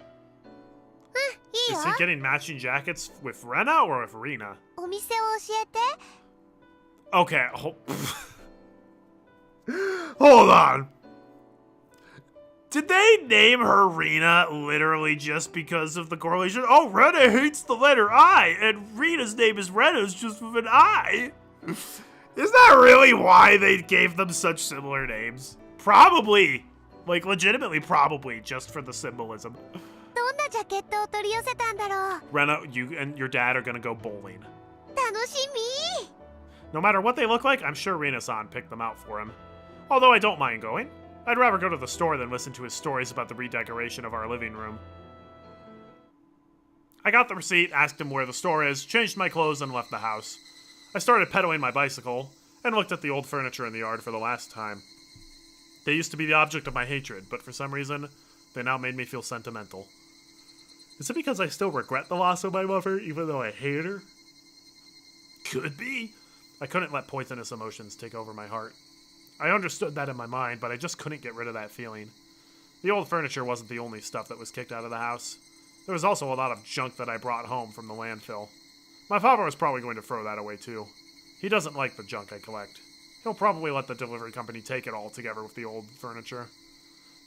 S1: Is he getting matching jackets with Rena or with Rina?
S4: お店を教えて。
S1: Okay, hold on. Did they name her Rina literally just because of the correlation? Oh, Rena hates the letter I, and Rina's name is Rena's just with an I. Is that really why they gave them such similar names? Probably. Like, legitimately probably, just for the symbolism.
S4: どんなジャケットを取り寄せたんだろう。
S1: Rena, you and your dad are gonna go bowling.
S4: 楽しみ。
S1: No matter what they look like, I'm sure Rina-san picked them out for him. Although I don't mind going. I'd rather go to the store than listen to his stories about the redecoration of our living room. I got the receipt, asked him where the store is, changed my clothes, and left the house. I started pedaling my bicycle, and looked at the old furniture in the yard for the last time. They used to be the object of my hatred, but for some reason, they now made me feel sentimental. Is it because I still regret the loss of my mother, even though I hate her? Could be. I couldn't let poisonous emotions take over my heart. I understood that in my mind, but I just couldn't get rid of that feeling. The old furniture wasn't the only stuff that was kicked out of the house. There was also a lot of junk that I brought home from the landfill. My father was probably going to throw that away too. He doesn't like the junk I collect. He'll probably let the delivery company take it all together with the old furniture.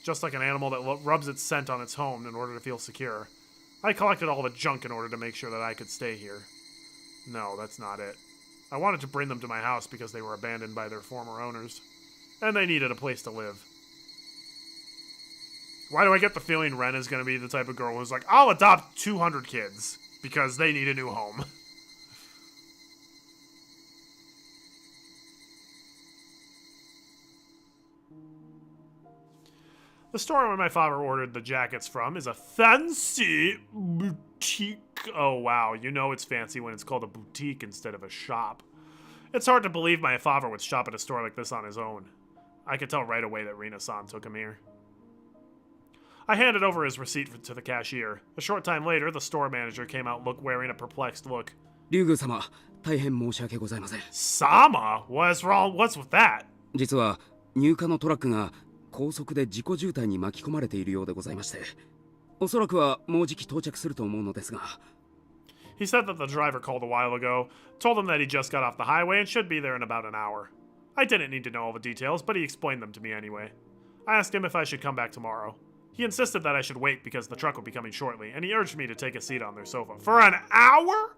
S1: Just like an animal that rubs its scent on its home in order to feel secure. I collected all the junk in order to make sure that I could stay here. No, that's not it. I wanted to bring them to my house because they were abandoned by their former owners. And they needed a place to live. Why do I get the feeling Ren is going to be the type of girl who's like, I'll adopt 200 kids because they need a new home. The store where my father ordered the jackets from is a fancy boutique. Oh, wow. You know it's fancy when it's called a boutique instead of a shop. It's hard to believe my father would shop at a store like this on his own. I could tell right away that Rina-san took him here. I handed over his receipt to the cashier. A short time later, the store manager came out wearing a perplexed look.
S7: Ryugu-sama, 大変申し訳ございません。
S1: Sama? What's wrong? What's with that?
S7: 実は入荷のトラックが高速で事故渋滞に巻き込まれているようでございまして、おそらくはもうじき到着すると思うのですが。
S1: He said that the driver called a while ago, told him that he just got off the highway and should be there in about an hour. I didn't need to know all the details, but he explained them to me anyway. I asked him if I should come back tomorrow. He insisted that I should wait because the truck would be coming shortly, and he urged me to take a seat on their sofa. For an hour?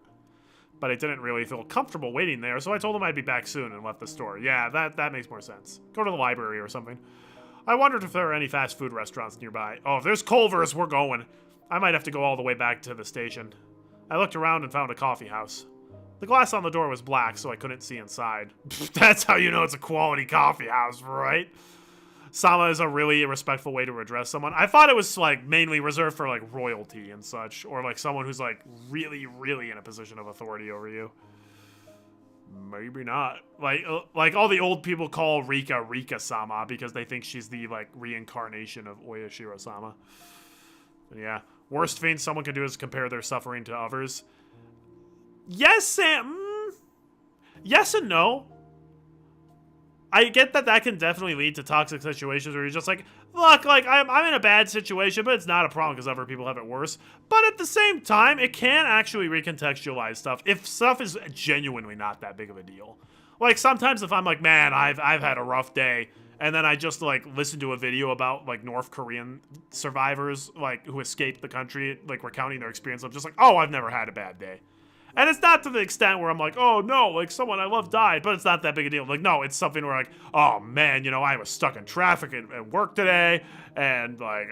S1: But I didn't really feel comfortable waiting there, so I told him I'd be back soon and left the store. Yeah, that makes more sense. Go to the library or something. I wondered if there were any fast food restaurants nearby. Oh, if there's Culver's, we're going. I might have to go all the way back to the station. I looked around and found a coffee house. The glass on the door was black, so I couldn't see inside. That's how you know it's a quality coffee house, right? Sama is a really respectful way to address someone. I thought it was, like, mainly reserved for, like, royalty and such. Or, like, someone who's, like, really, really in a position of authority over you. Maybe not. Like all the old people call Rika Rika-sama because they think she's the, like, reincarnation of Oyashiro-sama. Yeah. Worst thing someone can do is compare their suffering to others. Yes and no. I get that can definitely lead to toxic situations where you're just like, look, like, I'm in a bad situation, but it's not a problem because other people have it worse. But at the same time, it can actually recontextualize stuff if stuff is genuinely not that big of a deal. Like, sometimes if I'm like, man, I've had a rough day, and then I just, like, listen to a video about, like, North Korean survivors, like, who escaped the country, like, recounting their experience, I'm just like, oh, I've never had a bad day. And it's not to the extent where I'm like, oh no, like someone I love died, but it's not that big a deal. Like, no, it's something where like, oh man, you know, I was stuck in traffic at work today, and like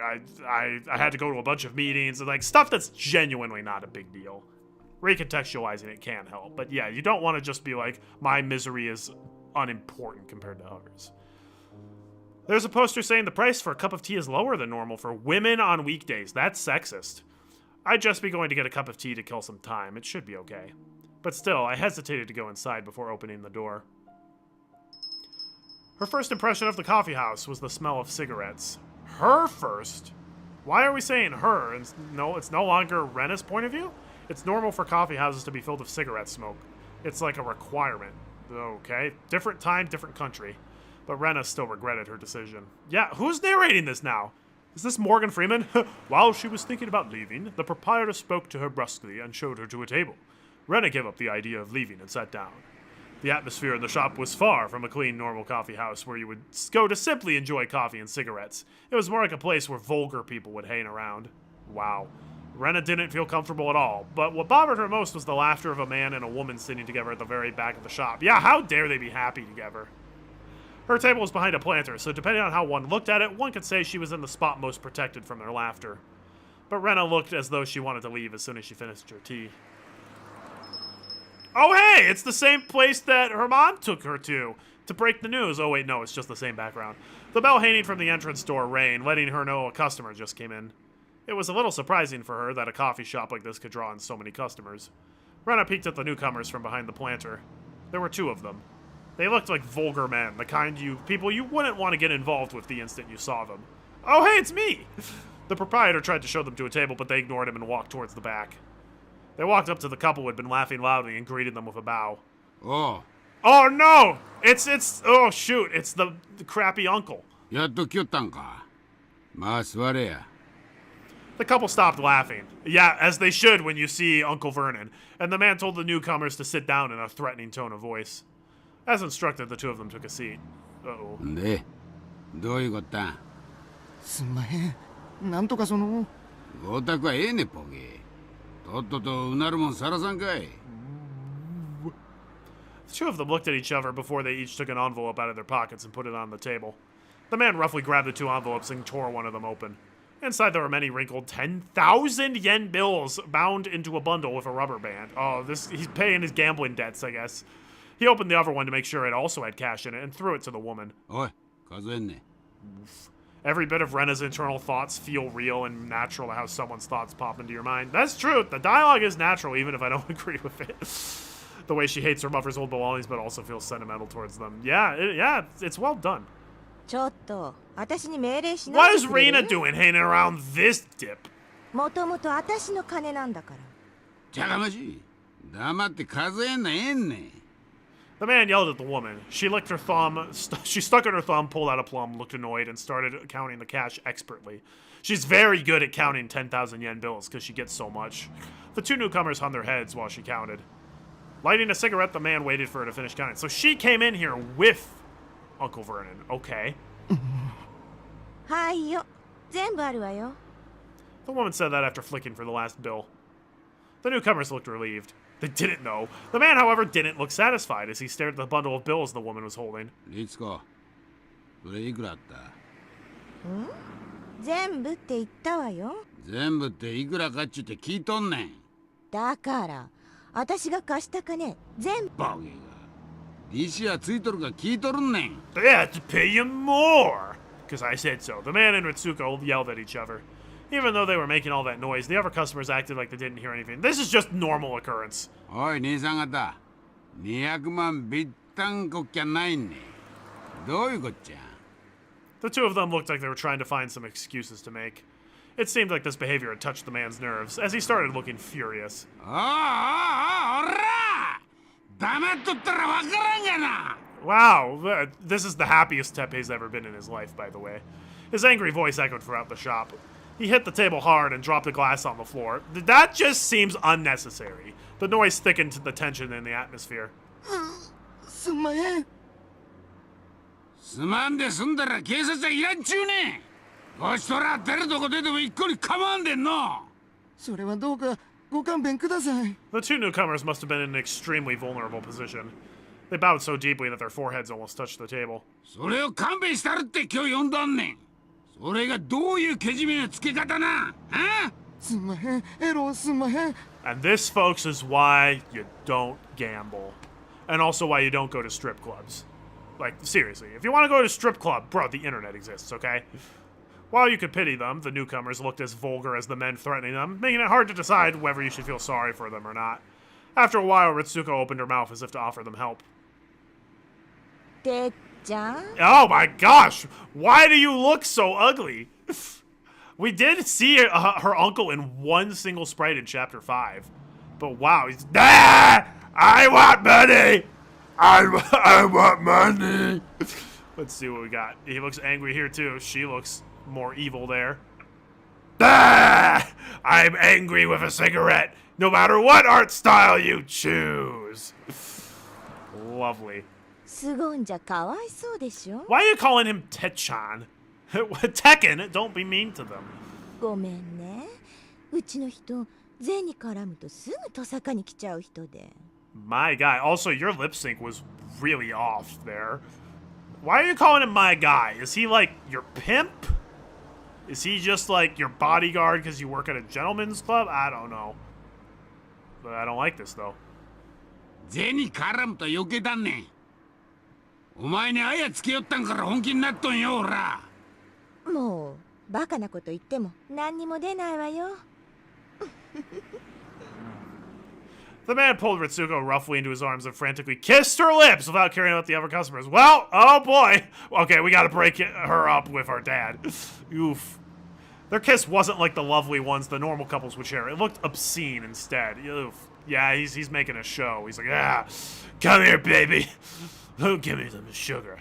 S1: I had to go to a bunch of meetings, and like stuff that's genuinely not a big deal. Recontextualizing it can help, but yeah, you don't want to just be like, my misery is unimportant compared to others. There's a poster saying the price for a cup of tea is lower than normal for women on weekdays. That's sexist. I'd just be going to get a cup of tea to kill some time. It should be okay. But still, I hesitated to go inside before opening the door. Her first impression of the coffee house was the smell of cigarettes. Her first? Why are we saying her? And no, it's no longer Rena's point of view? It's normal for coffee houses to be filled with cigarette smoke. It's like a requirement. Okay, different time, different country. But Rena still regretted her decision. Yeah, who's narrating this now? Is this Morgan Freeman? While she was thinking about leaving, the proprietor spoke to her brusquely and showed her to a table. Rena gave up the idea of leaving and sat down. The atmosphere in the shop was far from a clean, normal coffee house where you would go to simply enjoy coffee and cigarettes. It was more like a place where vulgar people would hang around. Wow. Rena didn't feel comfortable at all, but what bothered her most was the laughter of a man and a woman sitting together at the very back of the shop. Yeah, how dare they be happy together? Her table was behind a planter, so depending on how one looked at it, one could say she was in the spot most protected from their laughter. But Rena looked as though she wanted to leave as soon as she finished her tea. Oh hey, it's the same place that her mom took her to break the news. Oh wait, no, it's just the same background. The bell hanging from the entrance door rang, letting her know a customer just came in. It was a little surprising for her that a coffee shop like this could draw in so many customers. Rena peeked at the newcomers from behind the planter. There were two of them. They looked like vulgar men, the kind people you wouldn't want to get involved with the instant you saw them. Oh, hey, it's me! The proprietor tried to show them to a table, but they ignored him and walked towards the back. They walked up to the couple who had been laughing loudly and greeted them with a bow.
S8: Oh.
S1: Oh, no! Oh, shoot, it's the crappy uncle.
S8: やっと来よったんか。まあ座れや。
S1: The couple stopped laughing. Yeah, as they should when you see Uncle Vernon. And the man told the newcomers to sit down in a threatening tone of voice. As instructed, the two of them took a seat. Uh-oh.
S8: で、どういうこったん？
S9: すんまへん。なんとかその。
S8: ごたくはええねポケ。とっととうなるもんさらさんかい。
S1: The two of them looked at each other before they each took an envelope out of their pockets and put it on the table. The man roughly grabbed the two envelopes and tore one of them open. Inside there were many wrinkled 10,000 yen bills bound into a bundle with a rubber band. Oh, he's paying his gambling debts, I guess. He opened the other one to make sure it also had cash in it and threw it to the woman.
S8: おい、数えんね。
S1: Every bit of Rena's internal thoughts feel real and natural to how someone's thoughts pop into your mind. That's true. The dialogue is natural, even if I don't agree with it. The way she hates her mother's old belongings, but also feels sentimental towards them. Yeah, it's well done.
S10: ちょっと、私に命令しな
S1: What
S10: い
S1: is
S10: でくれる
S1: Rena doing hanging around this dip?
S10: もともと私の金なんだから。
S8: じゃがましい。黙って数えんなええんね。
S1: The man yelled at the woman. She licked her thumb. She stuck in her thumb, pulled out a plum, looked annoyed, and started counting the cash expertly. She's very good at counting 10,000 yen bills because she gets so much. The two newcomers hung their heads while she counted. Lighting a cigarette, the man waited for her to finish counting. So she came in here with Uncle Vernon. Okay.
S10: はいよ。全部あるわよ。
S1: The woman said that after flicking for the last bill. The newcomers looked relieved. They didn't know. The man, however, didn't look satisfied as he stared at the bundle of bills the woman was holding.
S8: 律子、それいくらあった？
S10: 全部って言ったわよ。
S8: 全部っていくらかっちゅって聞いとんねん。
S10: だから私が貸した金全部。
S8: バゲが利子はついとるか聞いとるんねん。
S1: They had to pay you more! Because I said so. The man and Ritsuko yelled at each other. Even though they were making all that noise, the other customers acted like they didn't hear anything. This is just normal occurrence.
S8: おい兄さん方、200万ビッタンこっきゃないね。どういうこっちゃ。
S1: The two of them looked like they were trying to find some excuses to make. It seemed like this behavior had touched the man's nerves, as he started looking furious.
S8: おら黙っとったらわからんがな。
S1: Wow, this is the happiest Teppei's ever been in his life, by the way. His angry voice echoed throughout the shop. He hit the table hard and dropped a glass on the floor. That just seems unnecessary. The noise thickened the tension in the atmosphere.
S9: すんまへん。
S8: すまんで済んだら警察はいらんちゅうねん。こちとら出るとこ出ても一個に構わんでんの。
S9: それはどうかご勘弁ください。
S1: The two newcomers must have been in an extremely vulnerable position. They bowed so deeply that their foreheads almost touched the table.
S8: それを勘弁したるって今日呼んだんねん。それがどういうけじめのつけ方な。あ？
S9: すんまへん、エロすんまへん。
S1: And this, folks, is why you don't gamble. And also why you don't go to strip clubs. Like, seriously, if you want to go to a strip club, bro, the internet exists, okay? While you could pity them, the newcomers looked as vulgar as the men threatening them, making it hard to decide whether you should feel sorry for them or not. After a while, Ritsuko opened her mouth as if to offer them help.
S10: てっちゃん
S1: Oh my gosh! Why do you look so ugly? We did see her uncle in one single sprite in Chapter 5. But wow, he's... Ah! I want money! I want money! Let's see what we got. He looks angry here too. She looks more evil there. Ah! I'm angry with a cigarette, no matter what art style you choose. Lovely.
S10: すごんじゃかわいそうでしょ。
S1: Why are you calling him Techan? Tekken, don't be mean to them.
S10: ごめんね。うちの人銭に絡むとすぐトサカに来ちゃう人で。
S1: My guy. Also, your lip sync was really off there. Why are you calling him my guy? Is he like your pimp? Is he just like your bodyguard because you work at a gentleman's club? I don't know. But I don't like this though.
S8: 銭に絡むと余計だねん。お前にあやつけよったんから本気になっとんよ、おら。
S10: もうバカなこと言っても何にも出ないわよ。
S1: The man pulled Ritsuko roughly into his arms and frantically kissed her lips without caring about the other customers. Well, oh boy. Okay, we gotta break her up with our dad. Oof. Their kiss wasn't like the lovely ones the normal couples would share. It looked obscene instead. Oof. Yeah, he's making a show. He's like, yeah, come here, baby. Give me some sugar.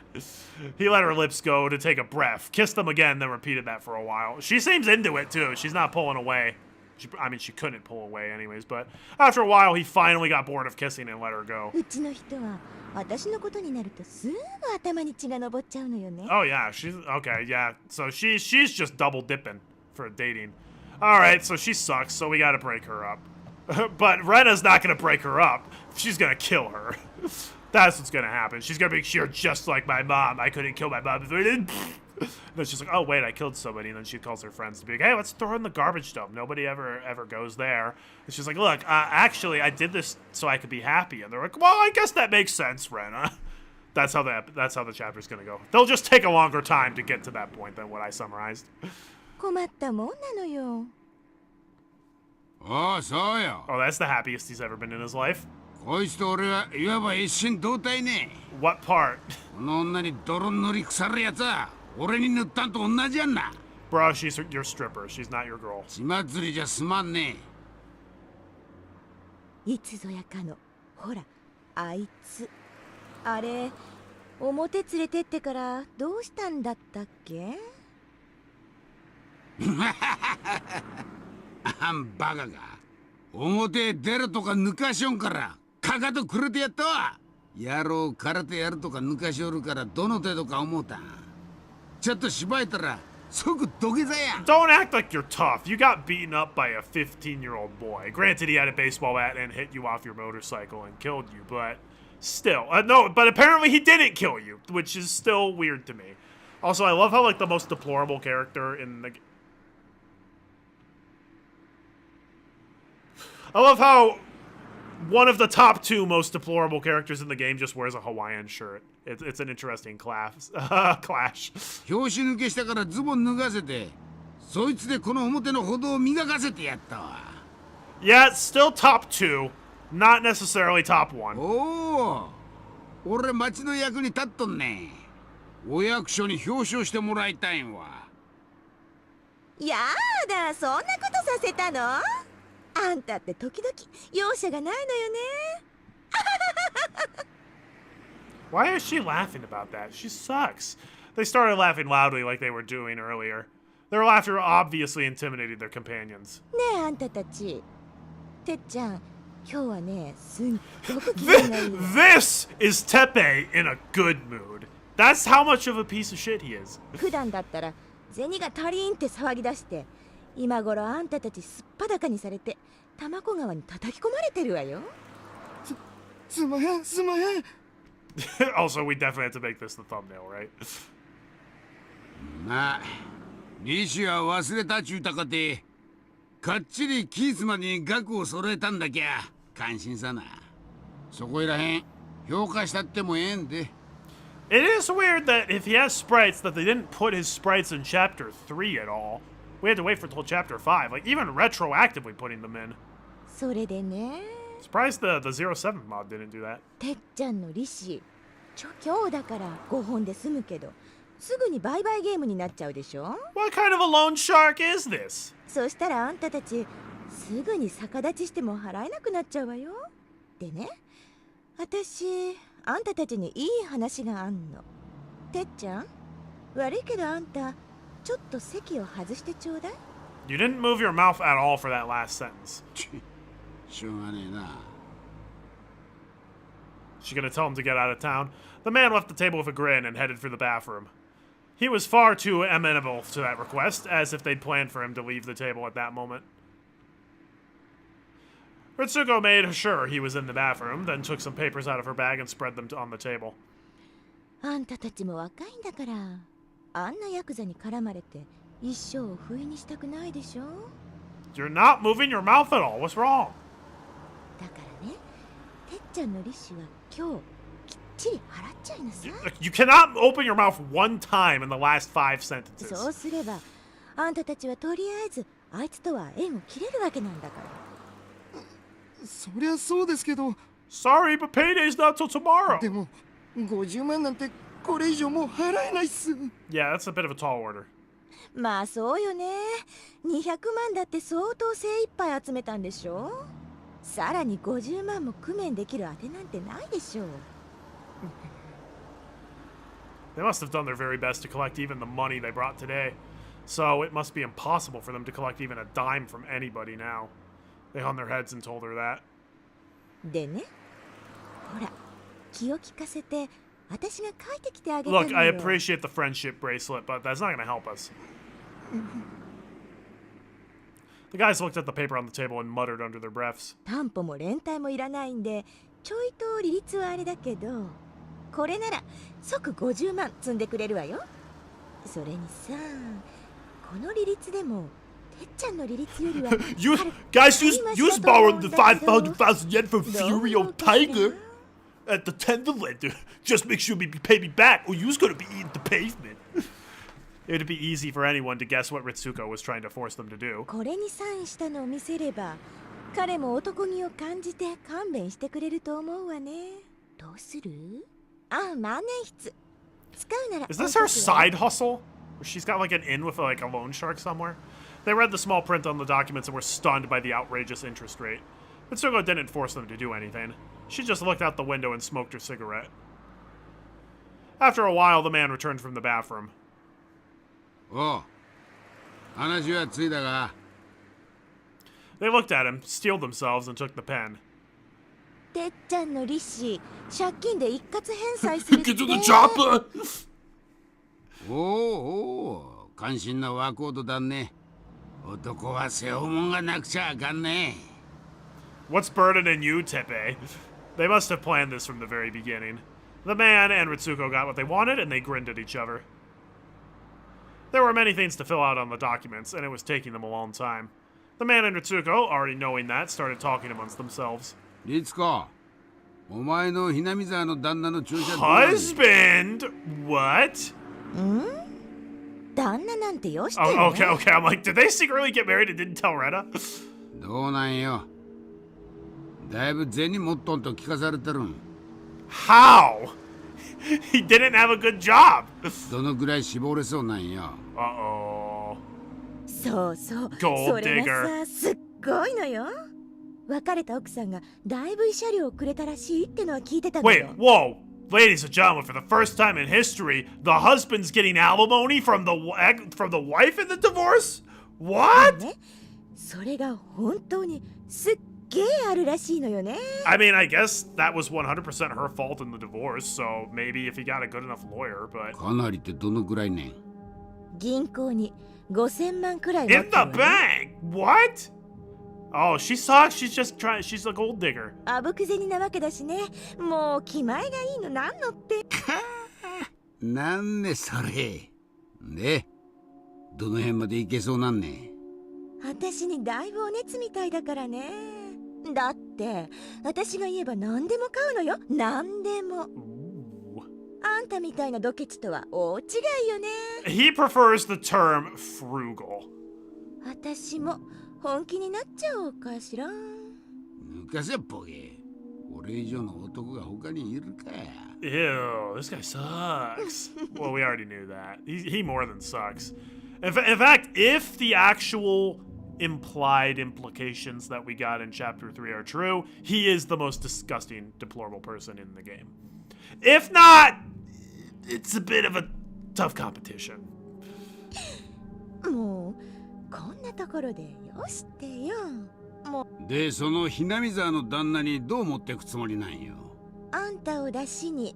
S1: He let her lips go to take a breath, kissed them again, then repeated that for a while. She seems into it, too. She's not pulling away. She couldn't pull away anyways, but after a while, he finally got bored of kissing and let her go.
S10: うちの人は私のことになるとすぐ頭に血が上っちゃうのよね。
S1: Oh, yeah. She's... Okay, yeah. So she's just double dipping for dating. Alright, so she sucks, so we gotta break her up. But Rena's not gonna break her up. She's gonna kill her. That's what's gonna happen. She's gonna be sure just like my mom. I couldn't kill my mom if I didn't. Then she's like, oh wait, I killed somebody. And then she calls her friends to be like, hey, let's throw in the garbage dump. Nobody ever goes there. And she's like, look, actually, I did this so I could be happy. And they're like, well, I guess that makes sense, Rena. That's how the chapter's gonna go. They'll just take a longer time to get to that point than what I summarized.
S10: 困ったもんなのよ。
S8: おう、そうよ。
S1: Oh, that's the happiest he's ever been in his life.
S8: こいつと俺はいわば一心同体ね。
S1: What part?
S8: この女に泥塗り腐るやつは俺に塗ったんと同じやんな。
S1: Bro, she's your stripper. She's not your girl.
S8: 血祭りじゃすまんね
S10: いつぞやかのほらあいつあれ表連れてってからどうしたんだったっけ。
S8: あんバカが表へ出るとか抜かしょんからかかとくれてやったわ。野郎空手やるとか抜かしおるからどの程度か思うた。ちょっとしばいたら即土下座や。
S1: Don't act like you're tough. You got beaten up by a 15-year-old boy. Granted, he had a baseball bat and hit you off your motorcycle and killed you, but still. No, but apparently he didn't kill you, which is still weird to me. Also, I love how, like, the most deplorable character in I love how one of the top 2 most deplorable characters in the game just wears a Hawaiian shirt. It's an interesting clash.
S8: 拍子抜けしたからズボン脱がせて、そいつでこの表の歩道を磨かせてやったわ。
S1: Yeah, it's still top 2, not necessarily top 1.
S8: おお、俺町の役に立っとんね。お役所に表彰してもらいたいんわ。
S10: やだ、そんなことさせたの？あんたって時々容赦がないのよね。
S1: Why is she laughing about that? She sucks. They started laughing loudly like they were doing earlier. Their laughter obviously intimidated their companions.
S10: ねえあんたたち。てっちゃん、今日はね、すっごく気分がいいの。
S1: This is Teppei in a good mood. That's how much of a piece of shit he is.
S10: 普段だったら銭が足りんって騒ぎ出して、今頃あんたたちすっぱだかにされて玉子川に叩き込まれてるわよ。
S9: すまへんすまへん。
S1: Also, we definitely have to make this the thumbnail, right?
S8: まあ、利子は忘れたちゅうたかて、かっちりキースまでに額を揃えたんだきゃ感心さな。そこいらへん評価したってもええんで。
S1: It is weird that if he has sprites, that they didn't put his sprites in Chapter 3 at all. We had to wait for until Chapter 5, like even retroactively putting them in.
S10: それでね。
S1: Surprised the 07 mod didn't do that.
S10: てっちゃんの利子、今日だから5本で済むけど、すぐに売買ゲームになっちゃうでしょ？
S1: What kind of a loan shark is this?
S10: そしたらあんたたちすぐに逆立ちしても払えなくなっちゃうわよ。でね、私あんたたちにいい話があんの。てっちゃん、悪いけどあんたちょっと席を外してちょうだい。
S1: You didn't move your mouth at all for that last sentence.
S8: しょうがねえな。
S1: She's gonna tell him to get out of town. The man left the table with a grin and headed for the bathroom. He was far too amenable to that request, as if they'd planned for him to leave the table at that moment. Ritsuko made sure he was in the bathroom, then took some papers out of her bag and spread them on the table.
S10: あんたたちも若いんだから、あんなヤクザに絡まれて一生を不意にしたくないでしょ？
S1: You're not moving your mouth at all. What's wrong?
S10: だからね、てっちゃんの利子は今日きっちり払っちゃいなさい。
S1: You cannot open your mouth one time in the last 5 sentences.
S10: そうすれば、あんたたちはとりあえずあいつとは縁を切れるわけなんだから。
S9: そりゃそうですけど。
S1: Sorry, but payday's not till tomorrow.
S9: でも50万なんてこれ以上もう払えないっす。
S1: Yeah, that's a bit of a tall order.
S10: まあそうよね。200万だって相当精一杯集めたんでしょ。さらに50万も工面できるあてなんてないでしょう。
S1: They must have done their very best to collect even the money they brought today. So it must be impossible for them to collect even a dime from anybody now. They hung their heads and told her that.
S10: でね、ほら、気を利かせて私が書いてきてあげたのよ。
S1: Look, I appreciate the friendship bracelet, but that's not going to help us. The guys looked at the paper on the table and muttered under their breaths.
S10: 担保も連帯もいらないんで、ちょいと利率はあれだけど、これなら即50万積んでくれるわよ。それにさ、この利率でもてっちゃんの利率よりは
S1: Guys, use borrowing the 500,000 yen from Furio Tiger at the tender lender. Just make sure you pay me back, or you's gonna be eating the pavement. It'd be easy for anyone to guess what Ritsuko was trying to force them to do.
S10: これにサインしたのを見せれば、彼も男気を感じて勘弁してくれると思うわね。どうする？あ、万年筆。使うなら。
S1: Is this her side hustle? Where she's got like an inn with like a loan shark somewhere? They read the small print on the documents and were stunned by the outrageous interest rate. Ritsuko didn't force them to do anything. She just looked out the window and smoked her cigarette. After a while, the man returned from the bathroom.
S8: おう、話はついたが。
S1: They looked at him, steeled themselves, and took the pen.
S10: てっちゃんの利子、借金で一括返済するって。
S1: Get to the chopper!
S8: おうおう、関心なワーコードだね。男は背負うもんがなくちゃあかんね。
S1: What's burdening you, Teppei? They must have planned this from the very beginning. The man and Ritsuko got what they wanted, and they grinned at each other. There were many things to fill out on the documents, and it was taking them a long time. The man and Ritsuko, already knowing that, started talking amongst themselves.
S8: 律子お前のひなみ沢の旦那の注射
S1: Husband? What?
S10: 旦那なんてよしてよ、
S1: Oh, okay. I'm like, did they secretly get married and didn't tell Rena?
S8: どうなんよだいぶ銭持っとんと聞かされてるん
S1: How? He didn't have a good job.
S8: どのぐらい絞れそうなんよ
S1: Uh-oh.
S10: そうそう
S1: Gold
S10: それが
S1: digger.
S10: さすっごいのよ。別れた奥さんがだいぶ慰謝料をくれたらしいってのは聞いてたの
S1: Wait,
S10: よ。
S1: whoa. Ladies and gentlemen, for the first time in history, the husband's getting alimony from the wife in the divorce? What?
S10: ね、それが本当にすっげえあるらしいのよね。
S1: I mean, I guess that was 100% her fault in the divorce, so maybe if he got a good enough lawyer, but...
S8: かなりってどのぐらいねん
S10: 銀行に5000万くらい持っ
S1: In
S10: て
S1: the
S10: るわね。
S1: bank? What? Oh, she sucks. She's just trying. She's a gold digger.
S10: あぶく銭なわけだしね。もう気前がいいのなんのって。
S8: なんでそれでどの辺まで行けそうなんね
S10: 私にだいぶお熱みたいだからね。だって私が言えば何でも買うのよ。何でも。
S1: Ooh.
S10: あんたみたいなドケチとは大違いよね。
S1: He prefers the term frugal.
S10: 私も本気になっちゃおうかしら。
S8: 抜かせボケ俺以上の男が他にいるか
S1: Ew, this guy sucks. Well, we already knew that. He more than sucks. In fact, if the actual implied implications that we got in Chapter 3 are true, he is the most disgusting, deplorable person in the game. If not, it's a bit of a tough competition.
S10: もうこんなところでよしてよ。
S8: でそのひなみ沢の旦那にどう持ってくつもりなんよ
S10: あんたを出しに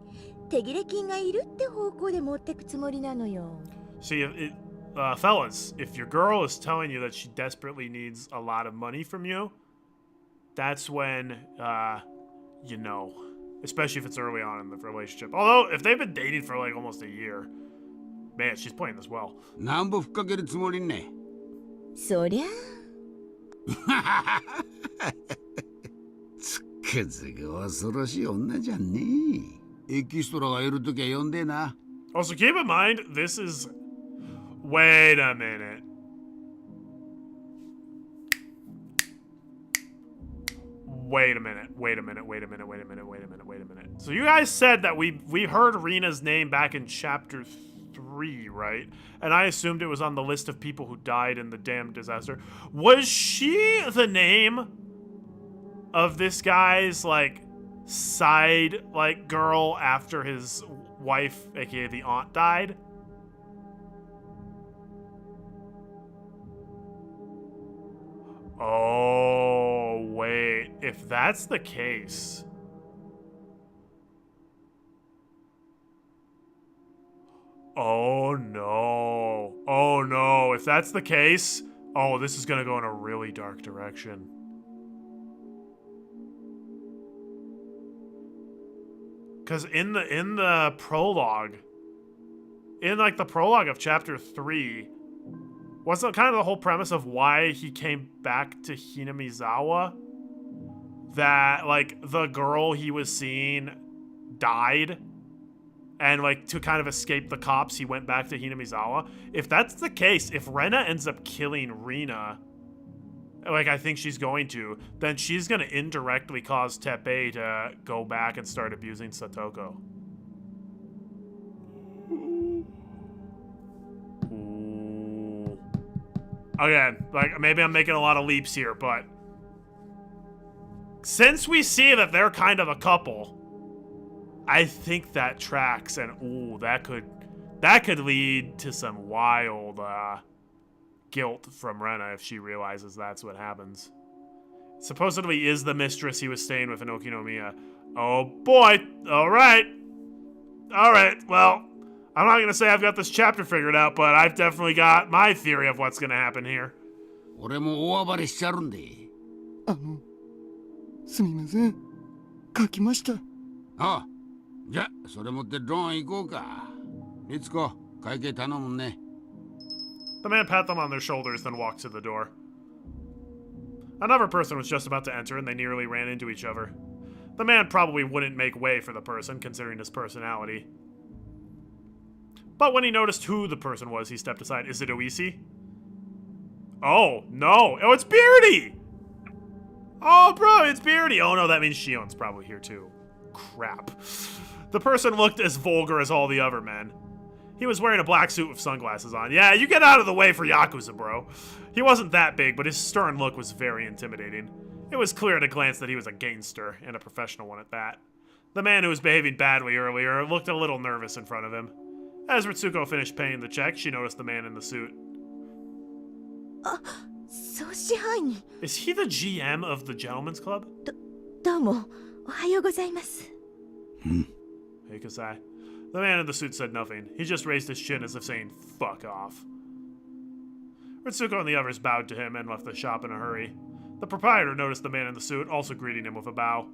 S10: 手切れ金がいるって方向で持ってくつもりなのよ。
S1: See, fellas, if your girl is telling you that she desperately needs a lot of money from you, that's when, you know, especially if it's early on in the relationship. Although, if they've been dating for like almost a year, man, she's playing this well.
S8: なんぼふっかけるつもりね
S10: そりゃ
S8: つくづく恐ろしい女じゃんねエキストラがいるときは呼んでな
S1: Also, keep in mind, this is... Wait a minute. Wait a minute. So you guys said that we heard Rena's name back in Chapter 3, right? And I assumed it was on the list of people who died in the damn disaster. Was she the name of this guy's, like, side, like, girl after his wife, aka the aunt, died? Oh, wait. If that's the case... Oh no. Oh no. If that's the case, oh, this is gonna go in a really dark direction. Cause in the prologue, in like the prologue of Chapter 3, wasn't kind of the whole premise of why he came back to Hinamizawa? That like the girl he was seeing died? And, like, to kind of escape the cops, he went back to Hinamizawa. If that's the case, if Rena ends up killing Rina, like I think she's going to, then she's going to indirectly cause Teppei to go back and start abusing Satoko. Ooh. Again, like, maybe I'm making a lot of leaps here, but... Since we see that they're kind of a couple... I think that tracks, and ooh, that could lead to some wild guilt from Rena if she realizes that's what happens. Supposedly is the mistress he was staying with in Okinomiya. Oh boy! Alright! Well, I'm not gonna say I've got this chapter figured out, but I've definitely got my theory of what's gonna happen here.
S8: 俺も大暴れしちゃるんで。
S9: すみません。書きました。
S8: ああ、じゃあそれ持ってローン行こうか。律子、会計頼むね。
S1: The man pat them on their shoulders, then walked to the door. Another person was just about to enter and they nearly ran into each other. The man probably wouldn't make way for the person, considering his personality. But when he noticed who the person was, he stepped aside. Is it Oisi? Oh, no. Oh, it's Beardy! Oh, bro, it's Beardy! Oh, no, that means Shion's probably here, too. Crap. The person looked as vulgar as all the other men. He was wearing a black suit with sunglasses on. Yeah, you get out of the way for Yakuza, bro. He wasn't that big, but his stern look was very intimidating. It was clear at a glance that he was a gangster, and a professional one at that. The man who was behaving badly earlier looked a little nervous in front of him. As Ritsuko finished paying the check, she noticed the man in the suit. Is he the GM of the Gentleman's Club?
S10: どうも、おはようございます。
S1: Hey, Kasai. The man in the suit said nothing. He just raised his chin as if saying, fuck off. Ritsuko and the others bowed to him and left the shop in a hurry. The proprietor noticed the man in the suit, also greeting him with a bow.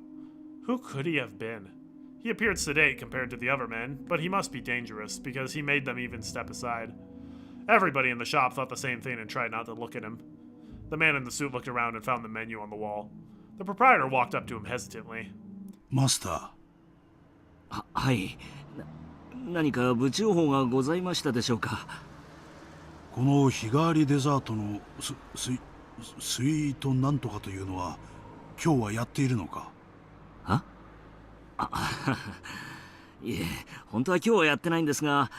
S1: Who could he have been? He appeared sedate compared to the other men, but he must be dangerous, because he made them even step aside. Everybody in the shop thought the same thing and tried not to look at him. The man in the suit looked around and found the menu on the wall. The proprietor walked up to him hesitantly.
S11: Master.
S12: はい。何か部長報がございましたでしょうか。
S11: この日替わりデザートのスイートなんとかというのは今日はやっているのか。
S12: いえ、本当は今日はやってないんですが、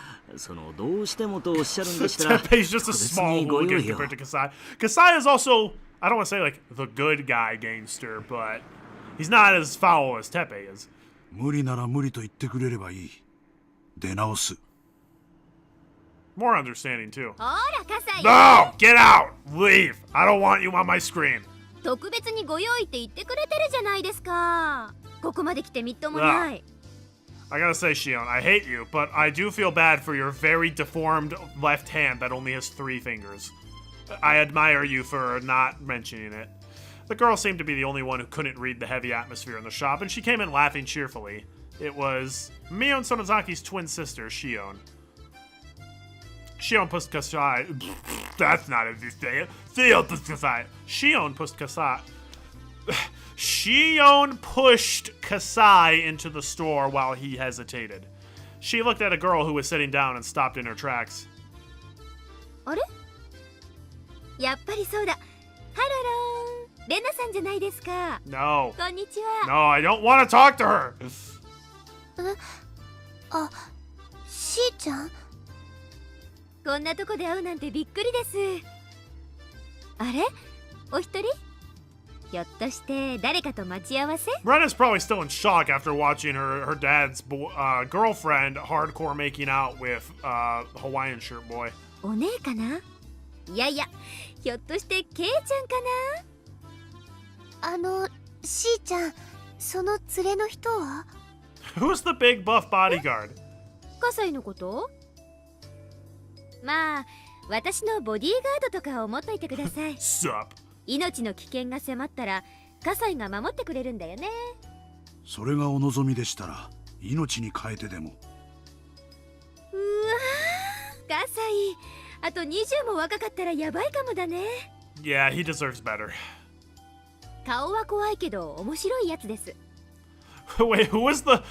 S12: どうしてもとおっしゃるんでしたら、
S1: Teppei's just a small hooligan compared to Kasai. Kasai is also, I don't want to say like the good guy gangster, but he's not as foul as Teppei is.
S11: 無理なら無理と言ってくれればいい。出直す。
S1: More understanding too.
S3: ほら、葛西。
S1: No! Get out! Leave! I don't want you on my screen.
S3: 特別にご用意って言ってくれてるじゃないですか。ここまで来てみっともない。
S1: I gotta say, Shion, I hate you, but I do feel bad for your very deformed left hand that only has 3 fingers. I admire you for not mentioning it. The girl seemed to be the only one who couldn't read the heavy atmosphere in the shop, and she came in laughing cheerfully. It was Mion Sonozaki's twin sister, Shion. Shion pushed Kasai. That's not a mistake. Shion pushed Kasai. Shion pushed Kasai into the store while he hesitated. She looked at a girl who was sitting down and stopped in her tracks.
S3: あれ？やっぱりそうだ。ハロローン。レナさんじゃないですか。
S1: No.
S3: こんにちは。
S1: No, I don't want to talk to her.
S4: あ、しーちゃん？
S3: こんなとこで会うなんてびっくりです。あれ？お一人？ひょっとして誰かと待ち合わせ？
S1: Rena's probably still in shock after watching her dad's girlfriend hardcore making out with Hawaiian shirt boy.
S3: お姉かな？いやいや、ひょっとしてケイちゃんか
S4: な？しーちゃん、その連れの人は？
S1: Who's the big buff bodyguard?
S3: 葛西のこと？まあ、私のボディーガードとか思っといてください。
S1: Sup?
S3: 命の危険が迫ったら葛西が守ってくれるんだよね。
S11: それがお望みでしたら命に変えてでも。
S3: うわー、葛西、あと20も若かったらやばいかもだね。
S1: Yeah, he deserves better.
S3: 顔は怖いけど面白いやつです。
S1: Wait, who was the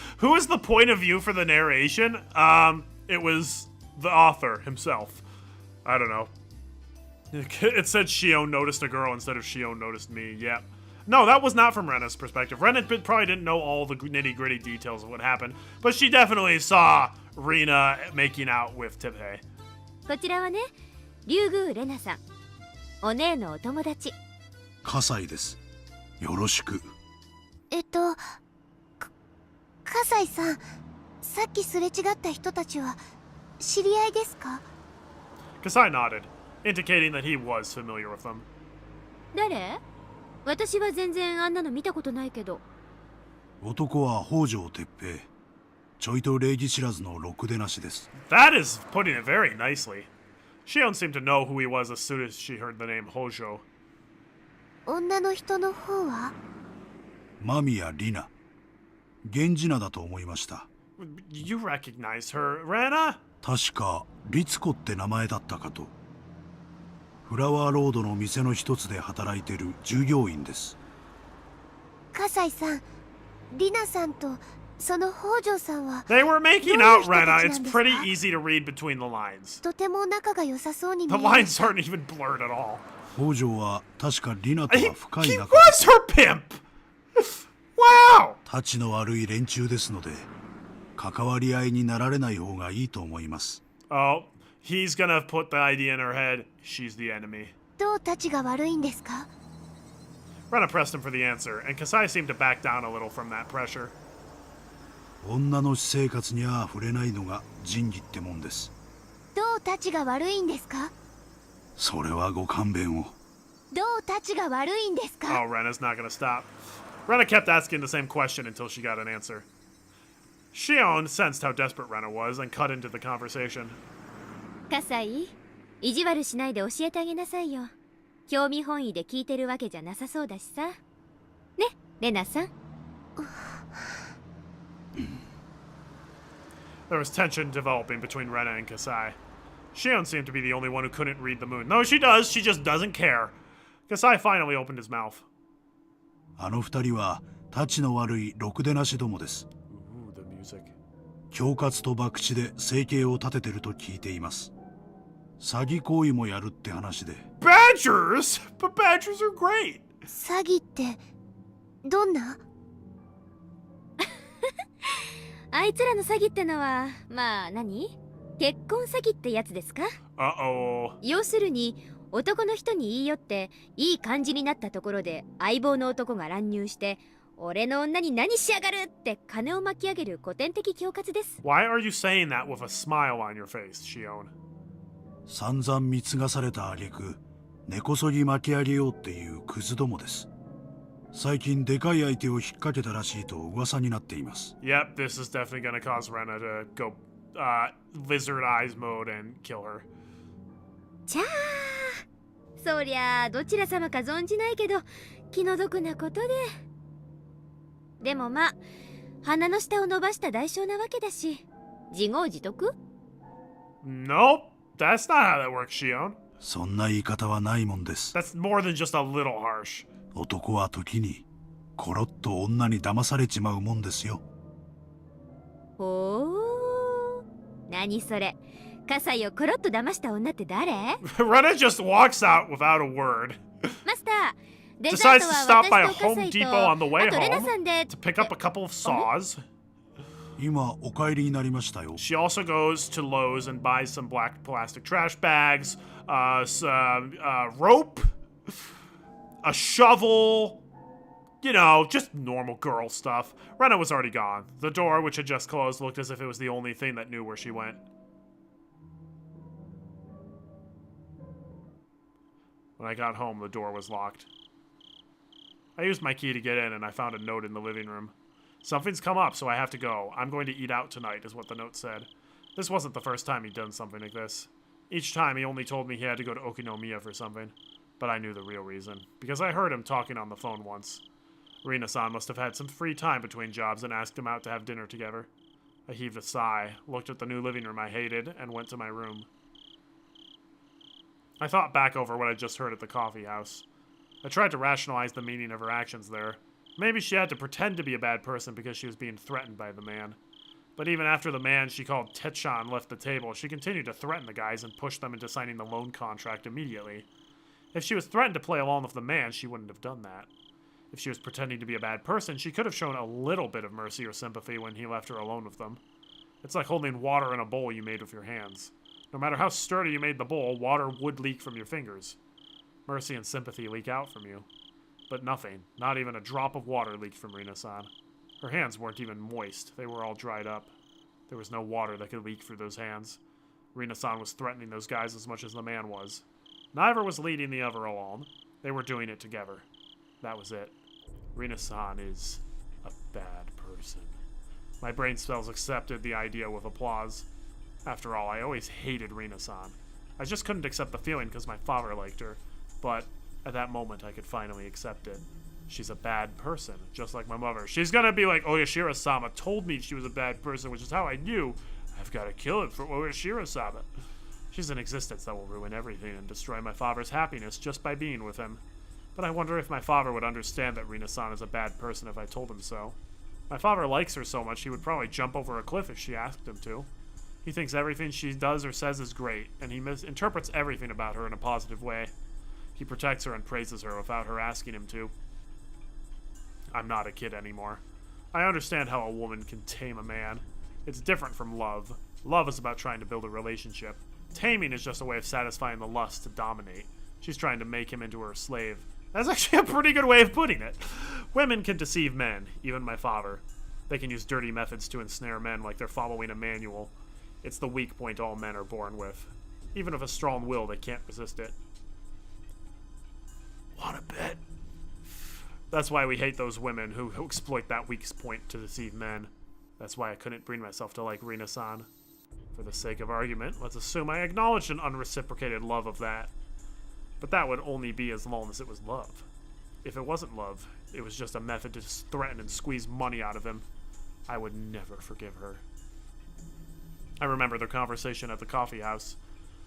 S1: point of view for the narration? It was the author himself. I don't know. It said Shion noticed a girl instead of Shion noticed me. Yep. No, that was not from Rena's perspective. Rena probably didn't know all the nitty-gritty details of what happened, but she definitely saw Rina making out with Teppei.
S3: こちらはね、竜宮レナさん。お姉のお友達。
S11: 葛西です。よろしく。
S4: 葛西さん、さっきすれ違った人たちは知り合いですか？
S1: Kasai nodded, indicating that he was familiar with them.
S3: 誰？私は全然あんなの見たことないけど。
S11: 男は北条哲平。ちょいと礼儀知らずのろくでなしです。
S1: That is putting it very nicely. Shion seemed to know who he was as soon as she heard the name Hojo.
S4: 女の人の方は？
S11: 間宮里奈。源氏名だと思いました。
S1: You recognize her, Rena?
S11: 確か律子って名前だったかと。フラワーロードの店の一つで働いてる従業員です。
S4: 葛西さん、リナさんとその北条さんは
S1: They were making out, Rena. It's pretty easy to read between the lines.
S4: とても仲が良さそうに
S1: The
S4: 見える。
S1: lines aren't even blurred at all.
S11: 北条は確かリナと
S1: He,
S11: は深
S1: he
S11: い
S1: was
S11: 仲。
S1: her pimp! Wow!
S11: たちの悪い連中ですので、関わり合いになられない方がいいと思います。
S1: Oh, he's gonna put the idea in her head. She's the enemy.
S4: どうたちが悪いんですか？
S1: Rena pressed him for the answer, and Kasai seemed to back down a little from that pressure.
S11: 女の私生活には触れないのが仁義ってもんです。
S4: どうたちが悪いんですか？
S11: それはご勘弁を。
S4: どうたちが悪いんですか？
S1: Oh, Rena's not gonna stop. Rena kept asking the same question until she got an answer. Shion sensed how desperate Rena was and cut into the conversation.
S3: 葛西、意地悪しないで教えてあげなさいよ。興味本位で聞いてるわけじゃなさそうだしさ。ね、レナさん。
S1: There was tension developing between Rena and Kasai. Shion seemed to be the only one who couldn't read the moon. No, she does. She just doesn't care. Kasai finally opened his mouth.
S11: あの二人はたちの悪いろくでなしどもです。
S1: Ooh, the music.
S11: 恐喝と博打で生計を立ててると聞いています。詐欺行為もやるって話で。
S1: Badgers? But badgers are great.
S4: 詐欺ってどんな？
S3: あいつらの詐欺ってのは、まあ何？結婚詐欺ってやつですか？
S1: Uh-oh.
S3: 要するに、男の人に言い寄って、いい感じになったところで相棒の男が乱入して、俺の女に何しやがるって金を巻き上げる古典的恐喝です。
S1: Why are you saying that with a smile on your face, Shion?
S11: 散々貢がされた挙句、根こそぎ巻き上げようっていうクズどもです。最近でかい相手を引っ掛けたらしいと噂になっています。
S1: Yep, this is definitely gonna cause Rena to go lizard eyes mode and kill her.
S3: ちゃあ、そりゃあどちら様か存じないけど気の毒なことで。でもまあ鼻の下を伸ばした代償なわけだし、自業自得？
S1: Nope, that's not how that works, Shion.
S11: そんな言い方はないもんです。
S1: That's more than just a little harsh.
S11: 男は時にコロッと女に騙されちまうもんですよ。
S3: ほー、何それ？葛西をコロッと騙した女って誰？
S1: Rena just walks out without a word.
S3: マスター、デザー
S1: Decides
S3: ト
S1: to
S3: は
S1: stop by a
S3: 私と
S1: Home
S3: 葛西
S1: Depot
S3: と、
S1: on the way
S3: あとレナ
S1: home
S3: さんで。
S1: to pick up a couple of saws.
S11: 今お帰りになりましたよ。
S1: She also goes to Lowe's and buys some black plastic trash bags, rope, a shovel, you know, just normal girl stuff. Rena was already gone. The door, which had just closed, looked as if it was the only thing that knew where she went. When I got home, the door was locked. I used my key to get in, and I found a note in the living room. Something's come up, so I have to go. I'm going to eat out tonight, is what the note said. This wasn't the first time he'd done something like this. Each time, he only told me he had to go to Okinomiya for something. But I knew the real reason, because I heard him talking on the phone once. Rina-san must have had some free time between jobs and asked him out to have dinner together. I heaved a sigh, looked at the new living room I hated, and went to my room. I thought back over what I just heard at the coffee house. I tried to rationalize the meaning of her actions there. Maybe she had to pretend to be a bad person because she was being threatened by the man. But even after the man she called Tetchan left the table, she continued to threaten the guys and push them into signing the loan contract immediately. If she was threatened to play along with the man, she wouldn't have done that. If she was pretending to be a bad person, she could have shown a little bit of mercy or sympathy when he left her alone with them. It's like holding water in a bowl you made with your hands. No matter how sturdy you made the bowl, water would leak from your fingers. Mercy and sympathy leak out from you. But nothing, not even a drop of water leaked from Rina-san. Her hands weren't even moist, they were all dried up. There was no water that could leak through those hands. Rina-san was threatening those guys as much as the man was. Neither was leading the other along. They were doing it together. That was it. Rina-san is a bad person. My brain cells accepted the idea with applause. After all, I always hated Rina-san. I just couldn't accept the feeling because my father liked her. But at that moment, I could finally accept it. She's a bad person, just like my mother. She's gonna be like, Oyashiro-sama told me she was a bad person, which is how I knew I've got to kill it for Oyashiro-sama. She's an existence that will ruin everything and destroy my father's happiness just by being with him. But I wonder if my father would understand that Rina-san is a bad person if I told him so. My father likes her so much he would probably jump over a cliff if she asked him to. He thinks everything she does or says is great, and he misinterprets everything about her in a positive way. He protects her and praises her without her asking him to. I'm not a kid anymore. I understand how a woman can tame a man. It's different from love. Love is about trying to build a relationship. Taming is just a way of satisfying the lust to dominate. She's trying to make him into her slave. That's actually a pretty good way of putting it. Women can deceive men, even my father. They can use dirty methods to ensnare men like they're following a manual. It's the weak point all men are born with. Even with a strong will, they can't resist it. Want a bet? That's why we hate those women who exploit that weak point to deceive men. That's why I couldn't bring myself to like Rina-san. For the sake of argument, let's assume I acknowledged an unreciprocated love of that. But that would only be as long as it was love. If it wasn't love, it was just a method to threaten and squeeze money out of him. I would never forgive her. I remember their conversation at the coffee house.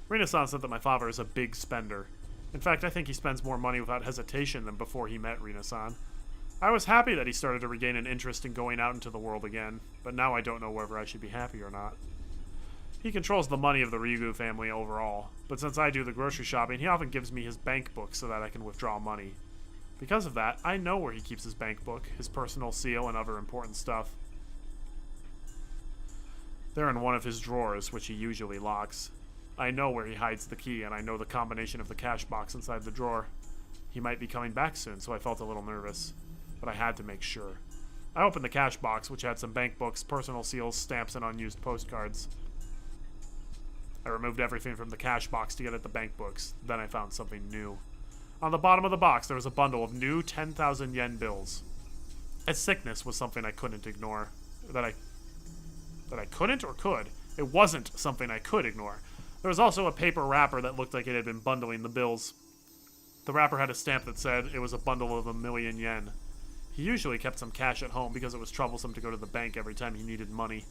S1: Rina-san said that my father is a big spender. In fact, I think he spends more money without hesitation than before he met Rina-san. I was happy that he started to regain an interest in going out into the world again, but now I don't know whether I should be happy or not. He controls the money of the Ryugu family overall, but since I do the grocery shopping, he often gives me his bank book so that I can withdraw money. Because of that, I know where he keeps his bank book, his personal seal, and other important stuff. They're in one of his drawers, which he usually locks. I know where he hides the key, and I know the combination of the cash box inside the drawer. He might be coming back soon, so I felt a little nervous, but I had to make sure. I opened the cash box, which had some bank books, personal seals, stamps, and unused postcards. I removed everything from the cash box to get at the bank books. Then I found something new. On the bottom of the box, there was a bundle of new 10,000 yen bills. Its sickness was something I couldn't ignore. That I couldn't or could? It wasn't something I could ignore. There was also a paper wrapper that looked like it had been bundling the bills. The wrapper had a stamp that said it was a bundle of 1,000,000 yen. He usually kept some cash at home because it was troublesome to go to the bank every time he needed money.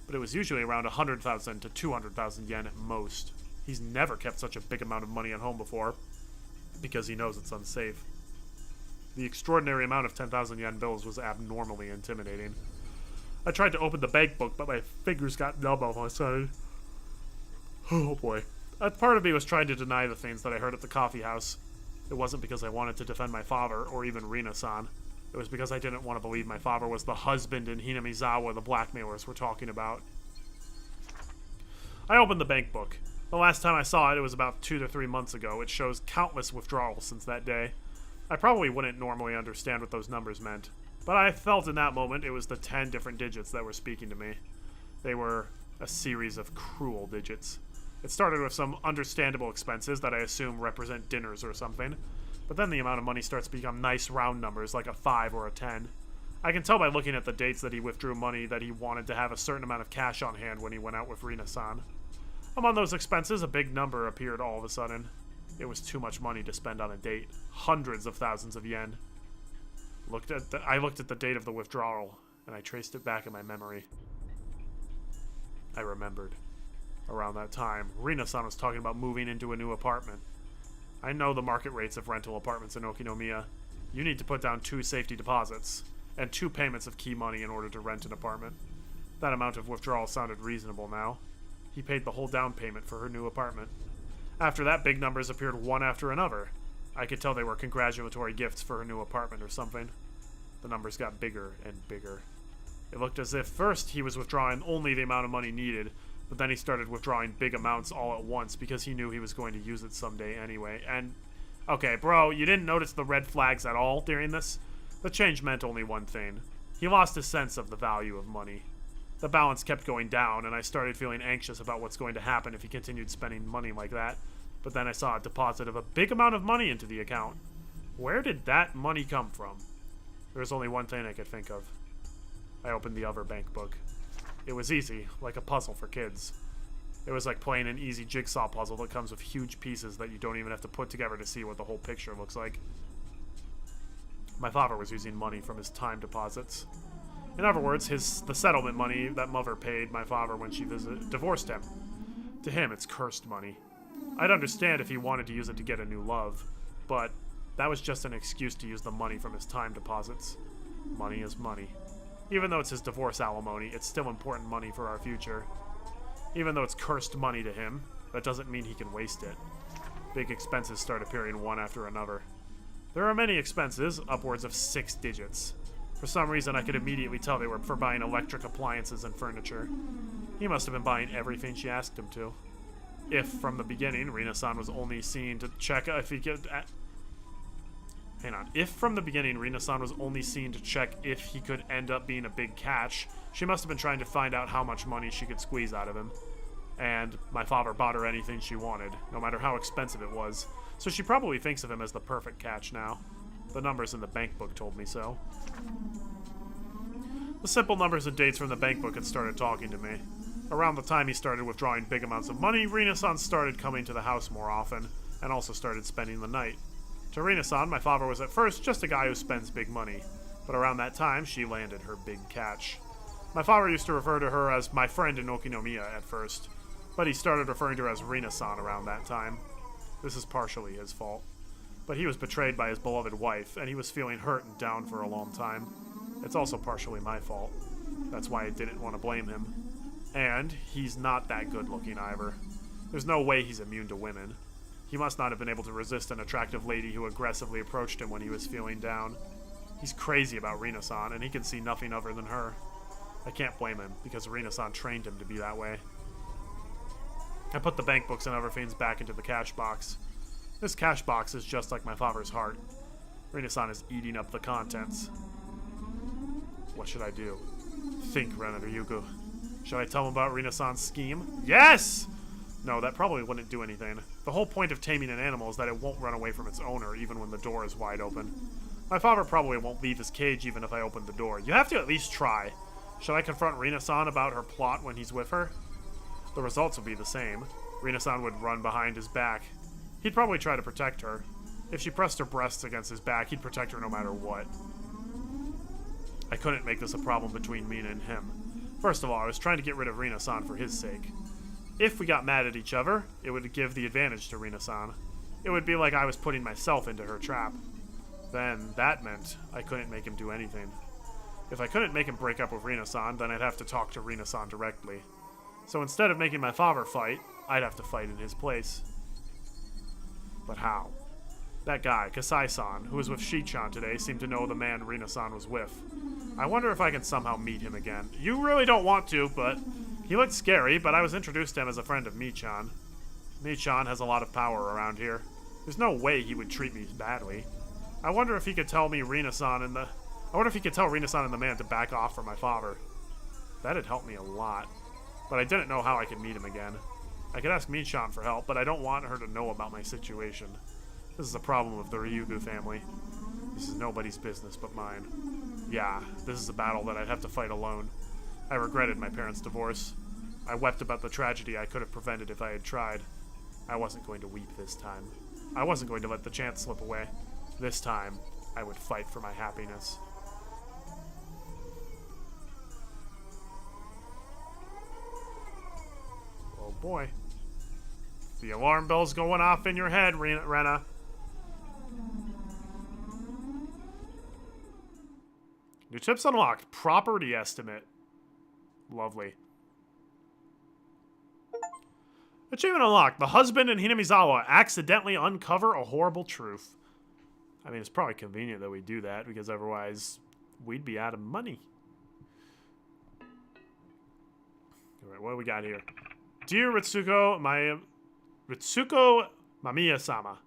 S1: But it was usually around 100,000 to 200,000 yen at most. He's never kept such a big amount of money at home before, because he knows it's unsafe. The extraordinary amount of 10,000 yen bills was abnormally intimidating. I tried to open the bank book, but my fingers got numb on my side. Oh boy. A part of me was trying to deny the things that I heard at the coffee house. It wasn't because I wanted to defend my father, or even Rina-san. It was because I didn't want to believe my father was the husband in Hinamizawa the blackmailers were talking about. I opened the bank book. The last time I saw it, it was about 2 to 3 months ago. It shows countless withdrawals since that day. I probably wouldn't normally understand what those numbers meant, but I felt in that moment it was the 10 different digits that were speaking to me. They were a series of cruel digits. It started with some understandable expenses that I assume represent dinners or something. But then the amount of money starts to become nice round numbers like a 5 or a 10. I can tell by looking at the dates that he withdrew money that he wanted to have a certain amount of cash on hand when he went out with Rina-san. Among those expenses, a big number appeared all of a sudden. It was too much money to spend on a date. Hundreds of thousands of yen. I looked at the date of the withdrawal, and I traced it back in my memory. I remembered. Around that time, Rina-san was talking about moving into a new apartment. I know the market rates of rental apartments in Okinomiya. You need to put down 2 safety deposits, and 2 payments of key money in order to rent an apartment. That amount of withdrawal sounded reasonable now. He paid the whole down payment for her new apartment. After that, big numbers appeared one after another. I could tell they were congratulatory gifts for her new apartment or something. The numbers got bigger and bigger. It looked as if first he was withdrawing only the amount of money needed, but then he started withdrawing big amounts all at once because he knew he was going to use it someday anyway. And, okay, bro, you didn't notice the red flags at all during this? The change meant only one thing. He lost his sense of the value of money. The balance kept going down, and I started feeling anxious about what's going to happen if he continued spending money like that. But then I saw a deposit of a big amount of money into the account. Where did that money come from? There was only one thing I could think of. I opened the other bank book. It was easy, like a puzzle for kids. It was like playing an easy jigsaw puzzle that comes with huge pieces that you don't even have to put together to see what the whole picture looks like. My father was using money from his time deposits. In other words, the settlement money that mother paid my father when she divorced him. To him, it's cursed money. I'd understand if he wanted to use it to get a new love, but that was just an excuse to use the money from his time deposits. Money is money. Even though it's his divorce alimony, it's still important money for our future. Even though it's cursed money to him, that doesn't mean he can waste it. Big expenses start appearing one after another. There are many expenses, upwards of 6 digits. For some reason, I could immediately tell they were for buying electric appliances and furniture. He must have been buying everything she asked him to. If, from the beginning, Rina-san was only seen to check if he could... Hang on. If, from the beginning, Rina-san was only seen to check if he could end up being a big catch, she must have been trying to find out how much money she could squeeze out of him. And my father bought her anything she wanted, no matter how expensive it was. So she probably thinks of him as the perfect catch now. The numbers in the bank book told me so. The simple numbers and dates from the bank book had started talking to me. Around the time he started withdrawing big amounts of money, Rina-san started coming to the house more often, and also started spending the night. To Rina-san, my father was at first just a guy who spends big money, but around that time, she landed her big catch. My father used to refer to her as my friend in Okinomiya at first, but he started referring to her as Rina-san around that time. This is partially his fault. But he was betrayed by his beloved wife, and he was feeling hurt and down for a long time. It's also partially my fault. That's why I didn't want to blame him. And he's not that good looking either. There's no way he's immune to women. He must not have been able to resist an attractive lady who aggressively approached him when he was feeling down. He's crazy about Rina-san, and he can see nothing other than her. I can't blame him, because Rina-san trained him to be that way. I put the bank books and other things back into the cash box. This cash box is just like my father's heart. Rina-san is eating up the contents. What should I do? Think, Ren Ryugu. Should I tell him about Rina-san's scheme? Yes! No, that probably wouldn't do anything. The whole point of taming an animal is that it won't run away from its owner, even when the door is wide open. My father probably won't leave his cage even if I open the door. You have to at least try. Should I confront Rina-san about her plot when he's with her? The results will be the same. Rina-san would run behind his back. He'd probably try to protect her. If she pressed her breasts against his back, he'd protect her no matter what. I couldn't make this a problem between me and him. First of all, I was trying to get rid of Rina-san for his sake. If we got mad at each other, it would give the advantage to Rina-san. It would be like I was putting myself into her trap. Then that meant I couldn't make him do anything. If I couldn't make him break up with Rina-san, then I'd have to talk to Rina-san directly. So instead of making my father fight, I'd have to fight in his place. But how? That guy, Kasai-san, who was with Shi-chan today, seemed to know the man Rina-san was with. I wonder if I can somehow meet him again. You really don't want to, but he looked scary, but I was introduced to him as a friend of Mi-chan. Mi-chan has a lot of power around here. There's no way he would treat me badly. I wonder if he could tell me Rina-san and the man to back off from my father. That'd help me a lot. But I didn't know how I could meet him again. I could ask Mi-chan for help, but I don't want her to know about my situation. This is a problem of the Ryugu family. This is nobody's business but mine. Yeah, this is a battle that I'd have to fight alone. I regretted my parents' divorce. I wept about the tragedy I could have prevented if I had tried. I wasn't going to weep this time. I wasn't going to let the chance slip away. This time, I would fight for my happiness. Oh boy. The alarm bell's going off in your head, Rena. New tips unlocked. Property estimate. Lovely. Achievement unlocked. The husband and Hinamizawa accidentally uncover a horrible truth. I mean, it's probably convenient that we do that, because otherwise we'd be out of money. Alright, what do we got here? Dear Ritsuko Mamiya-sama.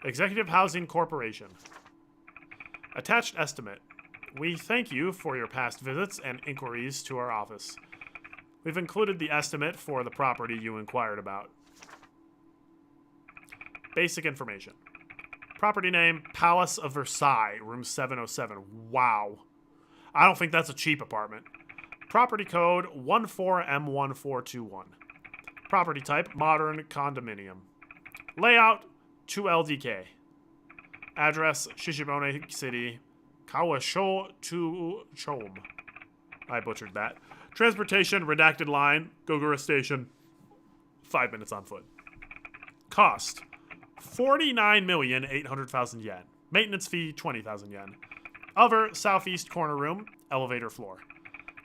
S1: Executive Housing Corporation. Attached estimate. We thank you for your past visits and inquiries to our office. We've included the estimate for the property you inquired about. Basic information. Property name, Palace of Versailles, room 707. Wow. I don't think that's a cheap apartment. Property code 14M1421. Property type, modern condominium. Layout, 2LDK. Address, Shishibone City, Kawasho to Chom. I butchered that. Transportation, redacted line, Gogura Station. 5 minutes on foot. Cost 49,800,000 yen. Maintenance fee 20,000 yen. Other southeast corner room, elevator floor.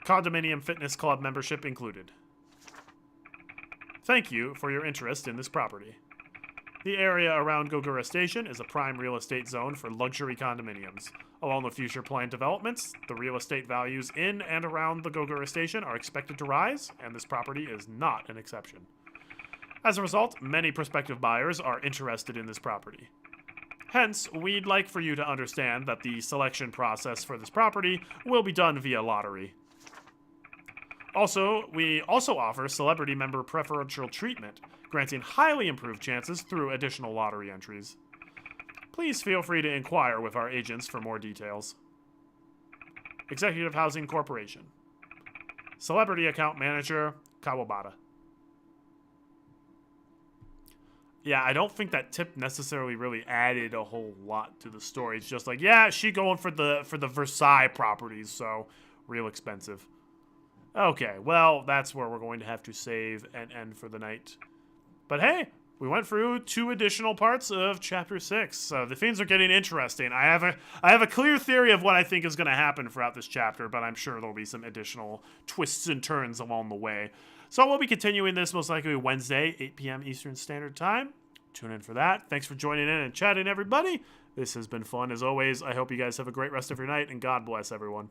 S1: Condominium fitness club membership included. Thank you for your interest in this property. The area around Gogura Station is a prime real estate zone for luxury condominiums. Along with future planned developments, the real estate values in and around the Gogura Station are expected to rise, and this property is not an exception. As a result, many prospective buyers are interested in this property. Hence, we'd like for you to understand that the selection process for this property will be done via lottery. Also, we also offer celebrity member preferential treatment, granting highly improved chances through additional lottery entries. Please feel free to inquire with our agents for more details. Executive Housing Corporation. Celebrity Account Manager, Kawabata. Yeah, I don't think that tip necessarily really added a whole lot to the story. It's just like, yeah, she going for the Versailles properties, so real expensive. Okay, well, that's where we're going to have to save and end for the night. But hey, we went through 2 additional parts of Chapter 6, so the things are getting interesting. I have a clear theory of what I think is going to happen throughout this chapter, but I'm sure there'll be some additional twists and turns along the way. So we'll be continuing this most likely Wednesday, 8 p.m. Eastern Standard Time. Tune in for that. Thanks for joining in and chatting, everybody. This has been fun as always. I hope you guys have a great rest of your night, and God bless everyone.